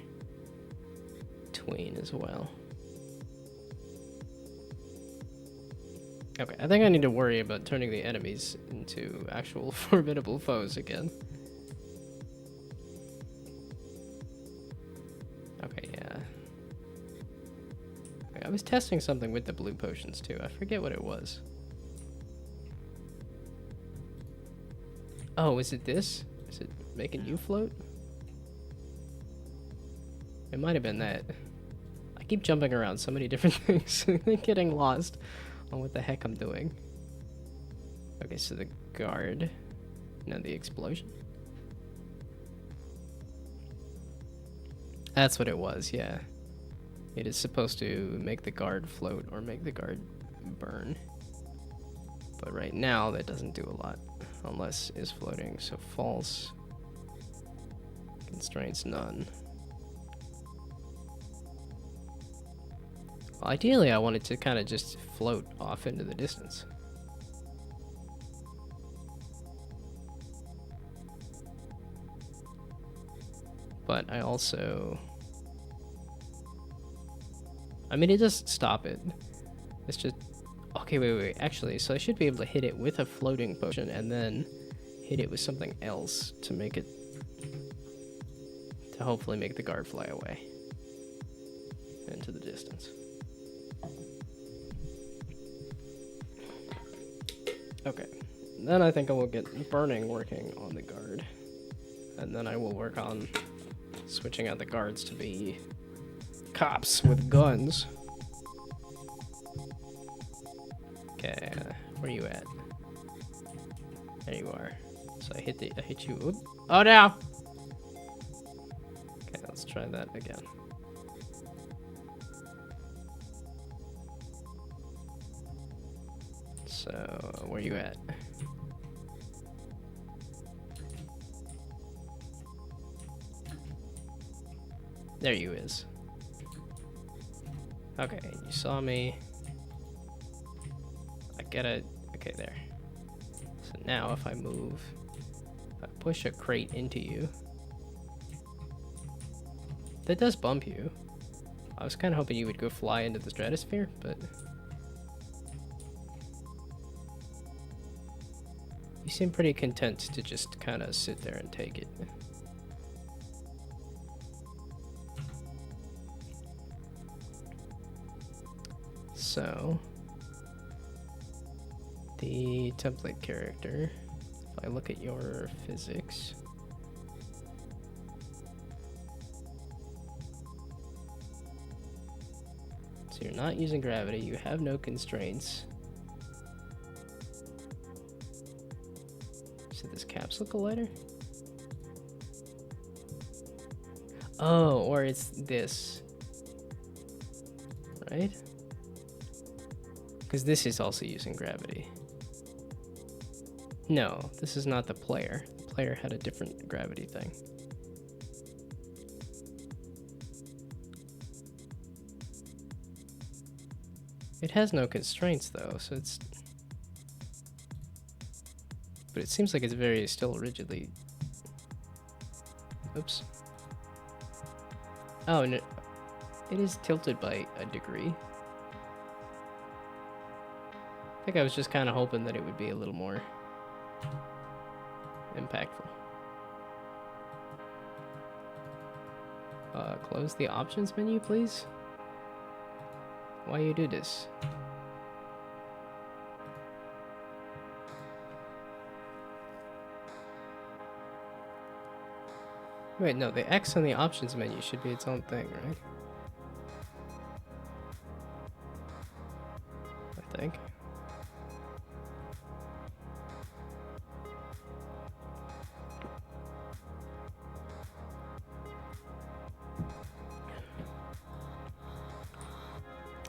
S1: tween as well. Okay, I think I need to worry about turning the enemies into actual formidable foes again. Okay, yeah. I was testing something with the blue potions too. I forget what it was. Oh, is it this? Is it making you float? It might have been that. I keep jumping around so many different things and getting lost on what the heck I'm doing. Okay, so the guard. No, the explosion. That's what it was, yeah. It is supposed to make the guard float or make the guard burn. But right now, that doesn't do a lot. Unless is floating, so false. Constraints, none. Well, ideally, I wanted to kind of just float off into the distance. But I also... I mean, it does stop it. It's just... Okay, wait. Actually, so I should be able to hit it with a floating potion and then hit it with something else to make it... to hopefully make the guard fly away. Into the distance. Okay. Then I think I will get burning working on the guard. And then I will work on switching out the guards to be cops with guns. Okay, where you at? There you are. So I hit you. Oop. Oh no! Okay, let's try that again. So, where you at? There you is. Okay, you saw me. I gotta... Okay, there. So now if I move... If I push a crate into you... That does bump you. I was kind of hoping you would go fly into the stratosphere, but... You seem pretty content to just kind of sit there and take it. So... The template character, if I look at your physics... So you're not using gravity, you have no constraints. So this capsule collider? Oh, or it's this. right? Because this is also using gravity. No, this is not the player. The player had a different gravity thing. It has no constraints though, so it's... But it seems like it's very still rigidly... Oops. Oh, no. It is tilted by a degree. I think I was just kind of hoping that it would be a little more impactful. Close the options menu, please. Why you do this? Wait, no, the X on the options menu should be its own thing, right? I think.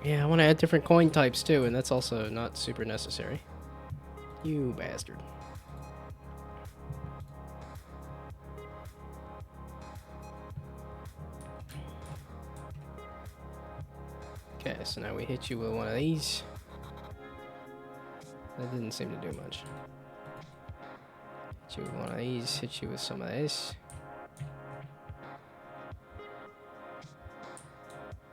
S1: Yeah, I want to add different coin types too, and that's also not super necessary. You bastard. Okay, so now we hit you with one of these. That didn't seem to do much. Hit you with one of these, hit you with some of this.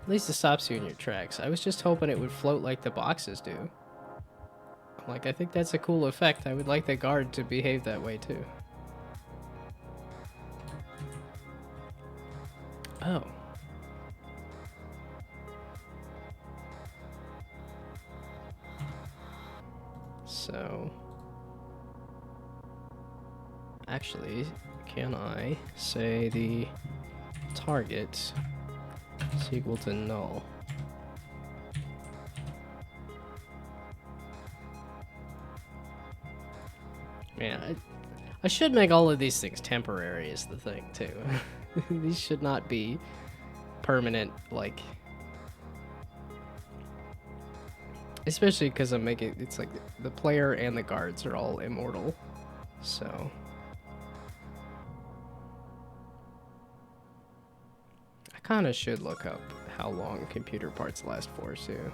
S1: At least it stops you in your tracks. I was just hoping it would float like the boxes do. Like, I think that's a cool effect. I would like the guard to behave that way too. Oh. So... Actually, can I say the target is equal to null? Yeah, I should make all of these things temporary is the thing, too. These should not be permanent, like... Especially because I'm making... It's like the player and the guards are all immortal, so... I kind of should look up how long computer parts last for, too.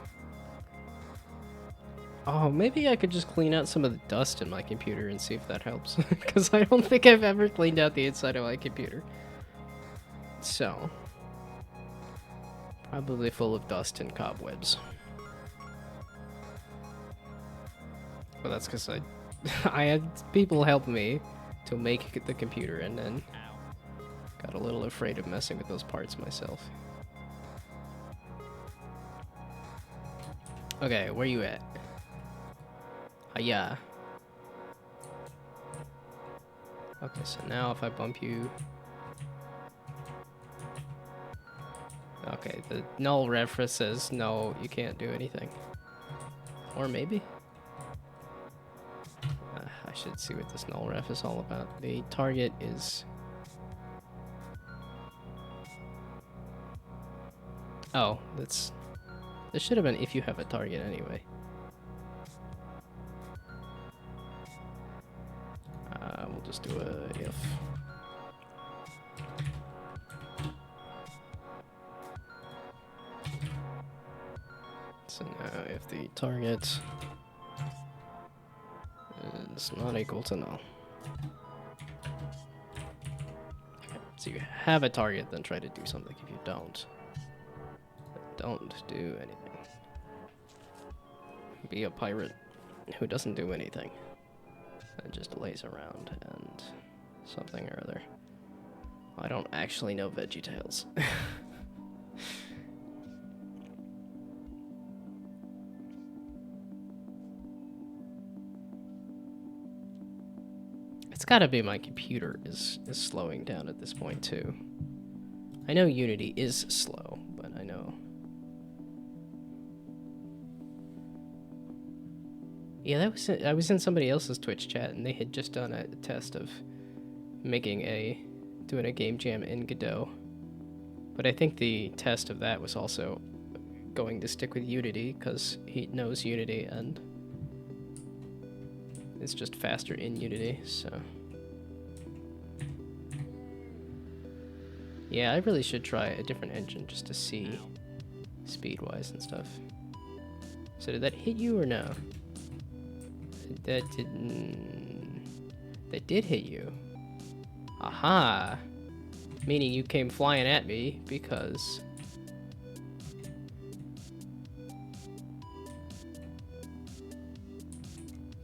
S1: Oh, maybe I could just clean out some of the dust in my computer and see if that helps. Because I don't think I've ever cleaned out the inside of my computer. So. Probably full of dust and cobwebs. Well, that's because I had people help me to make the computer and then got a little afraid of messing with those parts myself. Okay, where you at? Yeah. Okay, so now if I bump you... Okay, the null reference says no, you can't do anything. Or maybe? I should see what this null ref is all about. The target is... Oh, that's... This should have been if you have a target anyway. We'll just do a if. So now if the target is not equal to null. Okay, so you have a target, then try to do something. If you don't do anything. Be a pirate who doesn't do anything. And just lays around and something or other. I don't actually know VeggieTales. It's gotta be my computer is slowing down at this point too. I know Unity is slow, but I know... Yeah, that was I was in somebody else's Twitch chat, and they had just done a test of doing a game jam in Godot. But I think the test of that was also going to stick with Unity because he knows Unity and it's just faster in Unity, so. Yeah, I really should try a different engine just to see speed-wise and stuff. So did that hit you or no? That didn't... That did hit you. Aha! Meaning you came flying at me because...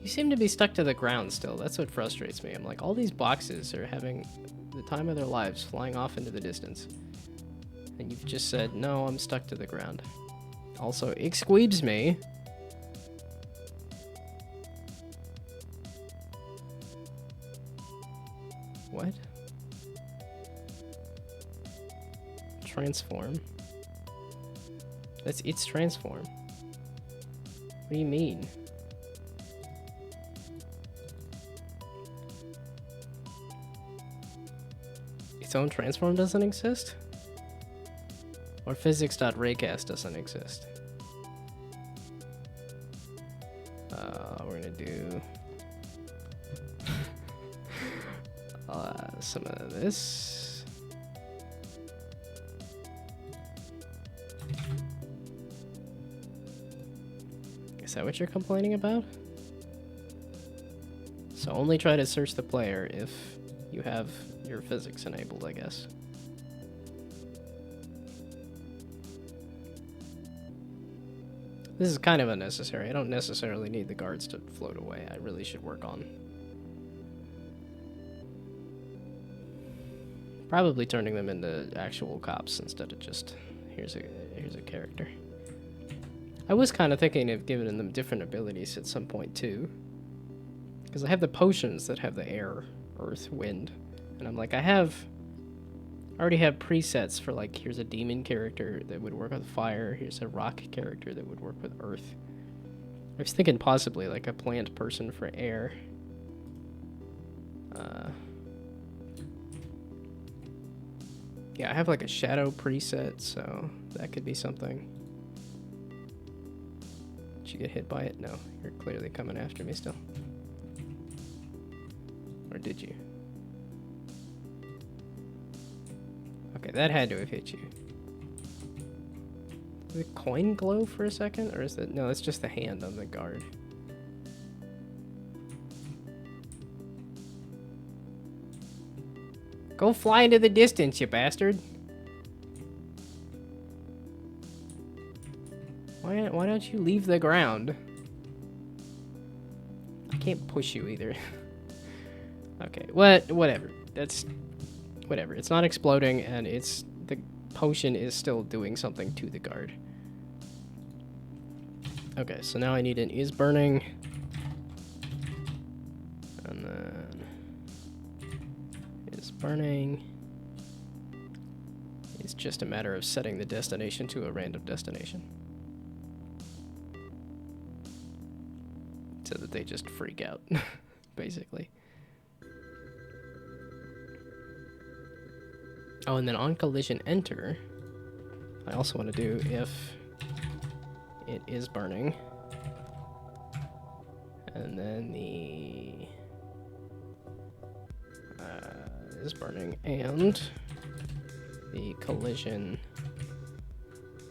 S1: You seem to be stuck to the ground still. That's what frustrates me. I'm like, all these boxes are having the time of their lives flying off into the distance. And you've just said, no, I'm stuck to the ground. Also, excuse me. What? Transform? It's transform. What do you mean? Its own transform doesn't exist? Or physics.raycast doesn't exist? We're gonna do some of this. Is that what you're complaining about? So only try to search the player if you have your physics enabled, I guess. This is kind of unnecessary. I don't necessarily need the guards to float away. I really should work on probably turning them into actual cops instead of just here's a character. I was kind of thinking of giving them different abilities at some point too, because I have the potions that have the air, earth, wind, and I'm like, I already have presets for, like, here's a demon character that would work with fire, here's a rock character that would work with earth. I was thinking possibly like a plant person for air. Yeah, I have like a shadow preset, so that could be something. Did you get hit by it? No, you're clearly coming after me still. Or did you? Okay, that had to have hit you. Did the coin glow for a second? Or is it... No, it's just the hand on the guard. Go fly into the distance, you bastard! Why don't you leave the ground? I can't push you either. Okay, whatever. That's... Whatever. It's not exploding, and it's... The potion is still doing something to the guard. Okay, so now I need an is burning. And then... Is burning. It's just a matter of setting the destination to a random destination. So that they just freak out, basically. Oh, and then on collision enter, I also want to do if it is burning. And then the is burning and the collision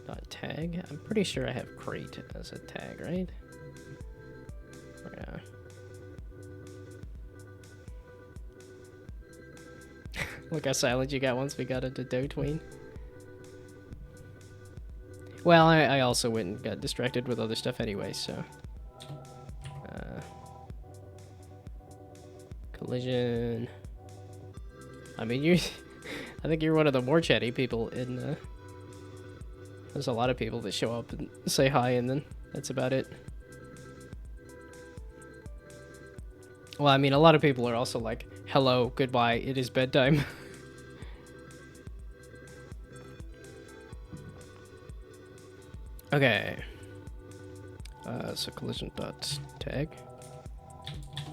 S1: dot tag. I'm pretty sure I have crate as a tag, right? Yeah. Look how silent you got once we got into Dotween. Well, I also went and got distracted with other stuff anyway, so... collision... I mean, you're... I think you're one of the more chatty people in... There's a lot of people that show up and say hi, and then that's about it. Well, I mean, a lot of people are also like, hello, goodbye, it is bedtime. Okay. So collision.tag.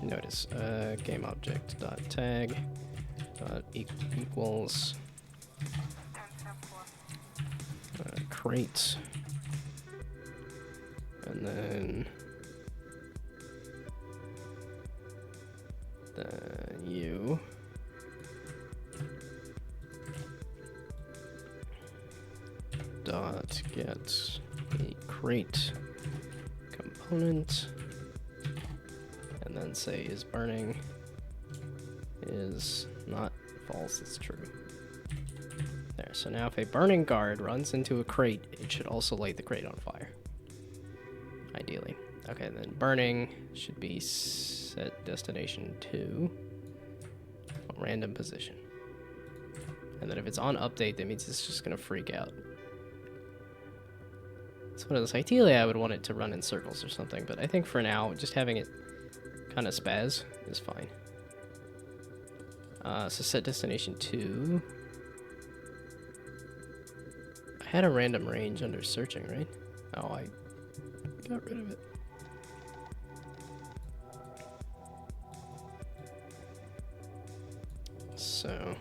S1: Notice, game object dot tag dot equals crate dot get a crate component, and then say is burning is not false, it's true. There, so now if a burning guard runs into a crate, it should also light the crate on fire. Ideally. Okay, then burning should be set destination to a random position. And then if it's on update, that means it's just gonna freak out. It's one of those, ideally I would want it to run in circles or something, but I think for now, just having it kind of spaz is fine. So set destination to... I had a random range under searching, right? Oh, I got rid of it. So...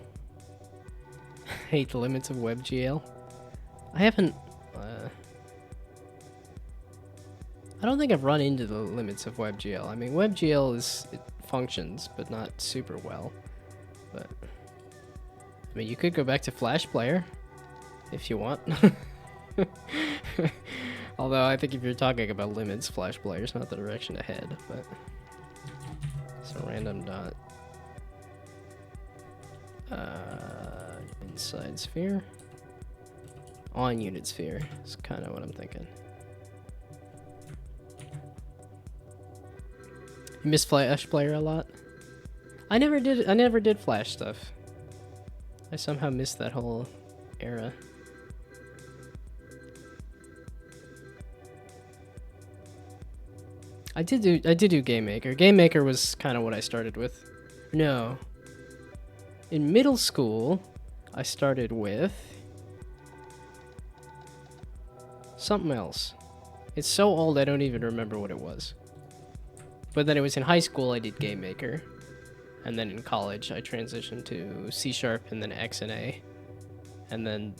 S1: hate the limits of WebGL. I haven't... I don't think I've run into the limits of WebGL. I mean, WebGL it functions, but not super well. But I mean, you could go back to Flash Player if you want. Although I think if you're talking about limits, Flash Player is not the direction to head. But so random dot inside sphere on unit sphere is kind of what I'm thinking. You miss Flash Player a lot? I never did Flash stuff. I somehow missed that whole era. I did do Game Maker. Game Maker was kind of what I started with. No. In middle school, I started with something else. It's so old I don't even remember what it was. But then it was in high school I did Game Maker. And then in college I transitioned to C# and then X and A. And then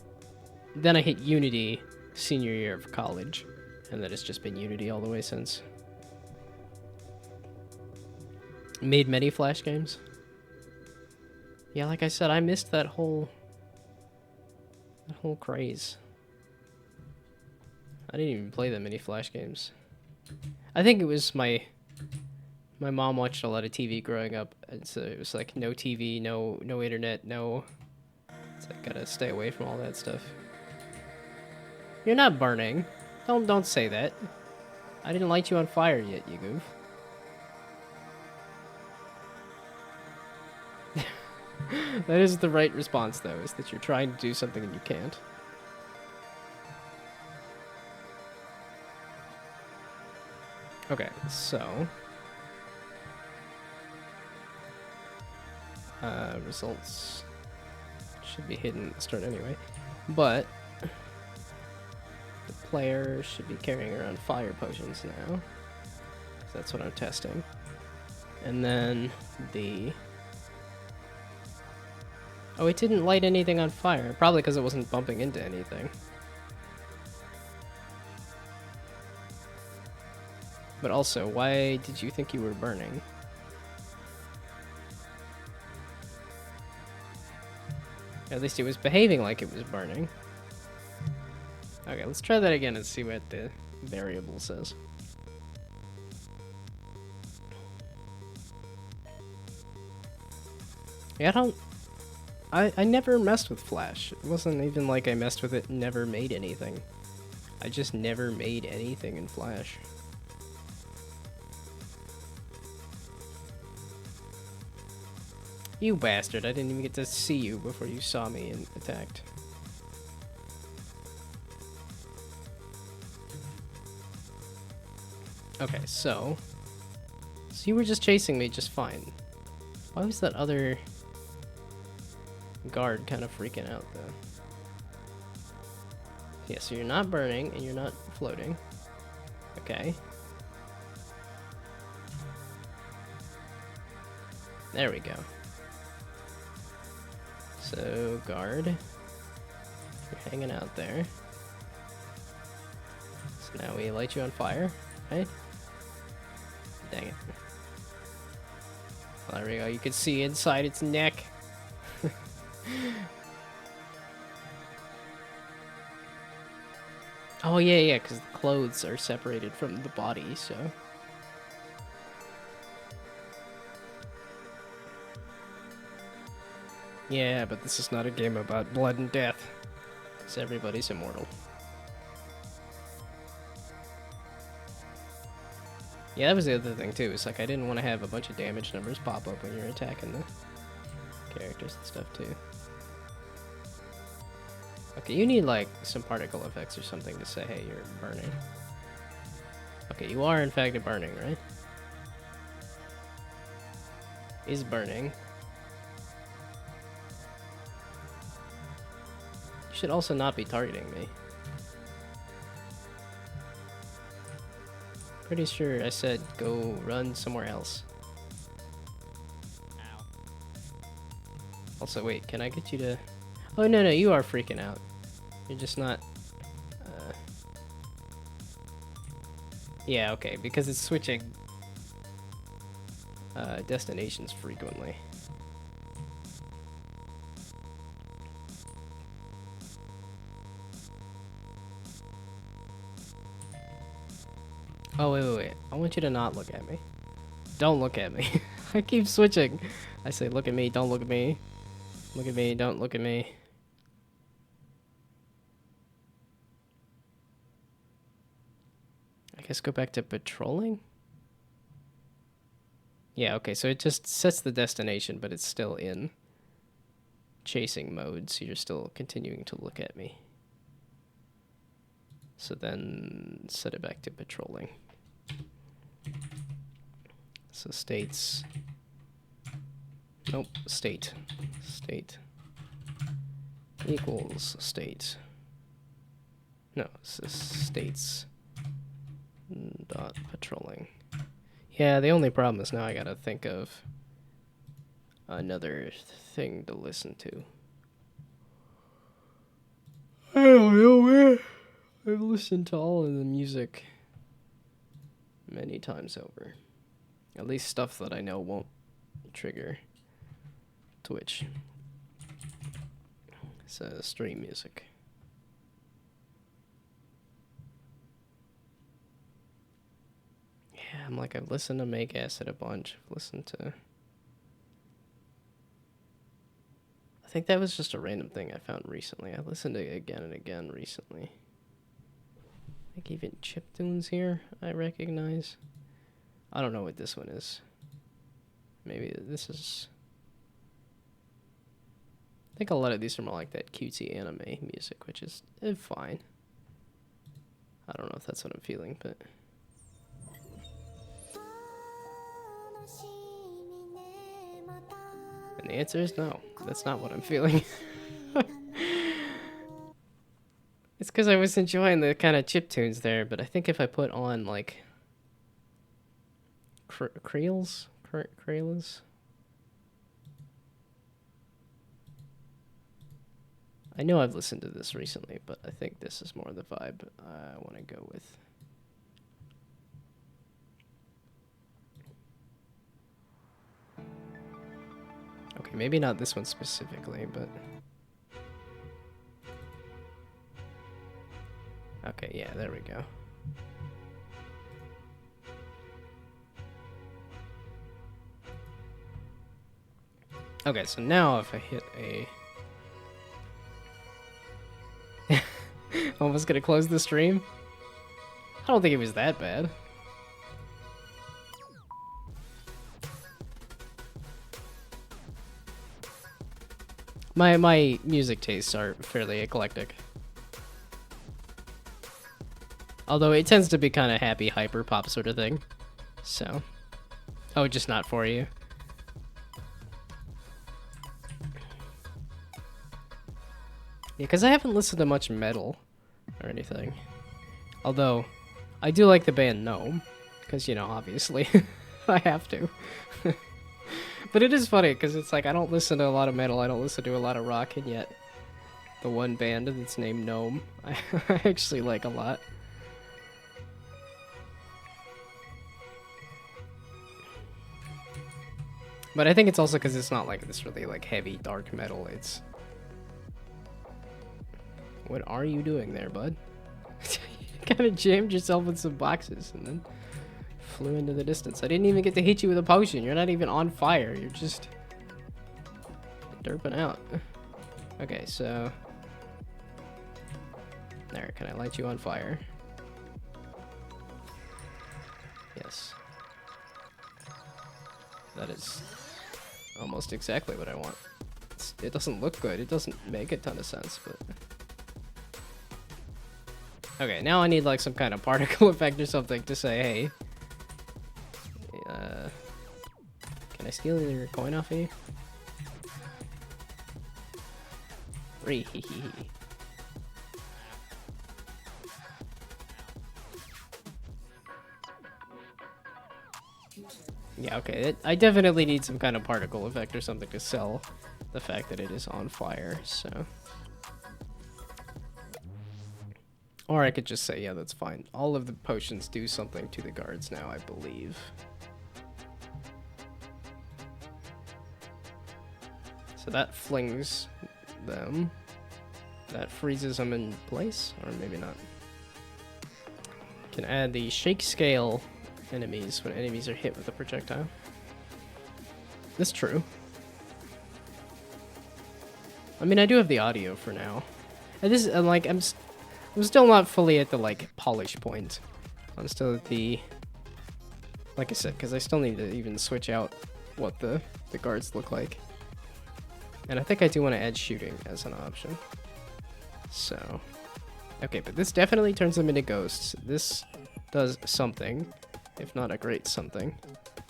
S1: I hit Unity senior year of college. And then it's just been Unity all the way since. Made many Flash games. Yeah, like I said, I missed that whole craze. I didn't even play that many Flash games. I think it was my mom watched a lot of TV growing up, and so it was like no TV, no internet, no. It's like gotta stay away from all that stuff. You're not burning. Don't say that. I didn't light you on fire yet, you goof. That is the right response, though, is that you're trying to do something and you can't. Okay, so... results should be hidden at the start anyway, but the player should be carrying around fire potions now, 'cause that's what I'm testing. And then the... oh, it didn't light anything on fire, probably because it wasn't bumping into anything. But also, why did you think you were burning? At least it was behaving like it was burning. Okay, let's try that again and see what the variable says. Yeah, I never messed with Flash. It wasn't even like I messed with it and never made anything. I just never made anything in Flash. You bastard, I didn't even get to see you before you saw me and attacked. Okay, so you were just chasing me just fine. Why was that other guard kind of freaking out, though? Yeah, so you're not burning and you're not floating. Okay. There we go. So, guard, you're hanging out there. So now we light you on fire, right? Dang it. Well, there we go. You can see inside its neck. Oh, yeah, yeah, because the clothes are separated from the body, so... Yeah, but this is not a game about blood and death. Because everybody's immortal. Yeah, that was the other thing, too. It's like I didn't want to have a bunch of damage numbers pop up when you're attacking the characters and stuff, too. Okay, you need, like, some particle effects or something to say, hey, you're burning. Okay, you are, in fact, burning, right? Is burning. You should also not be targeting me. Pretty sure I said go run somewhere else. Ow. Also, wait, can I get you to... Oh, no, no, you are freaking out. You're just not... Yeah, okay, because it's switching destinations frequently. Oh, wait, wait, wait. I want you to not look at me. Don't look at me. I keep switching. I say, look at me, don't look at me. Look at me, don't look at me. I guess go back to patrolling? Yeah, okay, so it just sets the destination, but it's still in chasing mode, so you're still continuing to look at me. So then set it back to patrolling. So states... Nope, state. State equals state. No, it's states dot patrolling. Yeah, the only problem is now I gotta think of another thing to listen to. I don't know, man. I've listened to all of the music many times over. At least stuff that I know won't trigger Twitch. So stream music. Yeah, I'm like, I've listened to Make Acid a bunch. I've listened to... I think that was just a random thing I found recently. I listened to it again and again recently. I think even chiptunes here I recognize. I don't know what this one is. Maybe this is... I think a lot of these are more like that cutesy anime music, which is fine. I don't know if that's what I'm feeling, but... And the answer is no. That's not what I'm feeling. It's because I was enjoying the kind of chiptunes there, but I think if I put on, like... Creels? Creolas? I know I've listened to this recently, but I think this is more the vibe I want to go with. Okay, maybe not this one specifically, but... Okay, yeah, there we go. Okay, so now if I hit a... Almost gonna close the stream? I don't think it was that bad. My music tastes are fairly eclectic. Although it tends to be kind of happy hyper pop sort of thing. So. Oh, just not for you. Yeah, because I haven't listened to much metal or anything. Although, I do like the band Gnome. Because, you know, obviously, I have to. But it is funny, because it's like, I don't listen to a lot of metal, I don't listen to a lot of rock, and yet the one band that's named Gnome, I actually like a lot. But I think it's also because it's not like this really like heavy dark metal, it's... What are you doing there, bud? kind of jammed yourself in some boxes and then flew into the distance. I didn't even get to hit you with a potion. You're not even on fire. You're just derping out. Okay, so there. Can I light you on fire? Yes. That is almost exactly what I want. It doesn't look good. It doesn't make a ton of sense, but... Okay, now I need like some kind of particle effect or something to say, hey... can I steal your coin off of you? Ree-hee-hee-hee. Yeah, okay. I definitely need some kind of particle effect or something to sell the fact that it is on fire, so... Or I could just say, yeah, that's fine. All of the potions do something to the guards now, I believe. So that flings them. That freezes them in place, or maybe not. Can add the shake scale enemies when enemies are hit with a projectile. That's true. I mean, I do have the audio for now. And this, like, I'm still not fully at the, like, polish point. I'm still at the... Like I said, because I still need to even switch out what the guards look like. And I think I do want to add shooting as an option. So... Okay, but this definitely turns them into ghosts. This does something, if not a great something.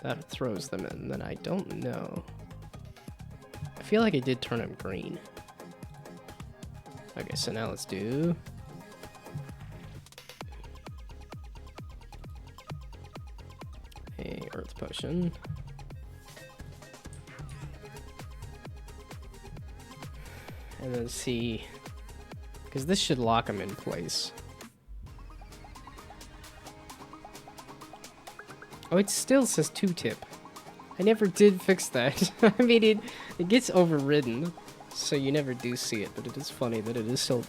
S1: That throws them in, then I don't know. I feel like I did turn them green. Okay, so now let's do... a earth potion. And then see... Because this should lock them in place. Oh, it still says 2-tip. I never did fix that. I mean, it gets overridden, so you never do see it, but it is funny that it is still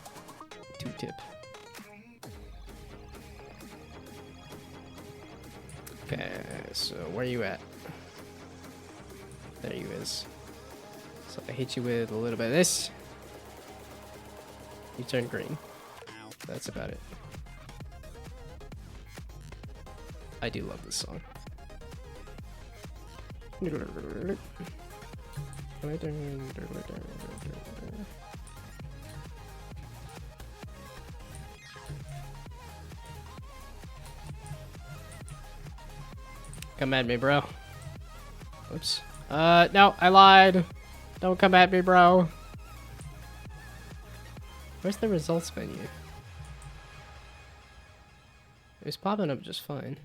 S1: 2-tip. Okay, so where are you at? There you is. So I hit you with a little bit of this. You turn green. That's about it. I do love this song. Come at me, bro. Oops. No, I lied. Don't come at me, bro. Where's the results menu? It was popping up just fine.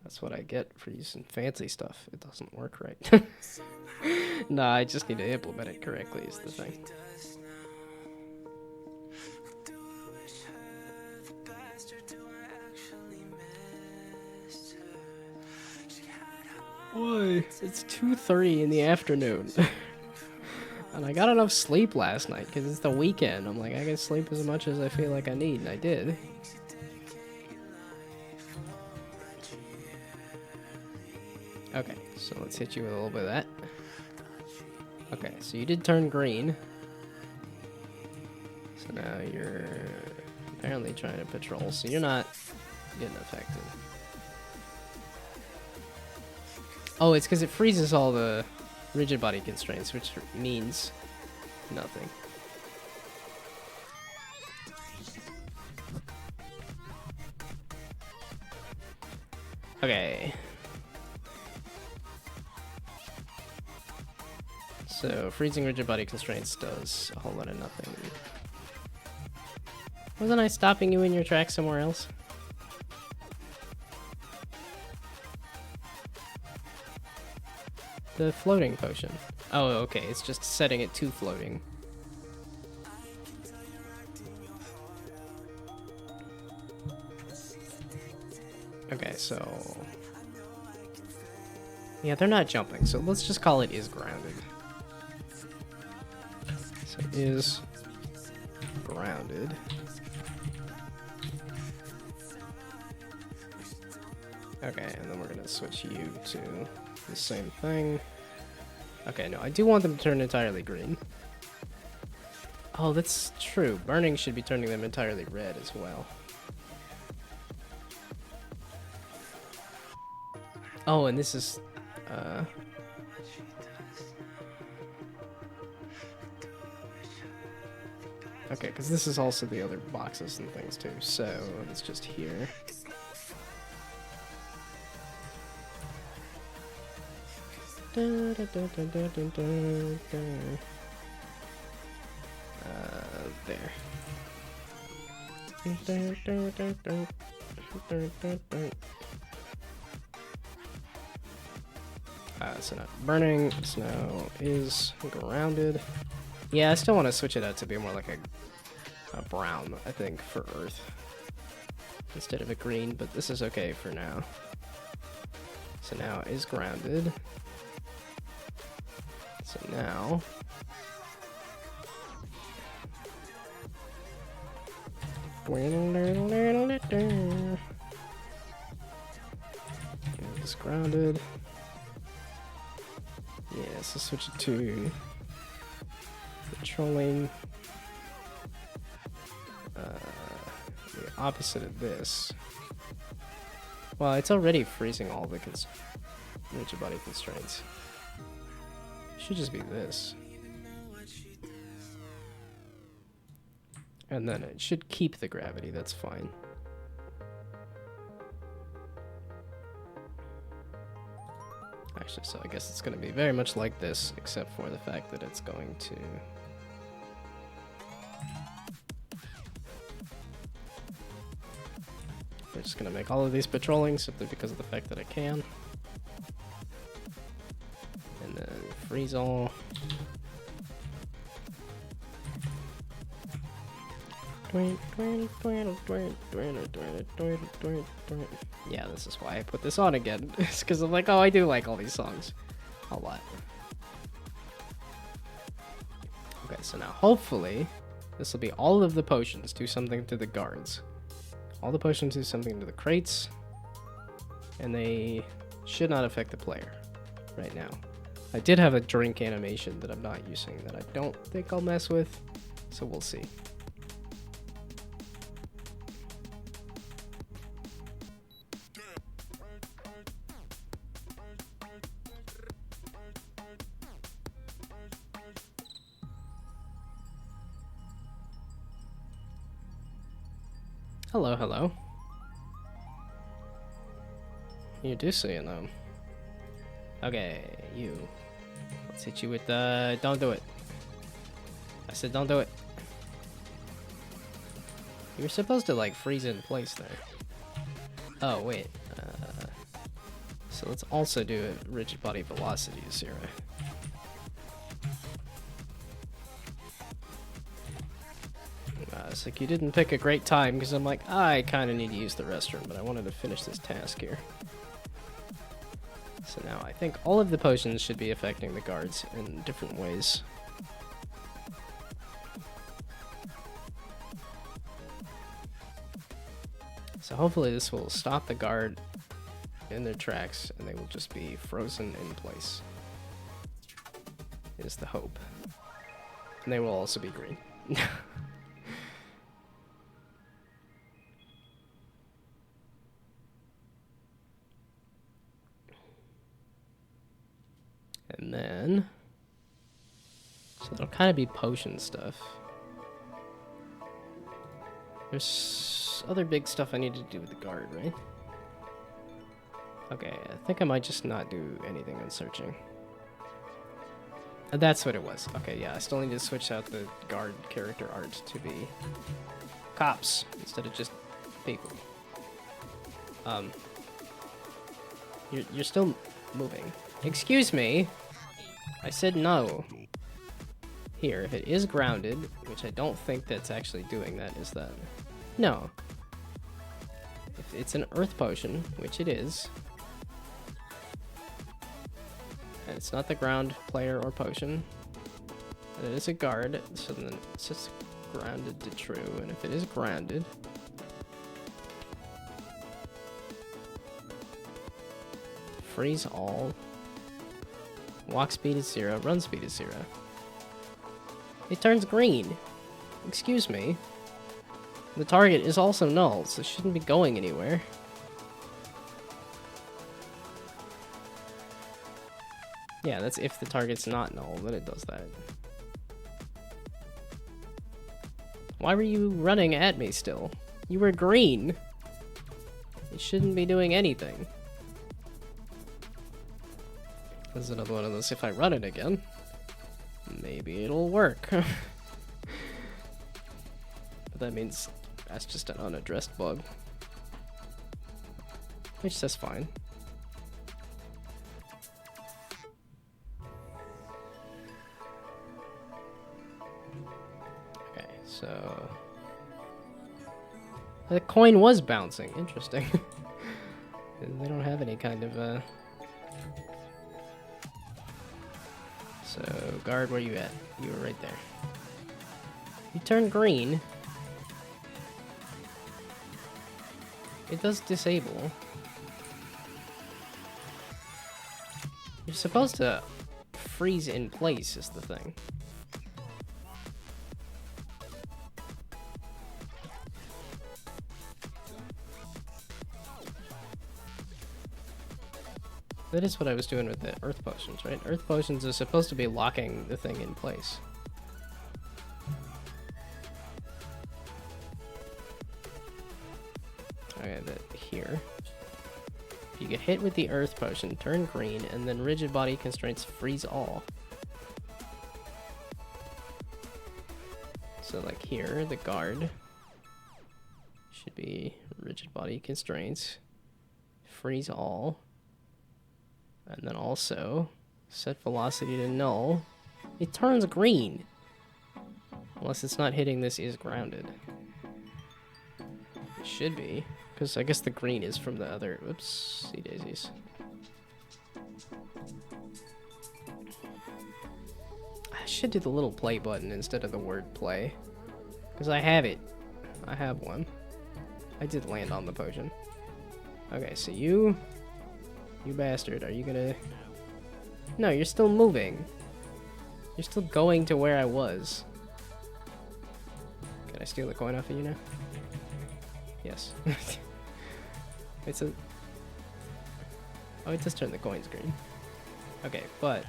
S1: That's what I get for using fancy stuff. It doesn't work right. Nah, I just need to implement it correctly is the thing. Why? It's 2:30 in the afternoon. And I got enough sleep last night because it's the weekend. I'm like, I can sleep as much as I feel like I need, and I did. Okay, so let's hit you with a little bit of that. Okay, so you did turn green. So now you're apparently trying to patrol, so you're not getting affected. Oh, it's because it freezes all the rigid body constraints, which means nothing. Okay. So, freezing rigid body constraints does a whole lot of nothing. Wasn't I stopping you in your tracks somewhere else? The floating potion. Oh, okay, it's just setting it to floating. Okay, so... Yeah, they're not jumping, so let's just call it is grounded. So is grounded. grounded. Okay, and then we're gonna switch you to the same thing. Okay, no, I do want them to turn entirely green. Oh, that's true. Burning should be turning them entirely red as well. Oh, and this is... Okay, because this is also the other boxes and things too, so it's just here. There. So not burning, snow is grounded. Yeah, I still want to switch it out to be more like a brown, I think, for Earth. Instead of a green, but this is okay for now. So now is grounded. So now... It's grounded. Yeah, so switch it to patrolling. The opposite of this. Well, it's already freezing all the rigid body constraints. Should just be this. And then it should keep the gravity, that's fine. Actually, so I guess it's going to be very much like this, except for the fact that it's going to... I'm just going to make all of these patrolling simply because of the fact that I can. And then freeze all. Yeah, this is why I put this on again. It's because I'm like, oh, I do like all these songs a lot. Okay, so now hopefully this will be all of the potions do something to the guards. All the potions do something to the crates, and they should not affect the player right now. I did have a drink animation that I'm not using that I don't think I'll mess with, so we'll see. Hello, hello. You do see it, though. Okay, you. Let's hit you with the... Don't do it. I said don't do it. You're supposed to, like, freeze in place there. Oh, wait. So let's also do rigid body velocities here. It's like you didn't pick a great time because I'm like, I kind of need to use the restroom, but I wanted to finish this task here. So now I think all of the potions should be affecting the guards in different ways. So hopefully this will stop the guard in their tracks and they will just be frozen in place. Is the hope. And they will also be green. And then, so it'll kind of be potion stuff. There's other big stuff I need to do with the guard, right? Okay, I think I might just not do anything on searching. That's what it was. Okay, yeah, I still need to switch out the guard character art to be cops instead of just people. You're still moving. Excuse me. I said no. Here, if it is grounded, which I don't think that's actually doing that, is that? No. If it's an earth potion, which it is, and it's not the ground player or potion, and it is a guard, so then it's just grounded to true, and if it is grounded, freeze all. Walk speed is 0, run speed is 0. It turns green. Excuse me. The target is also null, so it shouldn't be going anywhere. Yeah, that's if the target's not null, then it does that. Why were you running at me still? You were green. It shouldn't be doing anything. This is another one of those, if I run it again, maybe it'll work. But that means that's just an unaddressed bug. Which is fine. Okay, so... the coin was bouncing. Interesting. They don't have any kind of, So, guard, where you at? You were right there. You turn green. It does disable. You're supposed to freeze in place is the thing. That is what I was doing with the earth potions, right? Earth potions is supposed to be locking the thing in place. Okay, that here. If you get hit with the earth potion, turn green, and then rigid body constraints freeze all. So like here, the guard should be rigid body constraints, freeze all. And then also, set velocity to null. It turns green. Unless it's not hitting this is grounded. It should be. Because I guess the green is from the other... Whoops, see daisies. I should do the little play button instead of the word play. Because I have it. I have one. I did land on the potion. Okay, so you... You bastard, are you gonna... No, you're still moving. You're still going to where I was. Can I steal the coin off of you now? Yes. It's a... Oh, it does turn the coins green. Okay, but...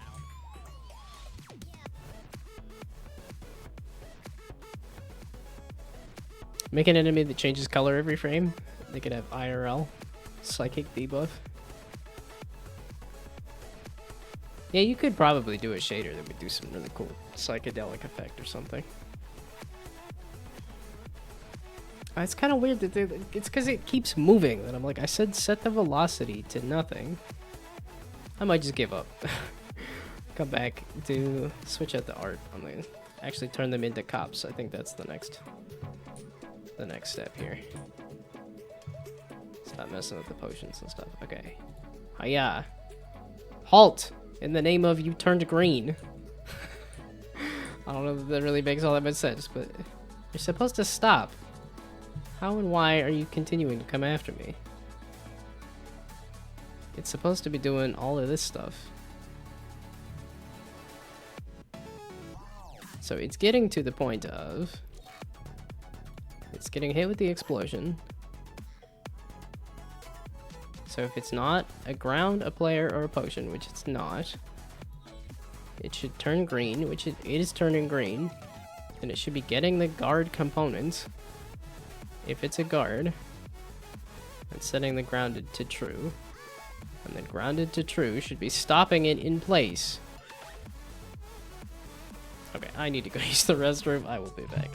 S1: Make an enemy that changes color every frame. They could have IRL. Psychic debuff. Yeah, you could probably do a shader that would do some really cool psychedelic effect or something. It's kind of weird that it's because it keeps moving that I'm like, I said set the velocity to nothing. I might just give up. Come back to switch out the art. I'm gonna actually turn them into cops. I think that's the next step here. Stop messing with the potions and stuff. Okay. Hiya. Halt! In the name of you turned green. I don't know if that really makes all that much sense, but you're supposed to stop. How and why are you continuing to come after me? It's supposed to be doing all of this stuff. So it's getting to the point of... It's getting hit with the explosion. So if it's not a ground, a player, or a potion, which it's not, it should turn green, which it is turning green. And it should be getting the guard components. If it's a guard, and setting the grounded to true. And then grounded to true should be stopping it in place. Okay, I need to go use the restroom. I will be back.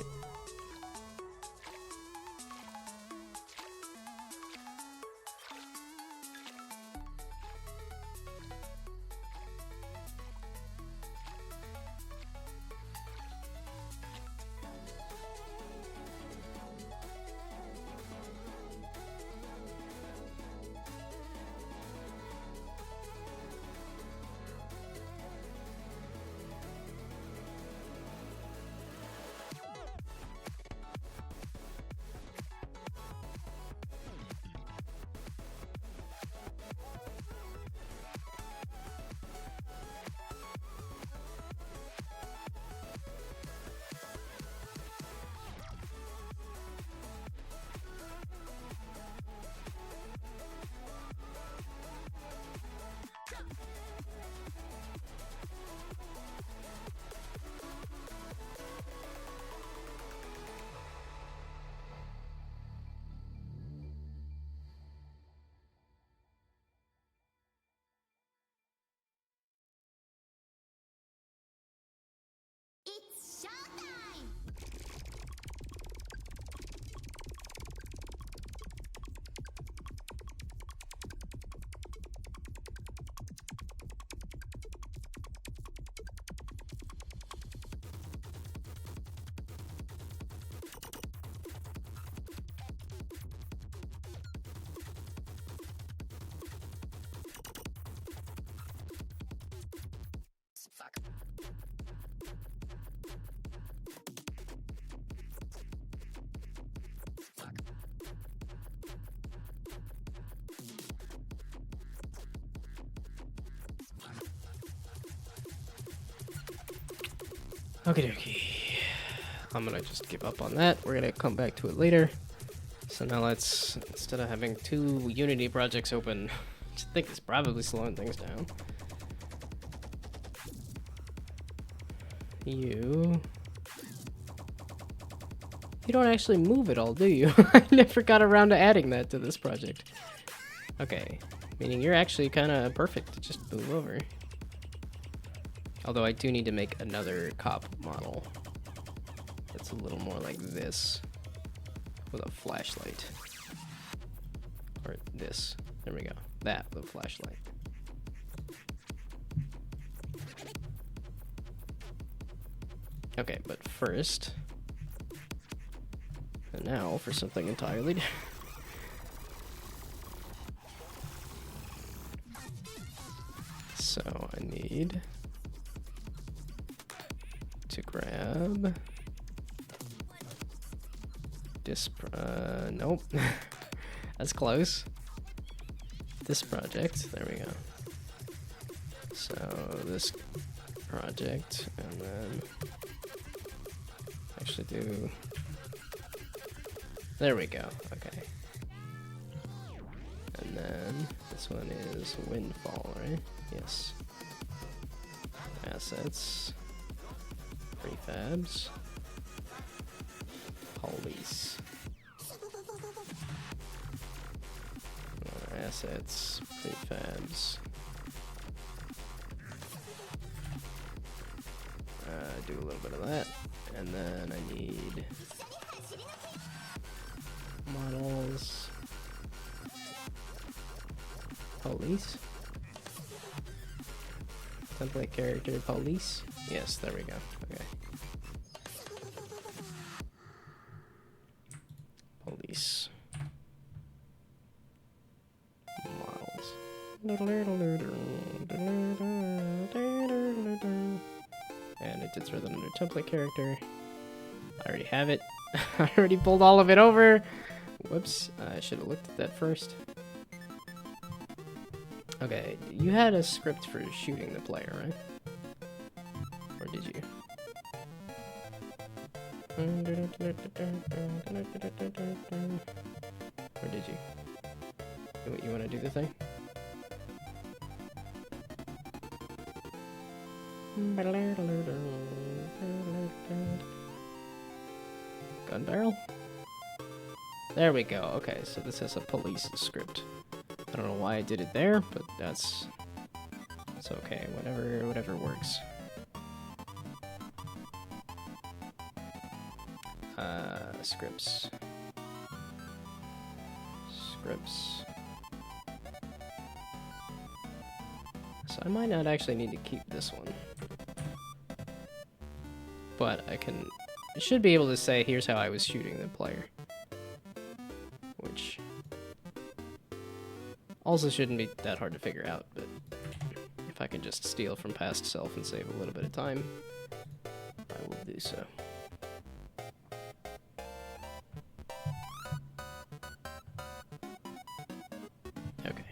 S1: Okie dokie. I'm gonna just give up on that. We're gonna come back to it later. So now let's, instead of having 2 Unity projects open, which I think is probably slowing things down. You don't actually move at all, do you? I never got around to adding that to this project. Okay, meaning you're actually kind of perfect to just move over. Although I do need to make another cop model that's a little more like this, with a flashlight. Or this. There we go. That with a flashlight. Okay, but first... And now for something entirely different. So I need to grab this, nope, that's close. This project, there we go. So this project, and then actually do, there we go, okay. And then this one is Windfall, right? Yes. Assets. Prefabs. Police. More assets. Prefabs. Do a little bit of that. And then I need models. Police. Template character police. Yes, there we go. Okay. Police. Models. And it did throw that under template character. I already have it. I already pulled all of it over. Whoops. I should have looked at that first. Okay, you had a script for shooting the player, right? Or did you? Or did you? You want to do the thing? Gun barrel? There we go. Okay, so this has a police script. I don't know why I did it there, but it's okay. Whatever works. Scripts. So I might not actually need to keep this one, but I should be able to say here's how I was shooting the player, which also shouldn't be that hard to figure out, but if I can just steal from past self and save a little bit of time, I will do so. Okay.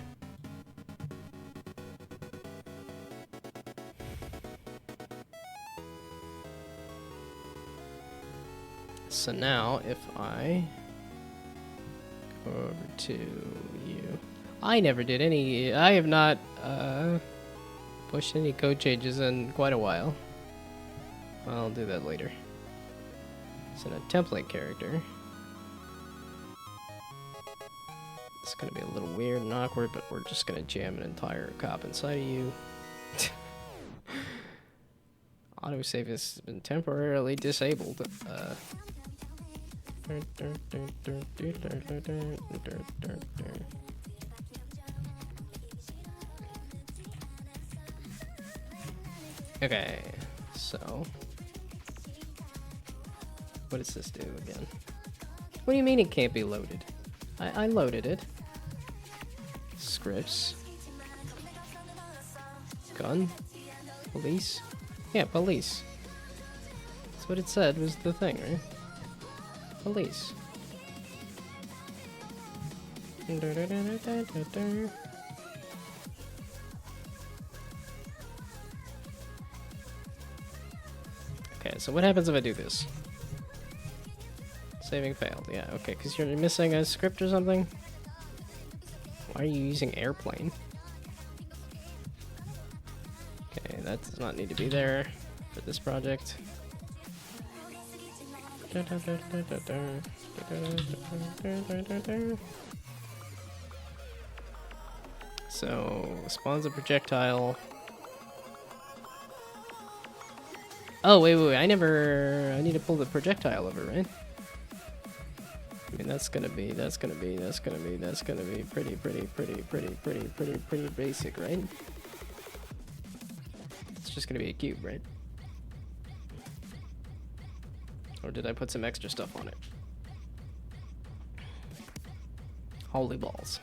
S1: So now, if I go over to you, I never did any, I have not pushed any code changes in quite a while. I'll do that later. So a template character. It's gonna be a little weird and awkward, but we're just gonna jam an entire cop inside of you. Autosave has been temporarily disabled. Okay, so what does this do again? What do you mean it can't be loaded? I loaded it. Scripts. Gun. Police. Yeah, police. That's what it said was the thing, right? Police. Okay, Okay, so what happens if I do this? Saving failed. Yeah, okay, because you're missing a script or something? Why are you using airplane? Okay, that does not need to be there for this project. So, spawns a projectile. Oh, wait, I need to pull the projectile over, right? I mean, that's gonna be pretty basic, right? It's just gonna be a cube, right? Or did I put some extra stuff on it? Holy balls.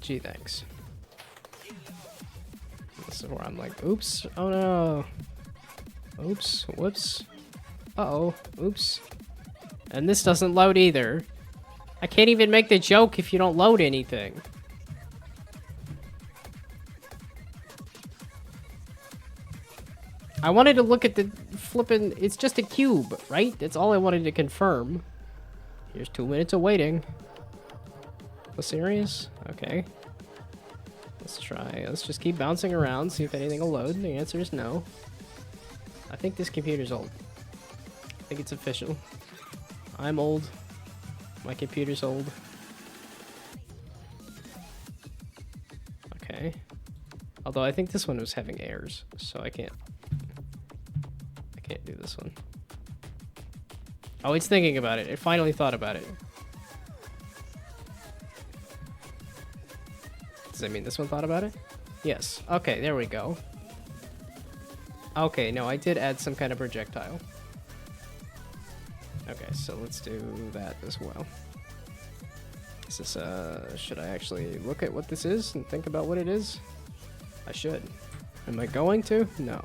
S1: Gee, thanks. This is where I'm like, oops, oh no. Oops, whoops. Uh-oh, oops. And this doesn't load either. I can't even make the joke if you don't load anything. I wanted to look at the flippin', it's just a cube, right? That's all I wanted to confirm. Here's 2 minutes of waiting. Oh, serious? Okay. Let's try. Let's just keep bouncing around, see if anything will load. The answer is no. I think this computer's old. I think it's official. I'm old. My computer's old. Okay. Although I think this one was having errors, so I can't do this one. Oh, it's thinking about it. It finally thought about it. Does that mean this one thought about it? Yes. Okay, there we go. Okay, no, I did add some kind of projectile. Okay, so let's do that as well. Is this, should I actually look at what this is and think about what it is? I should. Am I going to? No.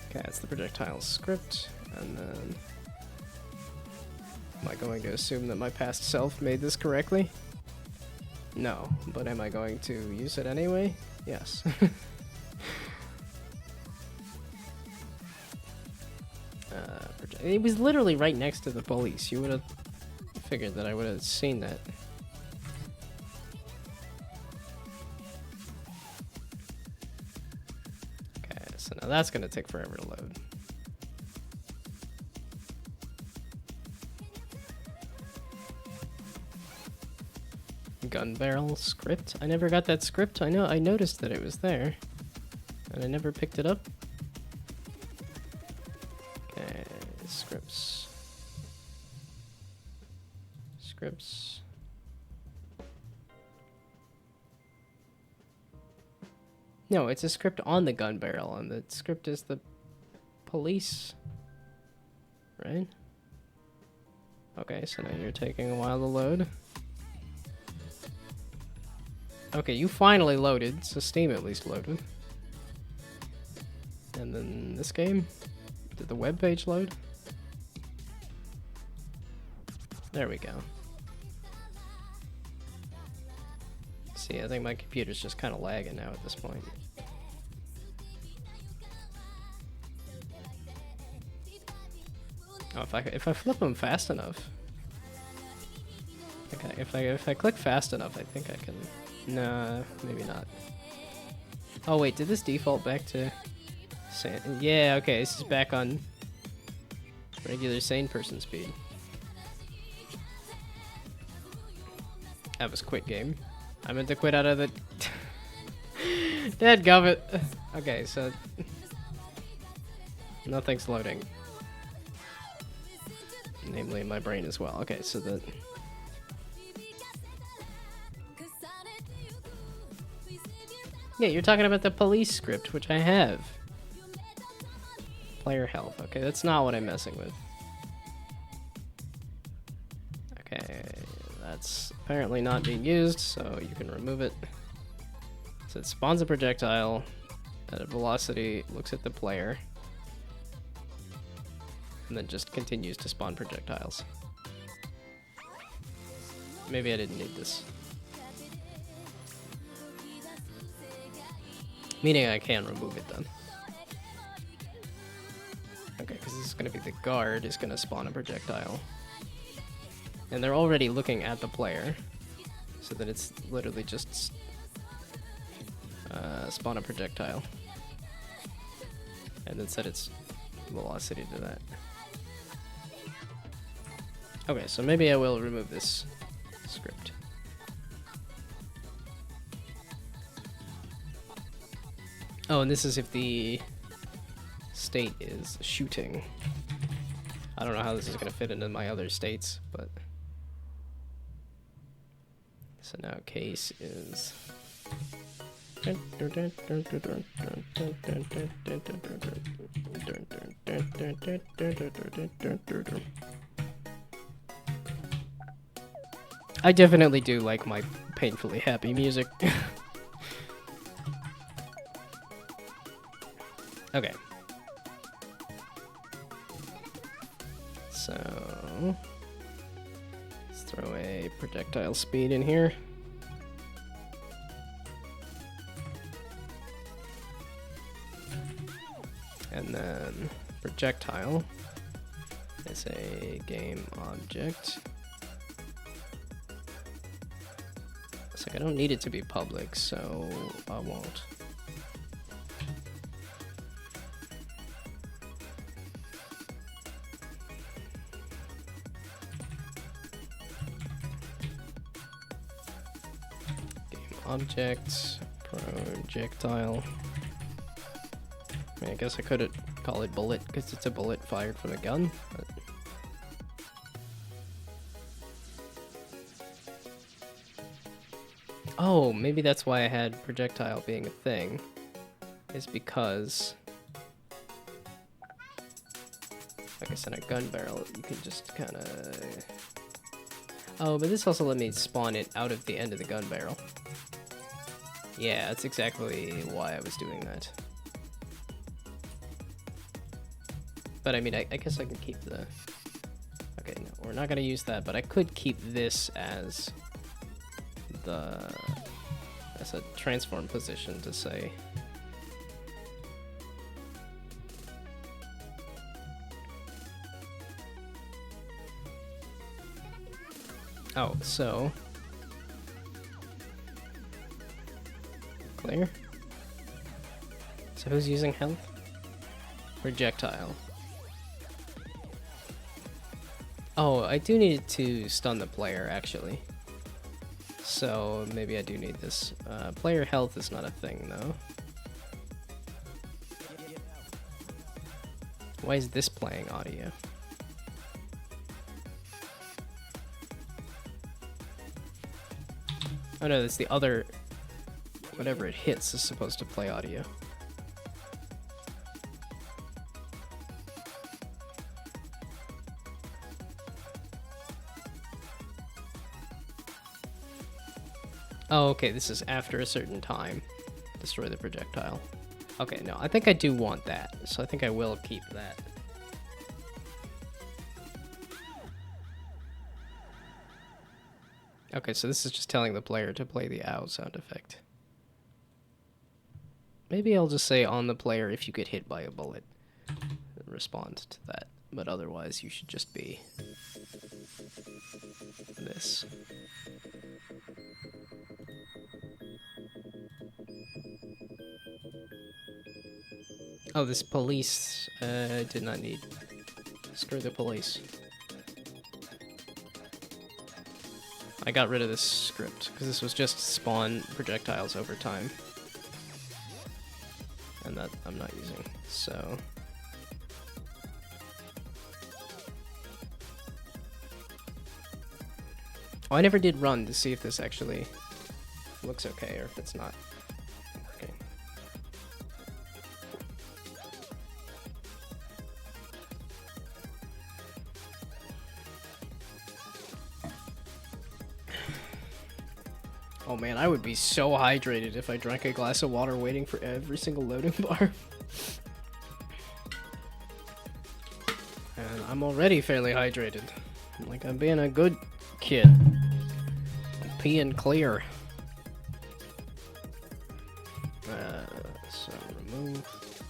S1: Okay, it's the projectile script, and then... Am I going to assume that my past self made this correctly? No, but am I going to use it anyway? Yes. It was literally right next to the police. You would have figured that I would have seen that. Okay, so now that's going to take forever to load. Gun barrel script? I never got that script. I know, I noticed that it was there. And I never picked it up. Okay, scripts. Scripts. No, it's a script on the gun barrel, and the script is the police. Right? Okay, so now you're taking a while to load. Okay, you finally loaded, so Steam at least loaded. And then this game? Did the web page load? There we go. See, I think my computer's just kind of lagging now at this point. Oh, if I flip them fast enough. Okay, if I click fast enough, I think I can. Nah, maybe not. Oh wait, did this default back to sane? Yeah, okay, this is back on regular sane person speed. That was quit game. I meant to quit out of the... Dadgummit. Okay, so... Nothing's loading. Namely, my brain as well. Okay, so the... Yeah, you're talking about the police script, which I have. Player health. Okay, that's not what I'm messing with. Okay, that's apparently not being used, so you can remove it. So it spawns a projectile at a velocity, looks at the player, and then just continues to spawn projectiles. maybe I didn't need this. Meaning I can remove it then. Okay, because this is going to be the guard is going to spawn a projectile. And they're already looking at the player. So that it's literally just spawn a projectile. And then set its velocity to that. Okay, so maybe I will remove this script. Oh, and this is if the state is shooting. I don't know how this is going to fit into my other states, but... So now case is... I definitely do like my painfully happy music. Okay. So let's throw a projectile speed in here. And then projectile is a game object. It's like I don't need it to be public, so I won't. Object, projectile. I mean, I guess I could call it bullet because it's a bullet fired from a gun. But... Oh, maybe that's why I had projectile being a thing. Is because, like I said, a gun barrel, you can just kind of. Oh, but this also let me spawn it out of the end of the gun barrel. Yeah, that's exactly why I was doing that. But I mean, I guess I can keep the... Okay, no, we're not going to use that, but I could keep this as a transform position to say... Oh, so... Clear? So who's using health? Projectile. Oh, I do need to stun the player, actually. So maybe I do need this. Player health is not a thing, though. Why is this playing audio? Oh no, that's the other... Whatever it hits is supposed to play audio. Oh, okay, this is after a certain time. Destroy the projectile. Okay, no, I think I do want that, so I think I will keep that. Okay, so this is just telling the player to play the ow sound effect. Maybe I'll just say on the player if you get hit by a bullet. Respond to that. But otherwise you should just be this. Oh, this police did not need. Screw the police. I got rid of this script because this was just spawn projectiles over time. And that I'm not using, so... Oh, I never did run to see if this actually looks okay or if it's not working. Oh man, I would be so hydrated if I drank a glass of water waiting for every single loading bar. And I'm already fairly hydrated. Like, I'm being a good kid. P and clear. So remove.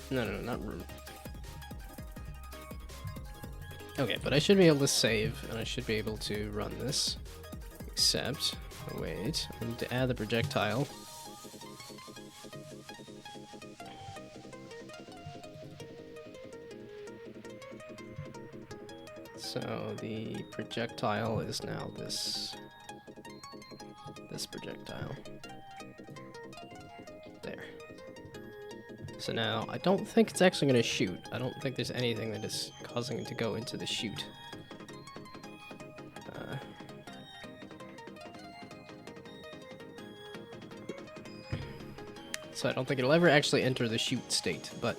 S1: No, not remove. Okay, but I should be able to save, and I should be able to run this. Except, wait, I need to add the projectile. So the projectile is now this projectile. There. So now, I don't think it's actually going to shoot. I don't think there's anything that is causing it to go into the chute. So I don't think it'll ever actually enter the chute state, but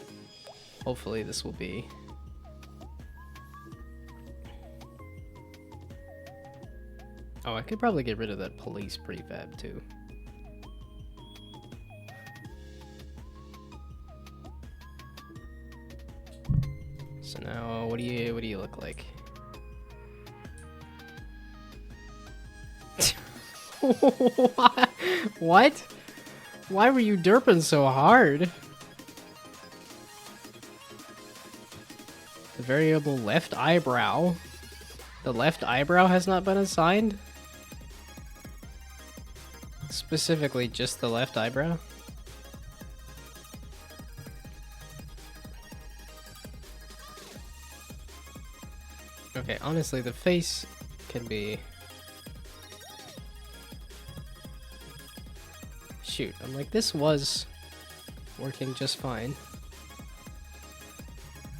S1: hopefully this will be... Oh, I could probably get rid of that police prefab too. So now, what do you look like? What? Why were you derping so hard? The variable left eyebrow. The left eyebrow has not been assigned? Specifically, just the left eyebrow? Okay, honestly, the face can be... Shoot, I'm like, this was working just fine.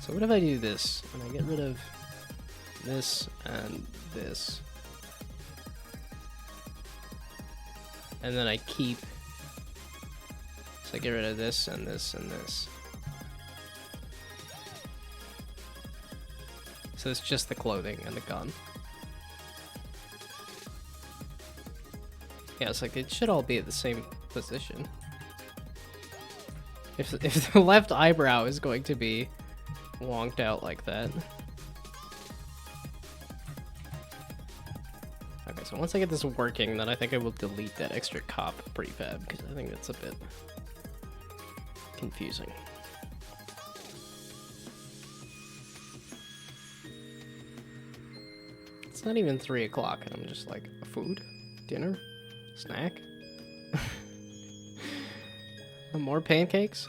S1: So what if I do this, and I get rid of this and this? And then I keep... So I get rid of this and this and this. So it's just the clothing and the gun. Yeah, it's like it should all be at the same position. If the left eyebrow is going to be wonked out like that. Okay, so once I get this working, then I think I will delete that extra cop prefab, because I think that's a bit confusing. It's not even 3 o'clock, and I'm just like, food? Dinner? Snack? More pancakes?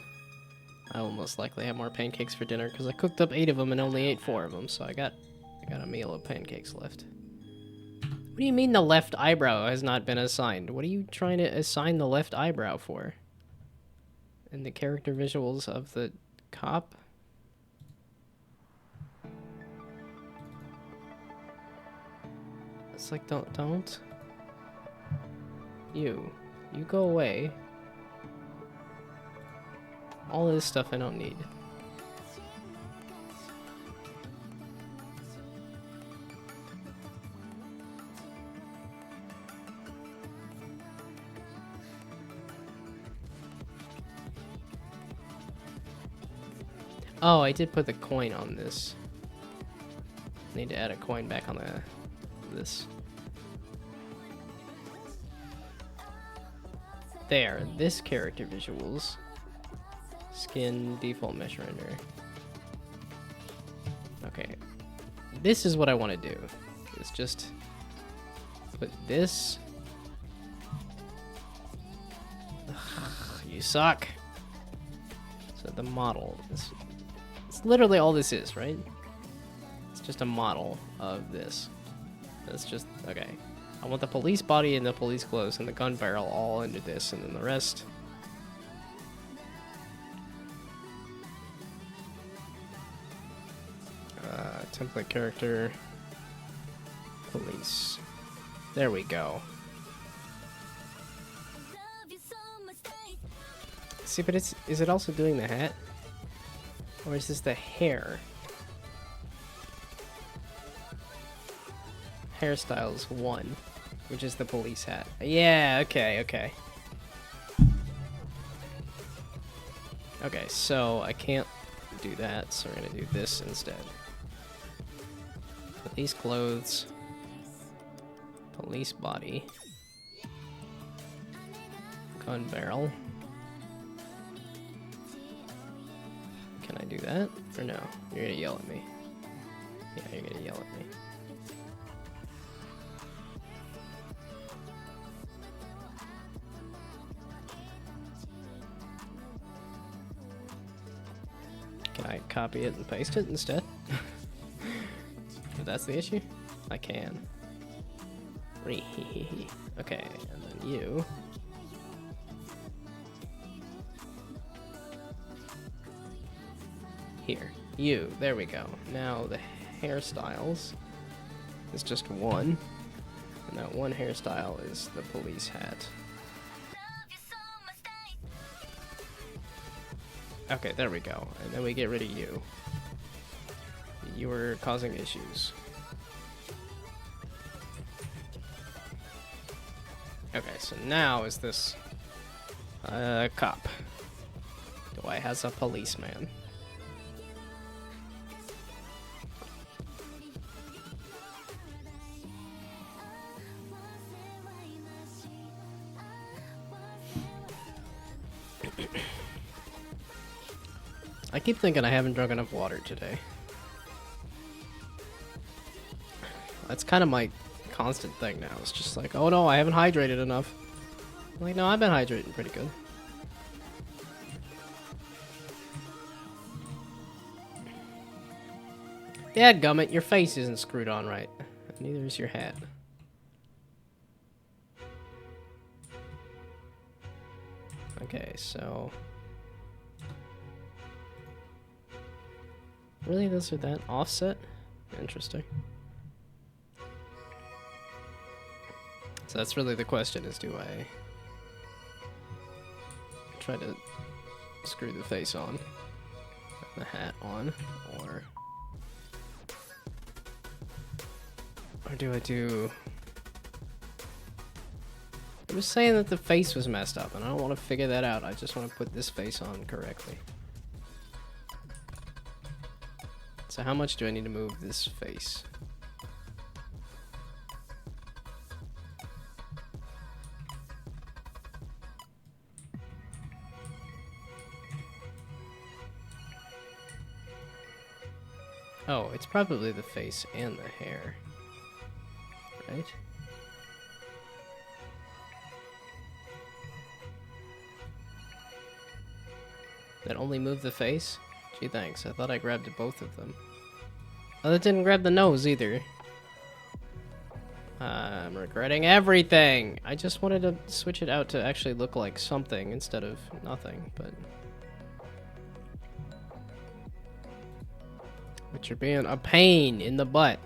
S1: I will most likely have more pancakes for dinner, because I cooked up 8 of them and only ate 4 of them, so I got a meal of pancakes left. What do you mean the left eyebrow has not been assigned? What are you trying to assign the left eyebrow for? In the character visuals of the cop? It's like, don't. You go away. All this stuff I don't need. Oh, I did put the coin on this. Need to add a coin back on this. There, this character visuals. Skin default mesh render. Okay. This is what I want to do. It's just put this. Ugh, you suck. So the model. It's literally all this is, right? It's just a model of this. It's just, okay. I want the police body and the police clothes and the gun barrel all into this, and then the rest. Template character. Police. There we go. See, but is it also doing the hat? Or is this the hair? Hairstyles 1, which is the police hat. Yeah, okay. Okay, so I can't do that, so we're gonna do this instead. Police clothes. Police body. Gun barrel. Can I do that? Or no? You're gonna yell at me. Yeah, you're gonna yell at me. Can I copy it and paste it instead? If that's the issue, I can. Okay, and then you. Here. You. There we go. Now the hairstyles is just one. And that one hairstyle is the police hat. Okay, there we go. And then we get rid of you. You were causing issues. Okay, so now is this cop? Do I has a policeman? I keep thinking I haven't drunk enough water today. That's kind of my constant thing now. It's just like, oh no, I haven't hydrated enough. I'm like, no, I've been hydrating pretty good. Dadgummit, your face isn't screwed on right. Neither is your hat. Okay, so... Really, those are that offset? Interesting. So that's really the question, is do I try to screw the face on, the hat on, or do I do... I'm just saying that the face was messed up, and I don't want to figure that out. I just want to put this face on correctly. So how much do I need to move this face? Oh, it's probably the face and the hair, right? That only moved the face? Gee, thanks. I thought I grabbed both of them. Oh, that didn't grab the nose either. I'm regretting everything! I just wanted to switch it out to actually look like something instead of nothing, but... But you're being a pain in the butt.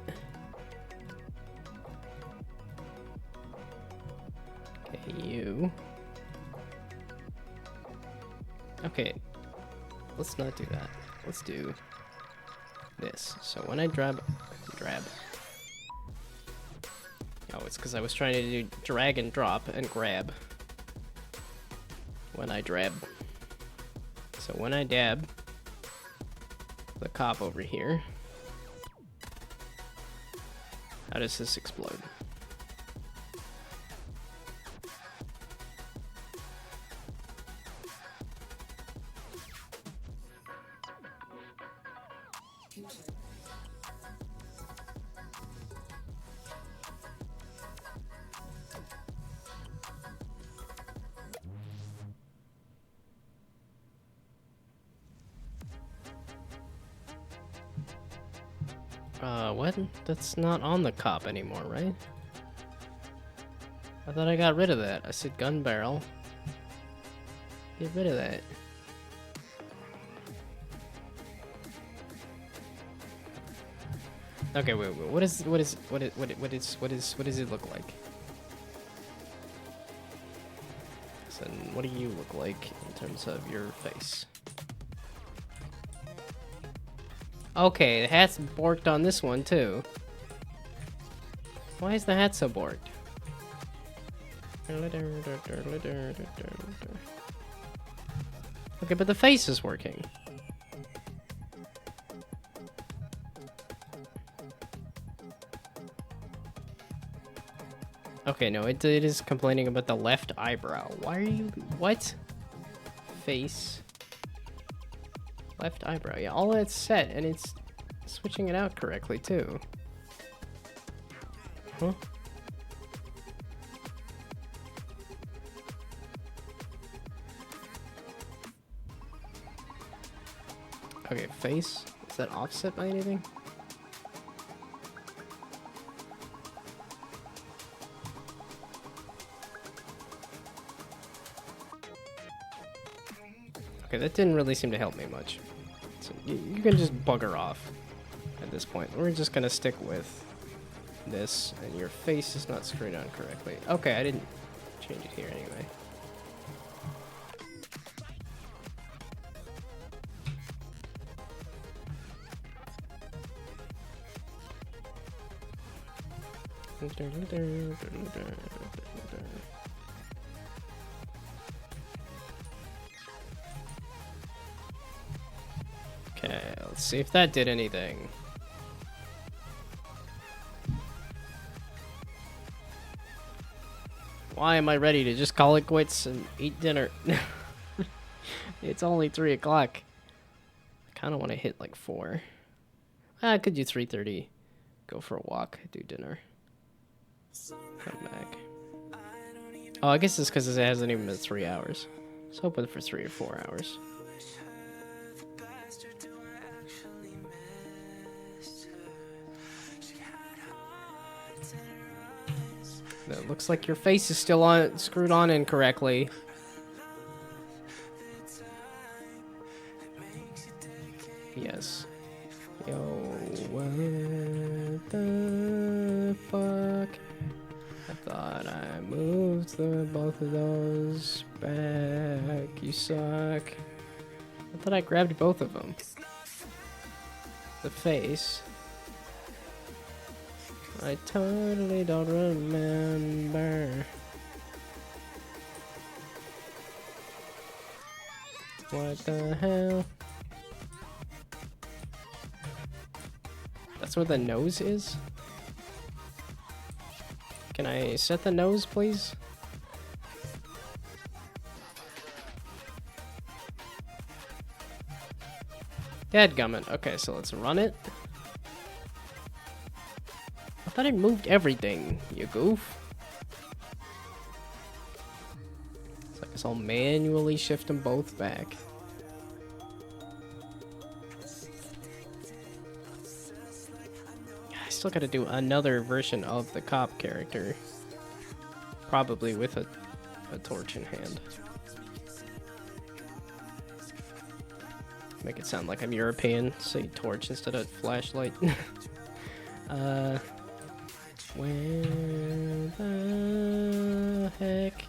S1: Okay, you. Okay, let's not do that. Let's do this. So when I drab. Oh, it's because I was trying to do drag and drop and grab. When I drab. So when I dab the cop over here, how does this explode? What? That's not on the cop anymore, right? I thought I got rid of that. I said gun barrel. Get rid of that. Okay, wait. What does it look like? So what do you look like in terms of your face? Okay, the hat's borked on this one too. Why is the hat so borked? Okay, but the face is working. Okay, no, it is complaining about the left eyebrow. Why are you... What? Face. Left eyebrow. Yeah, all that's set, and it's switching it out correctly, too. Huh? Okay, face. Is that offset by anything? Okay, that didn't really seem to help me much. So you can just bugger off at this point. We're just gonna stick with this, and your face is not screwed on correctly. Okay, I didn't change it here anyway. Okay, let's see if that did anything. Why am I ready to just call it quits and eat dinner? It's only 3 o'clock. I kind of want to hit like 4. I could do 3:30. Go for a walk, do dinner. Come back. Oh, I guess it's because it hasn't even been 3 hours. I was hoping for 3 or 4 hours. It looks like your face is still on, screwed on incorrectly. Yes. Yo, what the fuck? I thought I moved both of those back. You suck. I thought I grabbed both of them. The face. I totally don't remember. What the hell? That's where the nose is? Can I set the nose, please? Dadgummit. Okay, so let's run it. I thought I moved everything, you goof. So I guess I'll manually shift them both back. I still gotta do another version of the cop character. Probably with a torch in hand. Make it sound like I'm European, say torch instead of flashlight. Where the heck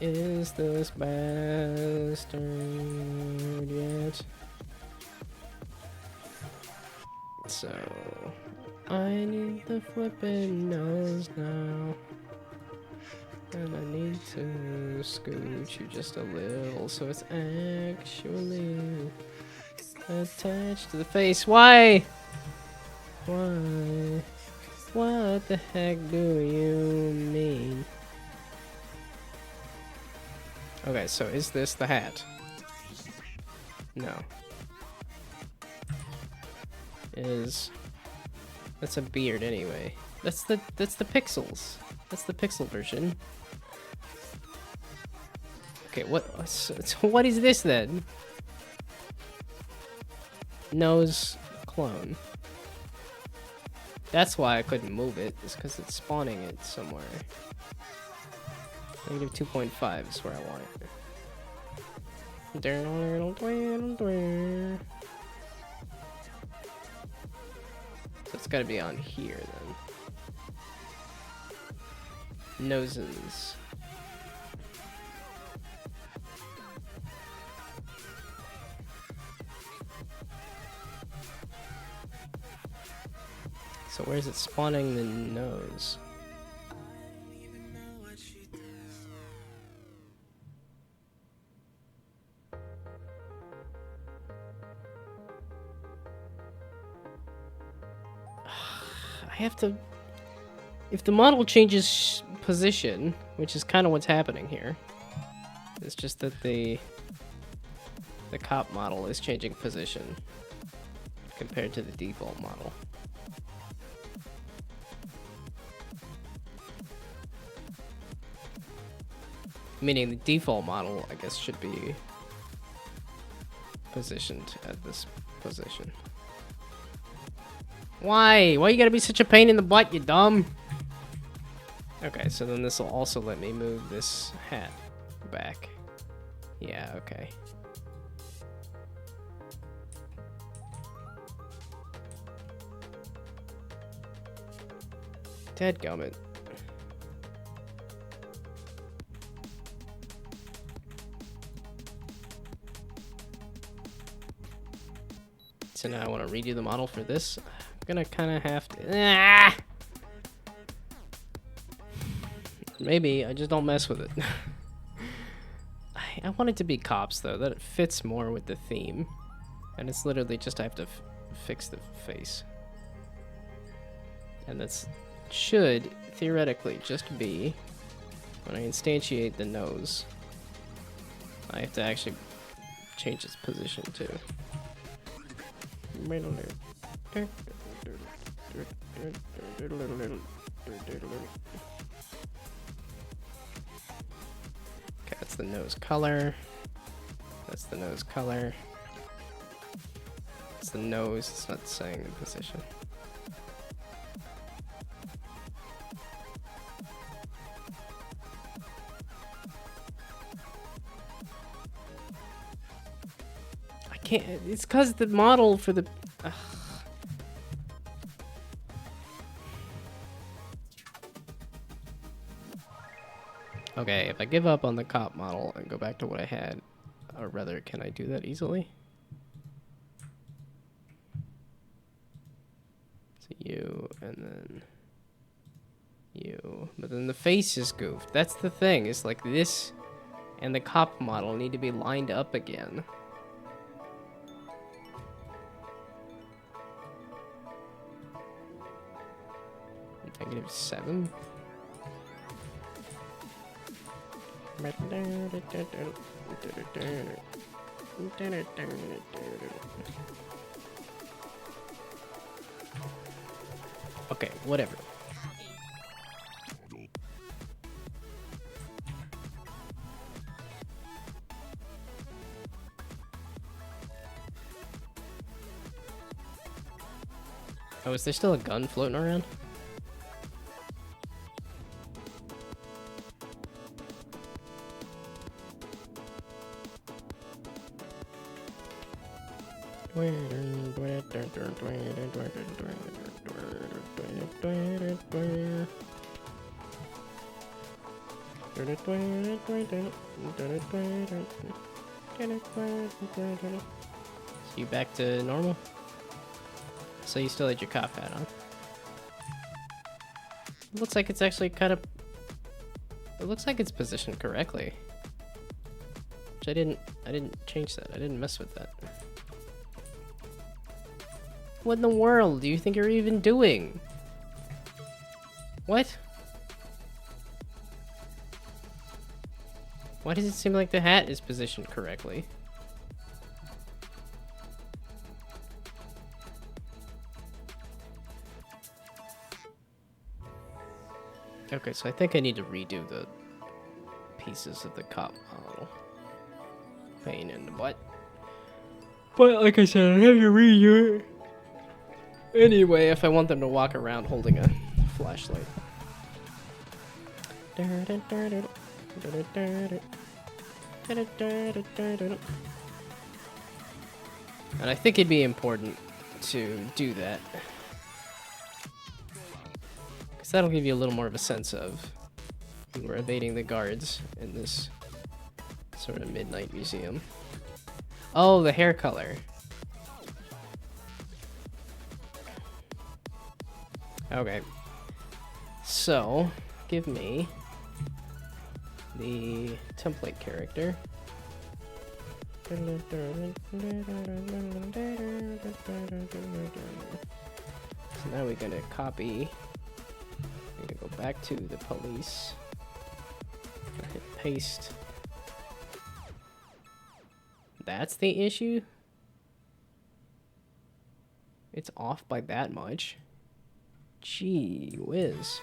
S1: is this bastard yet? So, I need the flippin' nose now. And I need to scooch you just a little so it's actually attached to the face. Why? Why? What the heck do you mean? Okay, so is this the hat? No. That's a beard anyway. That's the pixels. That's the pixel version. Okay, so what is this then? Nose clone. That's why I couldn't move it, is because it's spawning it somewhere. Negative 2.5 is where I want it. So it's gotta be on here then. Noses. So where's it spawning the nose? I have to... if the model changes position, which is kind of what's happening here, it's just that the cop model is changing position compared to the default model. Meaning the default model, I guess, should be positioned at this position. Why? Why you gotta be such a pain in the butt, you dumb? Okay, so then this will also let me move this hat back. Yeah, okay. Dadgummit. So now I want to redo the model for this. I'm gonna kind of have to. Ah! Maybe I just don't mess with it. I want it to be cops though. That it fits more with the theme, and it's literally just I have to fix the face, and that's should theoretically just be when I instantiate the nose. I have to actually change its position too. Okay, that's the nose color. That's the nose color. It's the nose, it's not saying the position. Can't, it's because the model for the okay, if I give up on the cop model and go back to what I had, or rather, can I do that easily? So you and then you, but then the face is goofed. That's the thing, is like this and the cop model need to be lined up again. -7. Okay, whatever. Oh, is there still a gun floating around? So you back to normal? So you still had your cop hat on. It looks like it's actually kind of... It looks like it's positioned correctly. Which I didn't change that. I didn't mess with that. What in the world do you think you're even doing? What? Why does it seem like the hat is positioned correctly? Okay, so I think I need to redo the pieces of the cop model. Pain in the butt. But like I said, I have to redo it. Anyway, if I want them to walk around holding a flashlight. And I think it'd be important to do that. Because that'll give you a little more of a sense of we're evading the guards in this sort of midnight museum. Oh, the hair color. Okay. So, give me the template character. So now we're gonna copy. We're gonna go back to the police. Hit paste. That's the issue? It's off by that much? Gee whiz.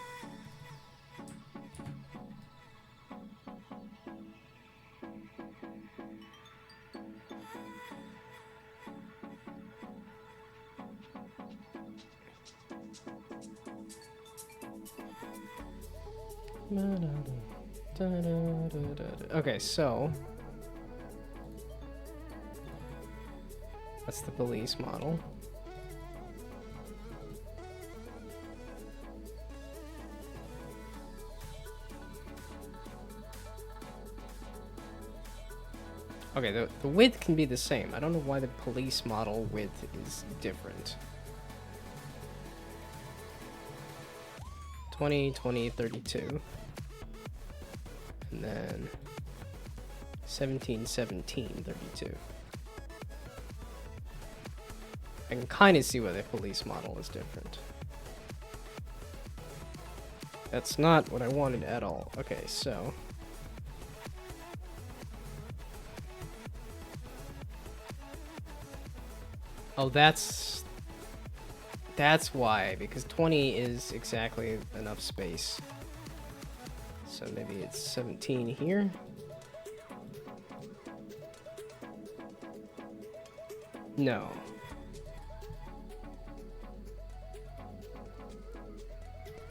S1: Okay, so that's the police model. Okay, the width can be the same. I don't know why the police model width is different. 20, 20, 32. And then 17, 17, 32. I can kind of see why the police model is different. That's not what I wanted at all. Okay, so... Oh, that's why, because 20 is exactly enough space. So maybe it's 17 here. No.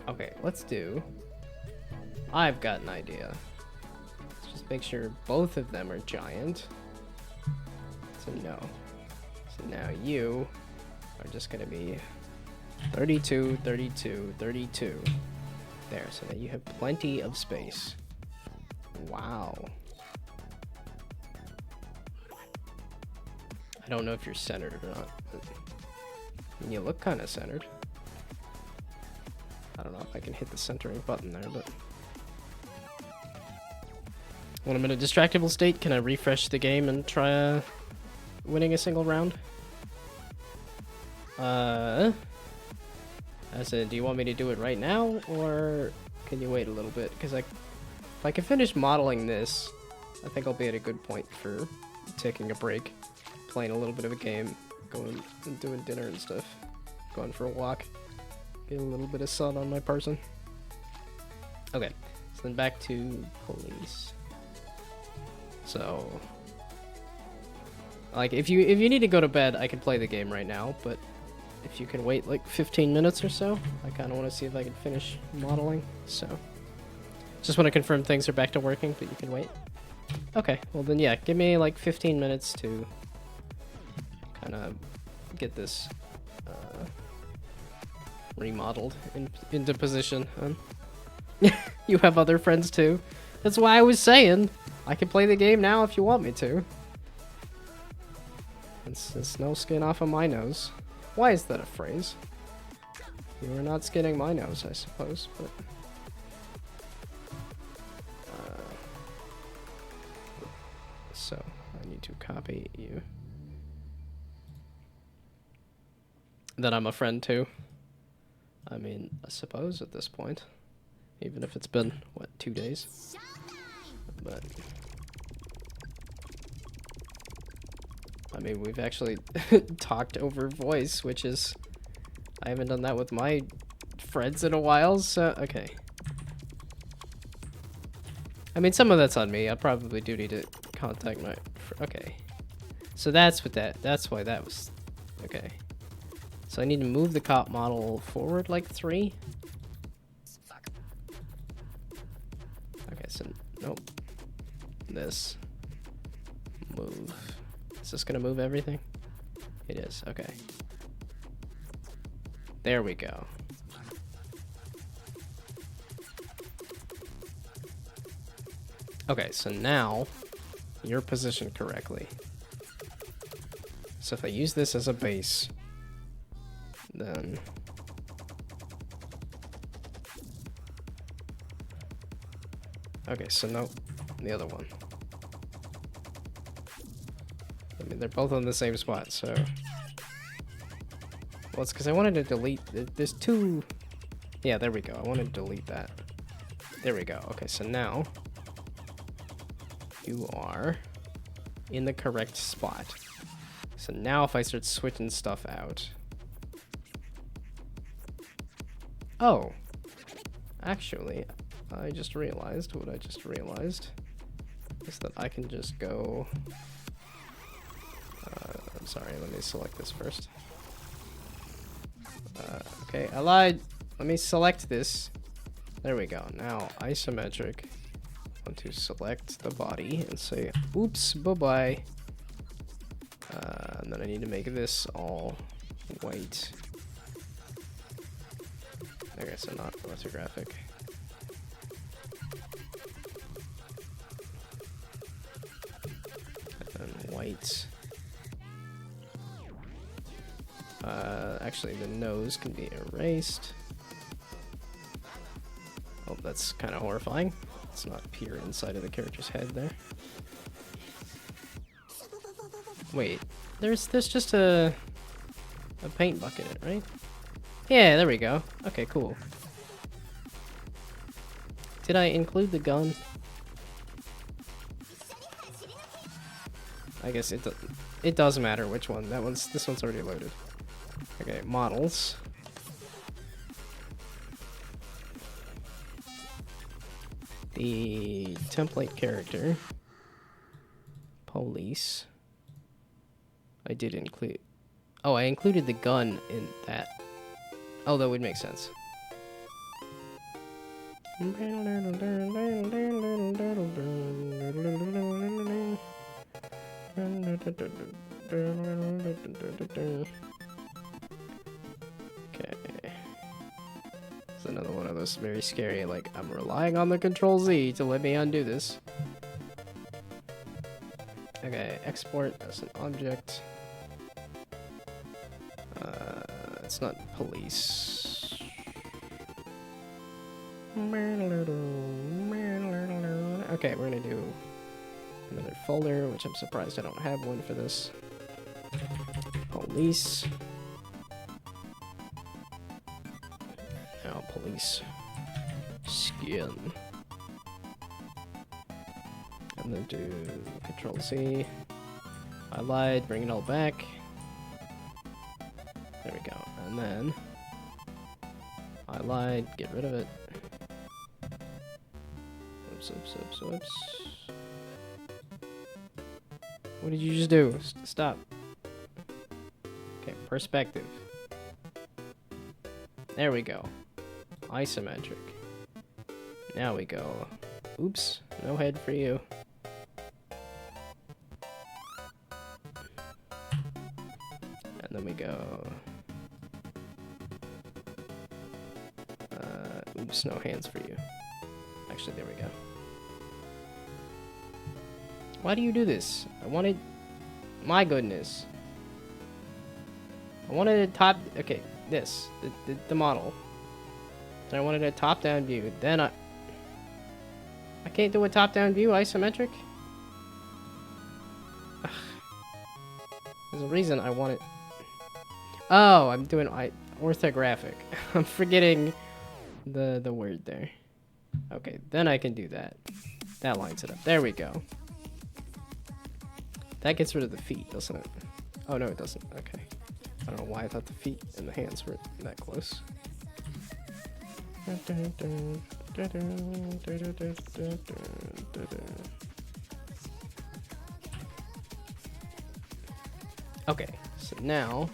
S1: Okay, let's do... I've got an idea. Let's just make sure both of them are giant. So no. So now you are just going to be 32, 32, 32. There, so that you have plenty of space. Wow. I don't know if you're centered or not, but you look kind of centered. I don't know if I can hit the centering button there, but... When I'm in a distractible state, can I refresh the game and try winning a single round? I said, do you want me to do it right now, or can you wait a little bit? Because if I can finish modeling this, I think I'll be at a good point for taking a break, playing a little bit of a game, going and doing dinner and stuff, going for a walk, get a little bit of sun on my person. Okay, so then back to police. So, like, if you need to go to bed, I can play the game right now, but if you can wait like 15 minutes or so, I kind of want to see if I can finish modeling. So, just want to confirm things are back to working, but you can wait. Okay, well then yeah, give me like 15 minutes to kind of get this remodeled into position. You have other friends too. That's why I was saying I can play the game now if you want me to. It's no skin off of my nose. Why is that a phrase? You are not skinning my nose, I suppose, but... so, I need to copy you. That I'm a friend too. I mean, I suppose at this point. Even if it's been, what, 2 days? But... I mean, we've actually talked over voice, which is... I haven't done that with my friends in a while, so... Okay. I mean, some of that's on me. I probably do need to contact my... Okay. So that's what that's why that was... Okay. So I need to move the cop model forward like 3? Okay, so... Nope. This. Move. Is this gonna move everything? It is, okay. There we go. Okay, so now you're positioned correctly. So if I use this as a base, then... Okay, so no, the other one. I mean, they're both on the same spot, so... Well, it's because I wanted to delete... There's two Yeah, there we go. I want to delete that. There we go. Okay, so now you are in the correct spot. So now if I start switching stuff out. Oh, actually, I just realized what I just realized is that I can just go. I'm sorry, let me select this first. Okay, I lied. Let me select this. There we go. Now, isometric. I want to select the body and say, oops, bye-bye. And then I need to make this all white. Okay, so not orthographic. And then white. Actually, the nose can be erased. Oh, that's kind of horrifying. It's not peer inside of the character's head there. Wait, there's just a paint bucket, right? Yeah, there we go. Okay, cool. Did I include the gun? I guess it does matter which one. This one's already loaded. Okay, models. The template character. Police. I did include. Oh, I included the gun in that. Oh, that would make sense. Okay. It's another one of those very scary, like, I'm relying on the Control Z to let me undo this. Okay, export as an object. It's not police. Okay, we're gonna do another folder, which I'm surprised I don't have one for this. Police. Now police. Skin. And then do Control C. I lied, bring it all back. There we go. And then I lied, get rid of it. Oops. What did you just do? Stop. Okay, perspective. There we go. Isometric. Now we go. Oops, no head for you. And then we go. Oops, no hands for you. Actually, there we go. Why do you do this? I wanted... My goodness. I wanted a top... Okay, this. The model. Then I wanted a top-down view. Then I can't do a top-down view isometric? Ugh. There's a reason I want it... Oh, I'm doing orthographic. I'm forgetting the word there. Okay, then I can do that. That lines it up. There we go. That gets rid of the feet, doesn't it? Oh, no, it doesn't. Okay. I don't know why I thought the feet and the hands were that close. Okay, so now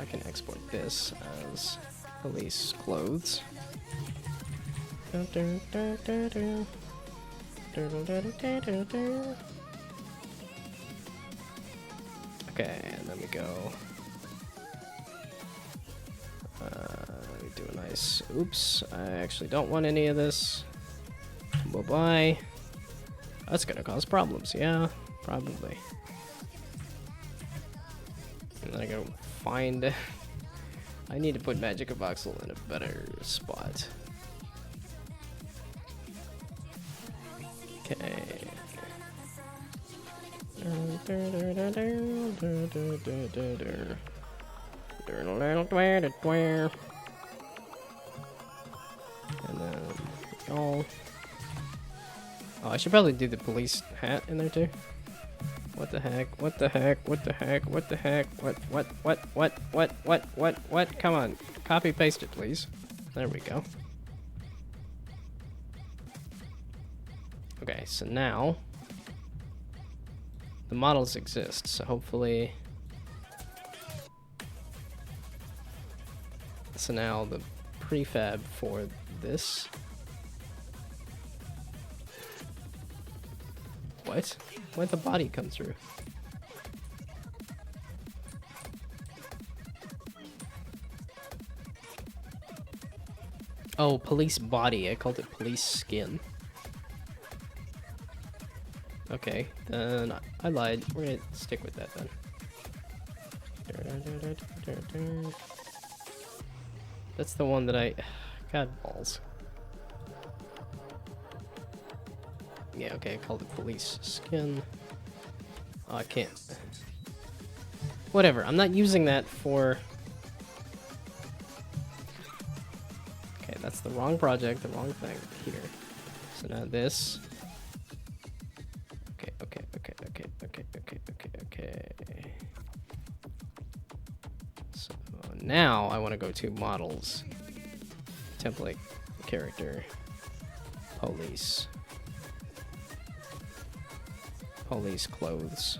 S1: I can export this as police clothes. Okay, and then we go. We do a nice. Oops, I actually don't want any of this. Bye bye. That's gonna cause problems, yeah, probably. And then I go find. I need to put Magic of Voxel in a better spot. Okay. all. Oh, I should probably do the police hat in there too. What the heck? What the heck? What the heck? What the heck? What? Come on. Copy paste it, please. There we go. Okay, so now the models exist, so hopefully. So now the prefab for this. What? Where'd the body come through? Oh, police body. I called it police skin. Okay, then I lied. We're gonna stick with that then. That's the one that I... God balls. Yeah, okay, I called it police skin. Oh, I can't. Whatever, I'm not using that for... Okay, that's the wrong project, the wrong thing here. So now this. Okay. So now I want to go to models, template, character, police clothes,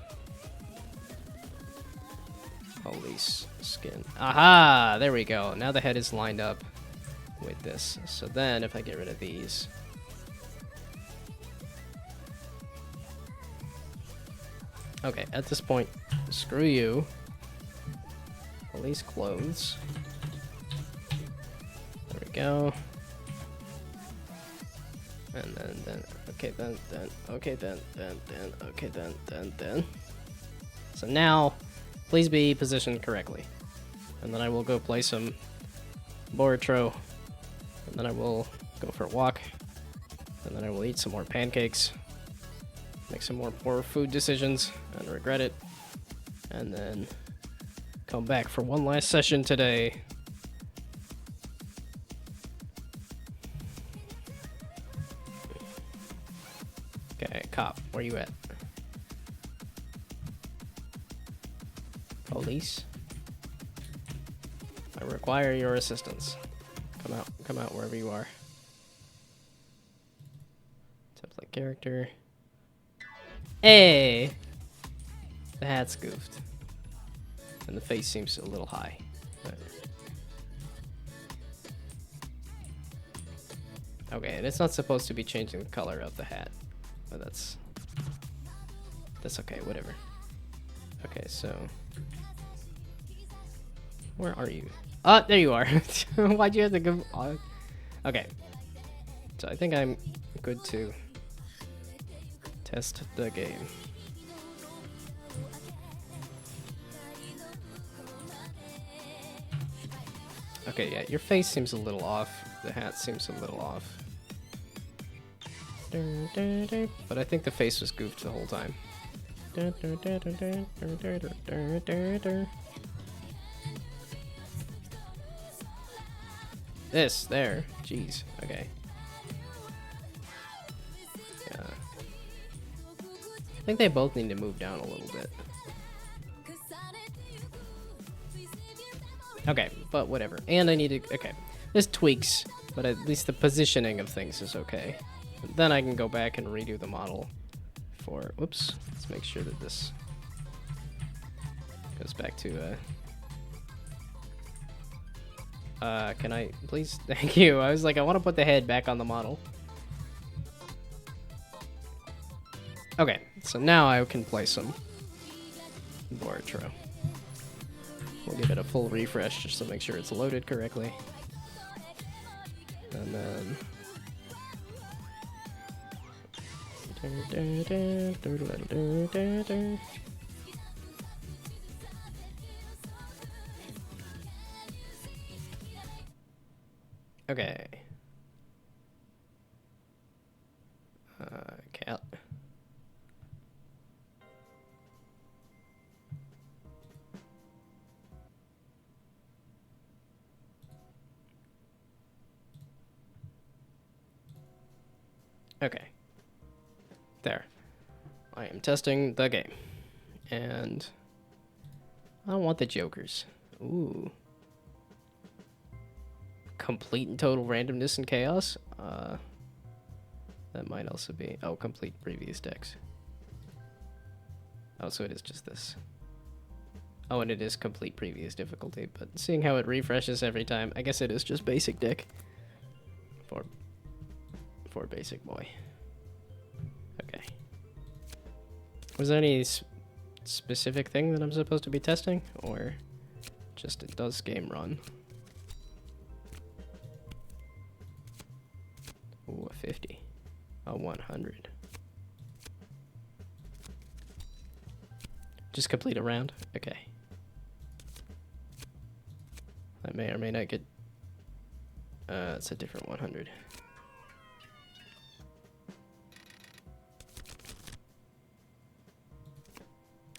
S1: police skin. Aha! There we go. Now the head is lined up with this. So then if I get rid of these, okay, at this point, screw you. Police clothes. There we go. And then, okay, then. So now, please be positioned correctly. And then I will go play some Boritro. And then I will go for a walk. And then I will eat some more pancakes. Make some more poor food decisions and regret it. And then come back for one last session today. Okay, cop, where you at? Police? I require your assistance. Come out wherever you are. Template character. Hey! The hat's goofed. And the face seems a little high. But... Okay, and it's not supposed to be changing the color of the hat. But that's okay, whatever. Okay, so... Where are you? Oh, there you are! Why'd you have to go... Okay. So I think I'm good to test the game. Okay, yeah, your face seems a little off. The hat seems a little off. But I think the face was goofed the whole time. There. Jeez, okay. Yeah. I think they both need to move down a little bit. Okay, but whatever. And I need to... Okay. This tweaks, but at least the positioning of things is okay. Then I can go back and redo the model for... Whoops. Let's make sure that this goes back to... can I... Please? Thank you. I was like, I want to put the head back on the model. Okay, so now I can play some Boritro. We'll give it a full refresh just to make sure it's loaded correctly. And then... Okay. Cat. Okay. There. I am testing the game. And I don't want the jokers. Ooh. Complete and total randomness and chaos? That might also be... Oh, complete previous decks. Oh, so it is just this. Oh, and it is complete previous difficulty, but seeing how it refreshes every time, I guess it is just basic deck. For basic boy. Okay. Was there any specific thing that I'm supposed to be testing? Or just it does game run? Ooh, a 50. A 100. Just complete a round? Okay. I may or may not get... it's a different 100.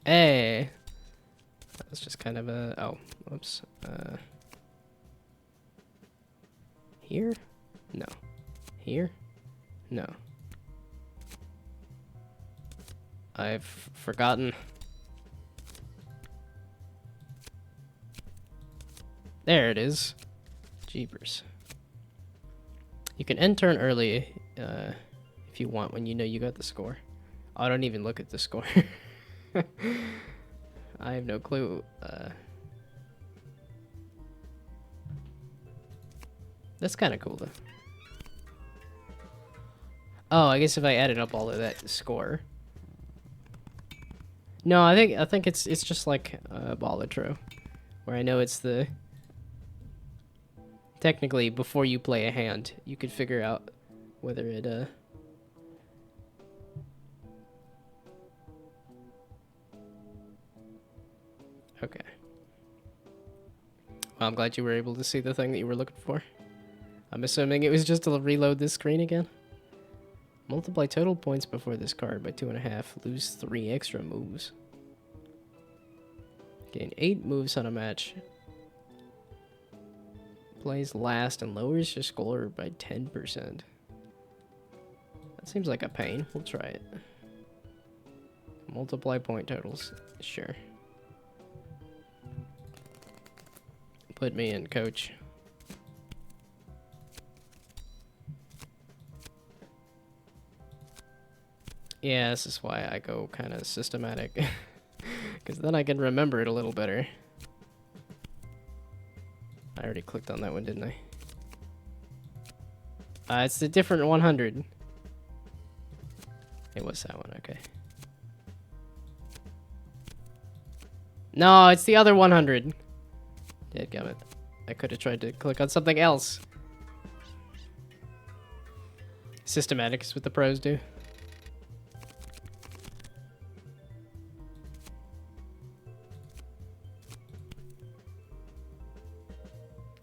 S1: Hey! That was just kind of a... Oh, whoops. Here? No. Here? No. I've forgotten. There it is. Jeepers. You can end turn early if you want when you know you got the score. Oh, I don't even look at the score. I have no clue. That's kind of cool though. Oh, I guess if I added up all of that score. No, I think it's just like Bolitro, where I know it's the technically before you play a hand, you could figure out whether it Okay. Well, I'm glad you were able to see the thing that you were looking for. I'm assuming it was just to reload this screen again. Multiply total points before this card by 2.5. Lose 3 extra moves. Gain 8 moves on a match. Plays last and lowers your score by 10%. That seems like a pain. We'll try it. Multiply point totals. Sure. Put me in, coach. Yeah, this is why I go kind of systematic. Because then I can remember it a little better. I already clicked on that one, didn't I? It's the different 100. It was that one, okay. No, it's the other 100. Dadgummit. I could have tried to click on something else. Systematic is what the pros do.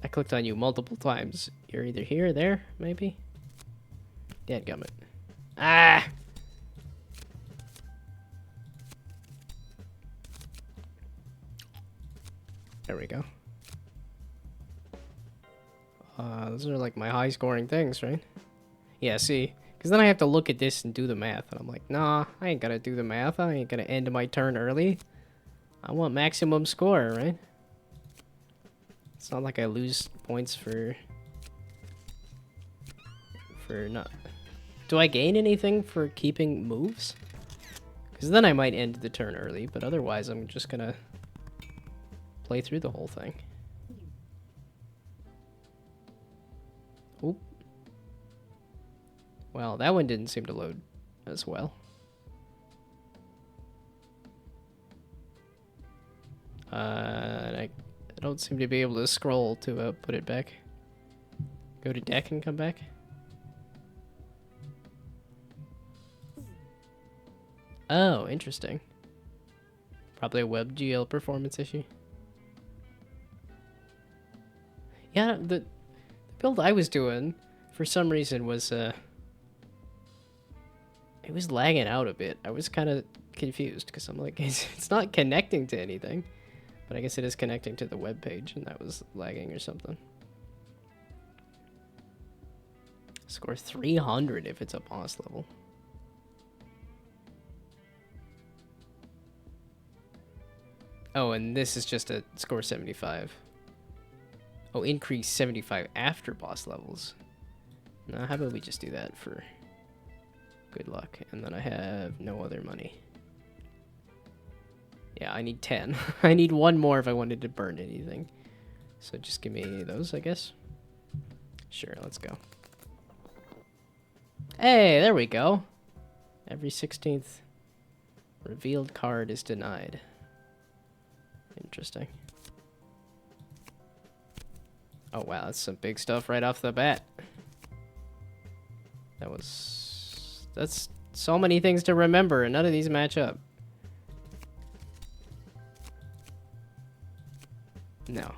S1: I clicked on you multiple times. You're either here or there, maybe? Dadgummit. Ah! There we go. Those are like my high scoring things, right? Yeah, see? Because then I have to look at this and do the math. And I'm like, nah, I ain't gonna do the math. I ain't gonna end my turn early. I want maximum score, right? It's not like I lose points for not... Do I gain anything for keeping moves? Because then I might end the turn early, but otherwise I'm just gonna play through the whole thing. Oop. Well, that one didn't seem to load as well. And I don't seem to be able to scroll to put it back. Go to deck and come back. Oh, interesting. Probably a WebGL performance issue. Yeah, the build I was doing, for some reason, was, it was lagging out a bit. I was kind of confused, because I'm like, it's not connecting to anything. But I guess it is connecting to the web page, and that was lagging or something. Score 300 if it's a boss level. Oh, and this is just a score 75. Oh, increase 75 after boss levels. Now, how about we just do that for good luck? And then I have no other money. Yeah, I need 10. I need one more if I wanted to burn anything. So just give me those, I guess. Sure, let's go. Hey, there we go. Every 16th revealed card is denied. Interesting. Oh wow, that's some big stuff right off the bat. That's so many things to remember, and none of these match up. No.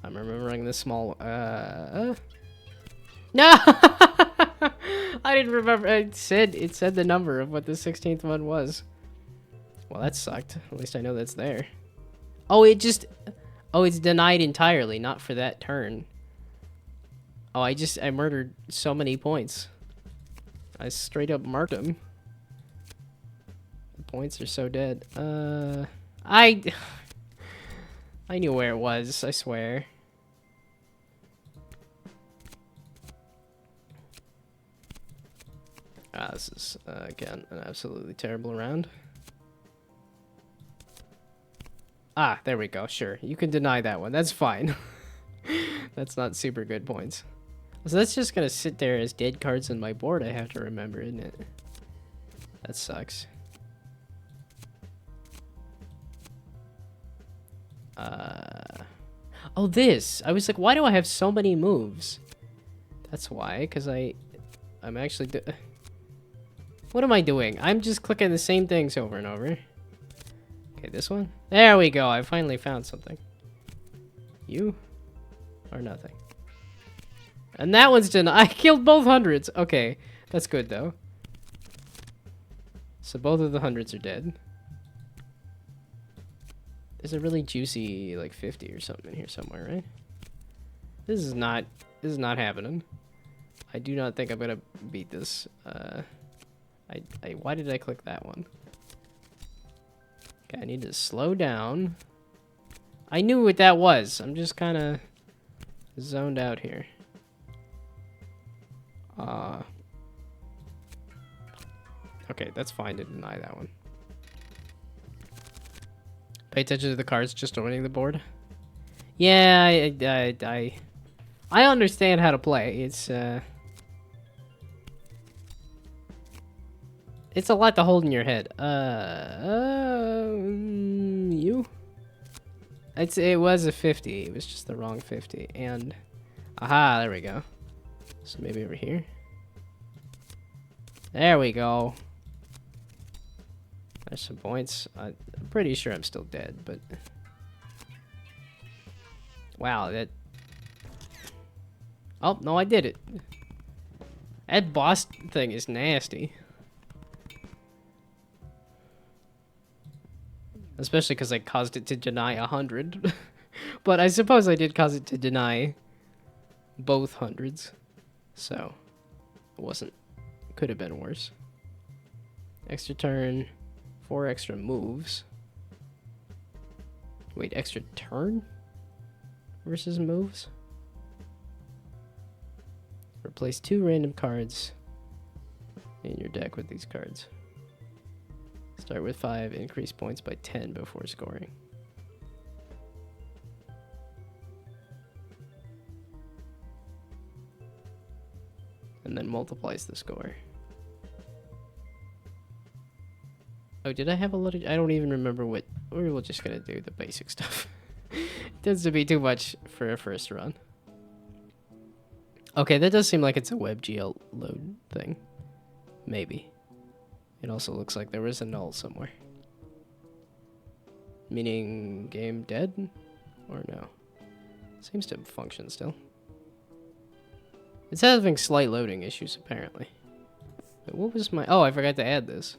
S1: I'm remembering the small, No! I didn't remember. It said the number of what the 16th one was. Well, that sucked. At least I know that's there. Oh, oh, it's denied entirely, not for that turn. Oh, I murdered so many points. I straight up marked them. The points are so dead. I knew where it was, I swear. This is, again, an absolutely terrible round. Ah, there we go, sure. You can deny that one, that's fine. That's not super good points. So that's just gonna sit there as dead cards on my board, I have to remember, isn't it? That sucks. Oh, this! I was like, why do I have so many moves? That's why, because I'm actually... What am I doing? I'm just clicking the same things over and over. Okay, this one? There we go, I finally found something. You? Or nothing. And that one's done. I killed both hundreds. Okay, that's good, though. So both of the hundreds are dead. There's a really juicy, like, 50 or something in here somewhere, right? This is not happening. I do not think I'm gonna beat this. Why did I click that one? Okay, I need to slow down. I knew what that was. I'm just kind of zoned out here. Okay, that's fine to deny that one. Pay attention to the cards just joining the board. Yeah, I understand how to play. It's a lot to hold in your head. You? It was a 50. It was just the wrong 50. And aha, there we go. So maybe over here. There we go. There's some points. I'm pretty sure I'm still dead, but... Wow, that... Oh, no, I did it. That boss thing is nasty. Especially because I caused it to deny 100. But I suppose I did cause it to deny both hundreds. So, it wasn't... Could have been worse. Extra turn. 4 extra moves. Wait, extra turn? Versus moves? Replace 2 random cards in your deck with these cards. Start with 5, increase points by 10 before scoring. And then multiplies the score. Oh, did I have a lot of... I don't even remember what... We're just gonna do the basic stuff. Tends to be too much for a first run. Okay, that does seem like it's a WebGL load thing. Maybe. It also looks like there was a null somewhere. Meaning game dead? Or no? Seems to function still. It's having slight loading issues, apparently. But what was my... Oh, I forgot to add this.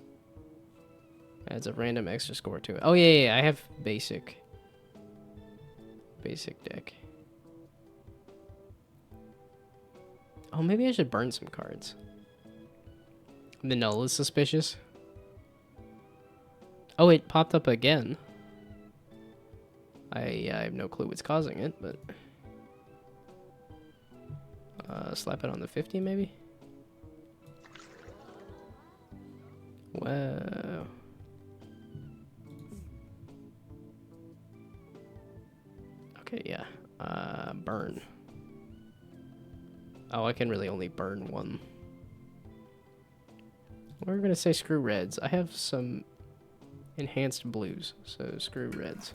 S1: Adds a random extra score to it. Oh, yeah, I have basic. basic deck. Oh, maybe I should burn some cards. The null is suspicious. Oh, it popped up again. I have no clue what's causing it, but... slap it on the 50, maybe? Wow. Okay, yeah. Burn. Oh, I can really only burn one. We're gonna say screw reds. I have some enhanced blues, so screw reds.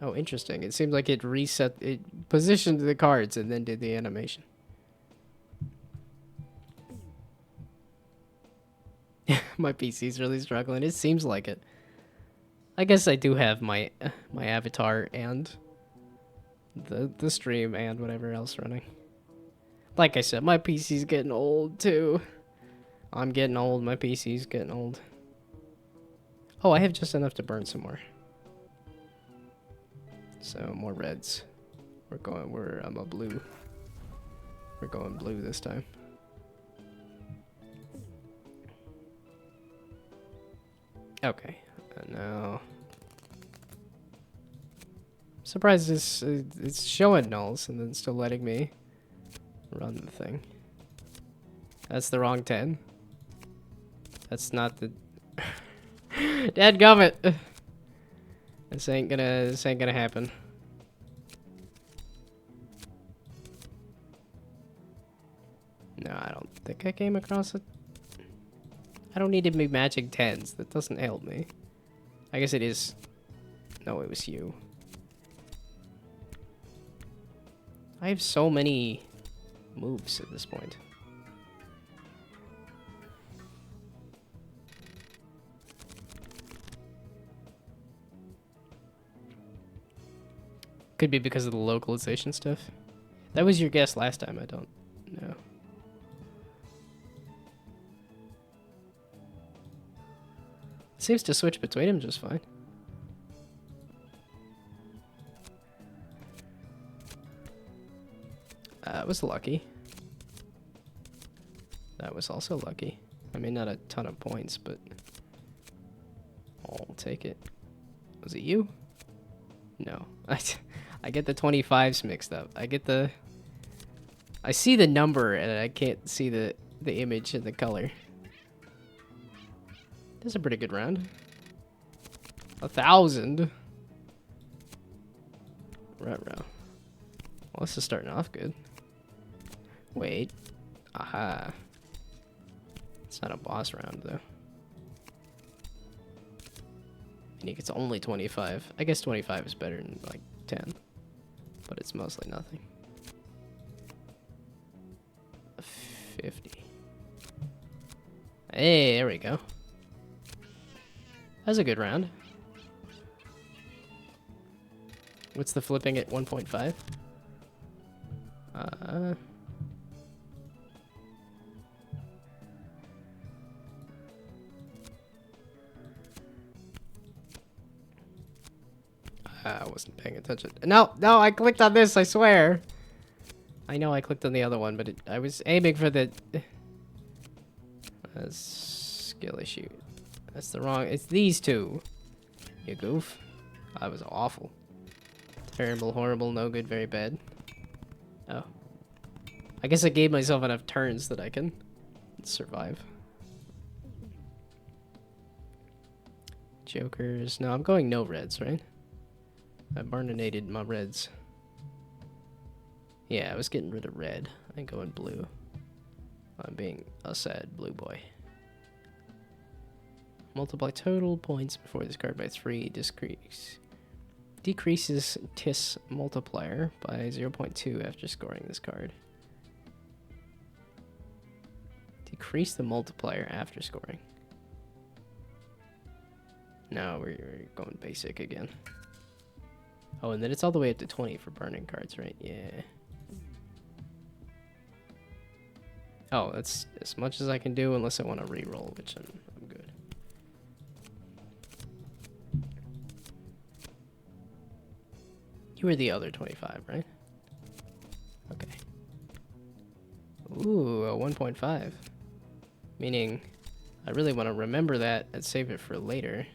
S1: Oh, interesting. It seems like it positioned the cards and then did the animation. My PC's really struggling. It seems like it. I guess I do have my avatar and the stream and whatever else running. Like I said, my PC's getting old too. I'm getting old. My PC's getting old. Oh, I have just enough to burn some more. So more reds. I'm a blue. We're going blue this time. Okay, and now surprised it's showing nulls and then still letting me run the thing. That's the wrong 10. That's not the dadgummit. This ain't gonna happen. No, I don't think I came across it. I don't need to be matching 10s. That doesn't help me. I guess it is. No, it was you. I have so many moves at this point. Could be because of the localization stuff. That was your guess last time. I don't know. Seems to switch between them just fine. That was lucky. That was also lucky. I mean, not a ton of points, but I'll take it. Was it you? No. I get the 25s mixed up. I see the number and I can't see the image and the color. That's a pretty good round. 1,000. Right. Well, this is starting off good. Wait. Aha. It's not a boss round, though. And he gets only 25. I guess 25 is better than, like, 10. But it's mostly nothing. 50. Hey, there we go. That's a good round. What's the flipping at 1.5? I wasn't paying attention. No, I clicked on this, I swear. I know I clicked on the other one, but I was aiming for the... skill issue. That's the wrong... It's these two. You goof. That was awful. Terrible, horrible, no good, very bad. Oh. I guess I gave myself enough turns that I can survive. Jokers. No, I'm going no reds, right? I barninated my reds. Yeah, I was getting rid of red. I'm going blue. I'm being a sad blue boy. Multiply total points before this card by 3. Decreases TIS multiplier by 0.2 after scoring this card. Decrease the multiplier after scoring. No, we're going basic again. Oh, and then it's all the way up to 20 for burning cards, right? Yeah. Oh, that's as much as I can do unless I want to reroll, which I'm good. You were the other 25, right? Okay. Ooh, a 1.5. Meaning, I really want to remember that and save it for later.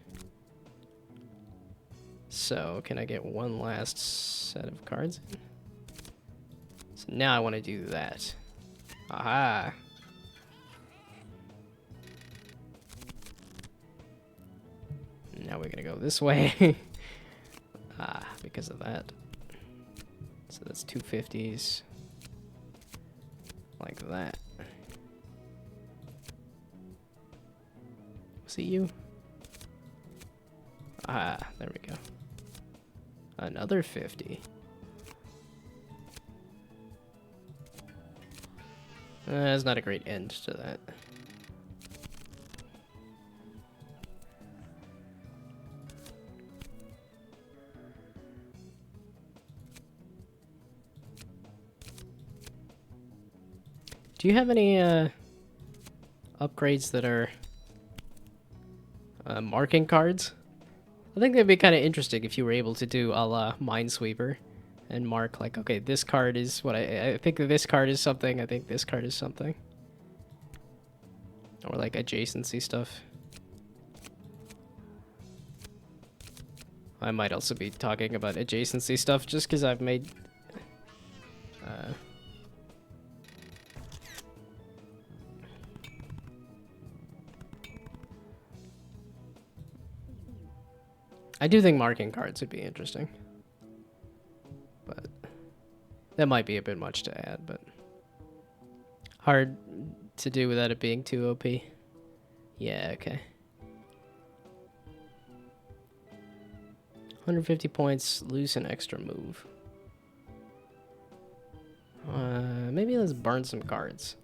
S1: So, can I get one last set of cards in? So now I want to do that. Aha! Now we're gonna go this way. Because of that. So that's 250s. Like that. Was it you? There we go. Another 50. That's not a great end to that. Do you have any upgrades that are marking cards? I think that'd be kind of interesting if you were able to do a la Minesweeper and mark like, okay, this card is what I think that this card is something, I think this card is something. Or like adjacency stuff. I might also be talking about adjacency stuff just because I've made... I do think marking cards would be interesting. But that might be a bit much to add, but hard to do without it being too OP. Yeah, okay. 150 points, lose an extra move. Maybe let's burn some cards.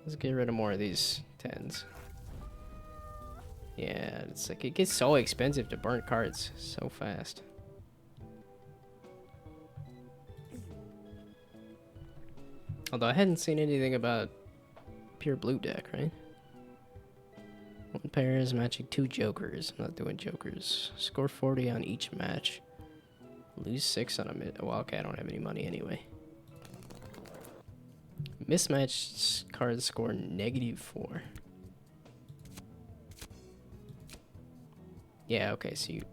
S1: Let's get rid of more of these 10s. Yeah, it's like it gets so expensive to burn cards so fast. Although I hadn't seen anything about pure blue deck, right? One pair is matching 2 jokers. I'm not doing jokers. Score 40 on each match. Lose 6 on a mid. Well, okay, I don't have any money anyway. Mismatched cards score -4. Yeah, okay, so you...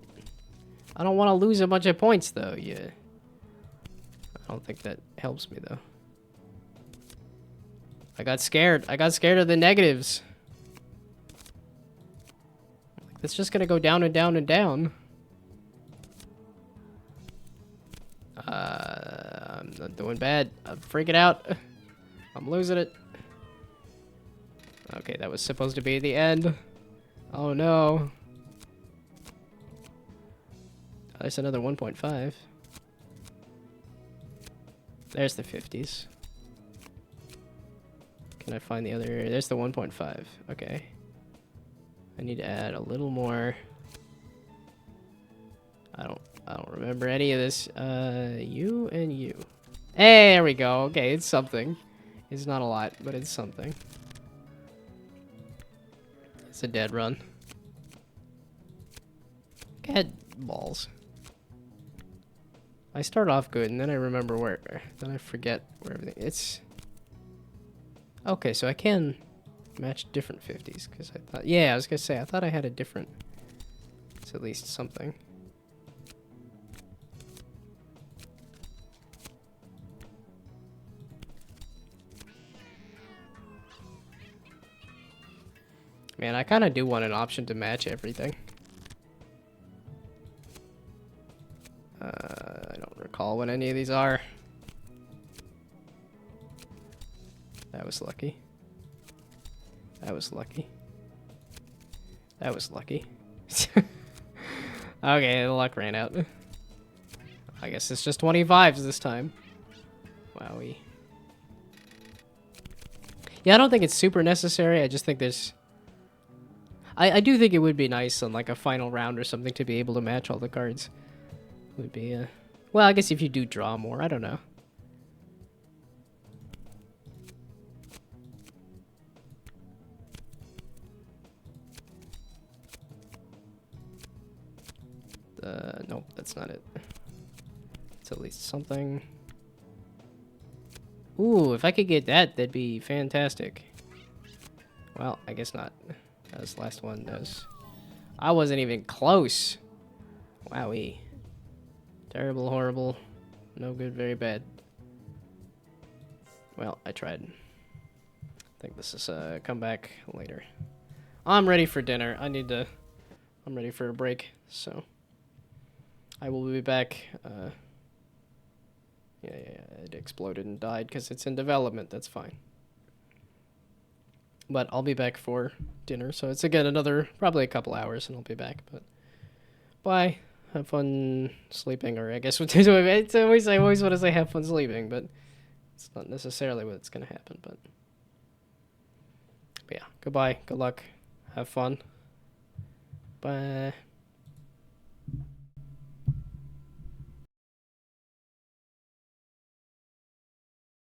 S1: I don't want to lose a bunch of points, though. Yeah. I don't think that helps me, though. I got scared. I got scared of the negatives. It's just gonna go down and down and down. I'm not doing bad. I'm freaking out. I'm losing it. Okay, that was supposed to be the end. Oh no. There's another 1.5. There's the 50s. Can I find the other? There's the 1.5. Okay. I need to add a little more. I don't remember any of this. You and you. Hey, there we go. Okay, it's something. It's not a lot, but it's something. It's a dead run. Get balls. I start off good, and then I remember where. Then I forget where everything. It's okay. So I can match different 50s because I thought. Yeah, I was gonna say I thought I had a different. It's at least something. Man, I kind of do want an option to match everything. I don't recall what any of these are. That was lucky. That was lucky. That was lucky. Okay, the luck ran out. I guess it's just 25s this time. Wowie. Yeah, I don't think it's super necessary. I just think there's... I do think it would be nice on like a final round or something to be able to match all the cards. Would be well, I guess if you do draw more, I don't know. Nope, that's not it. That's at least something. Ooh, if I could get that, that'd be fantastic. Well, I guess not. As last one does. I wasn't even close. Wowee. Terrible, horrible. No good, very bad. Well, I tried. I think this is a comeback later. I'm ready for dinner. I'm ready for a break, so I will be back. Yeah, it exploded and died because it's in development. That's fine. But I'll be back for dinner, so it's again probably a couple hours, and I'll be back. But bye. Have fun sleeping, or I guess it's always I always want to say have fun sleeping, but it's not necessarily what's gonna happen. But yeah, goodbye. Good luck. Have fun. Bye.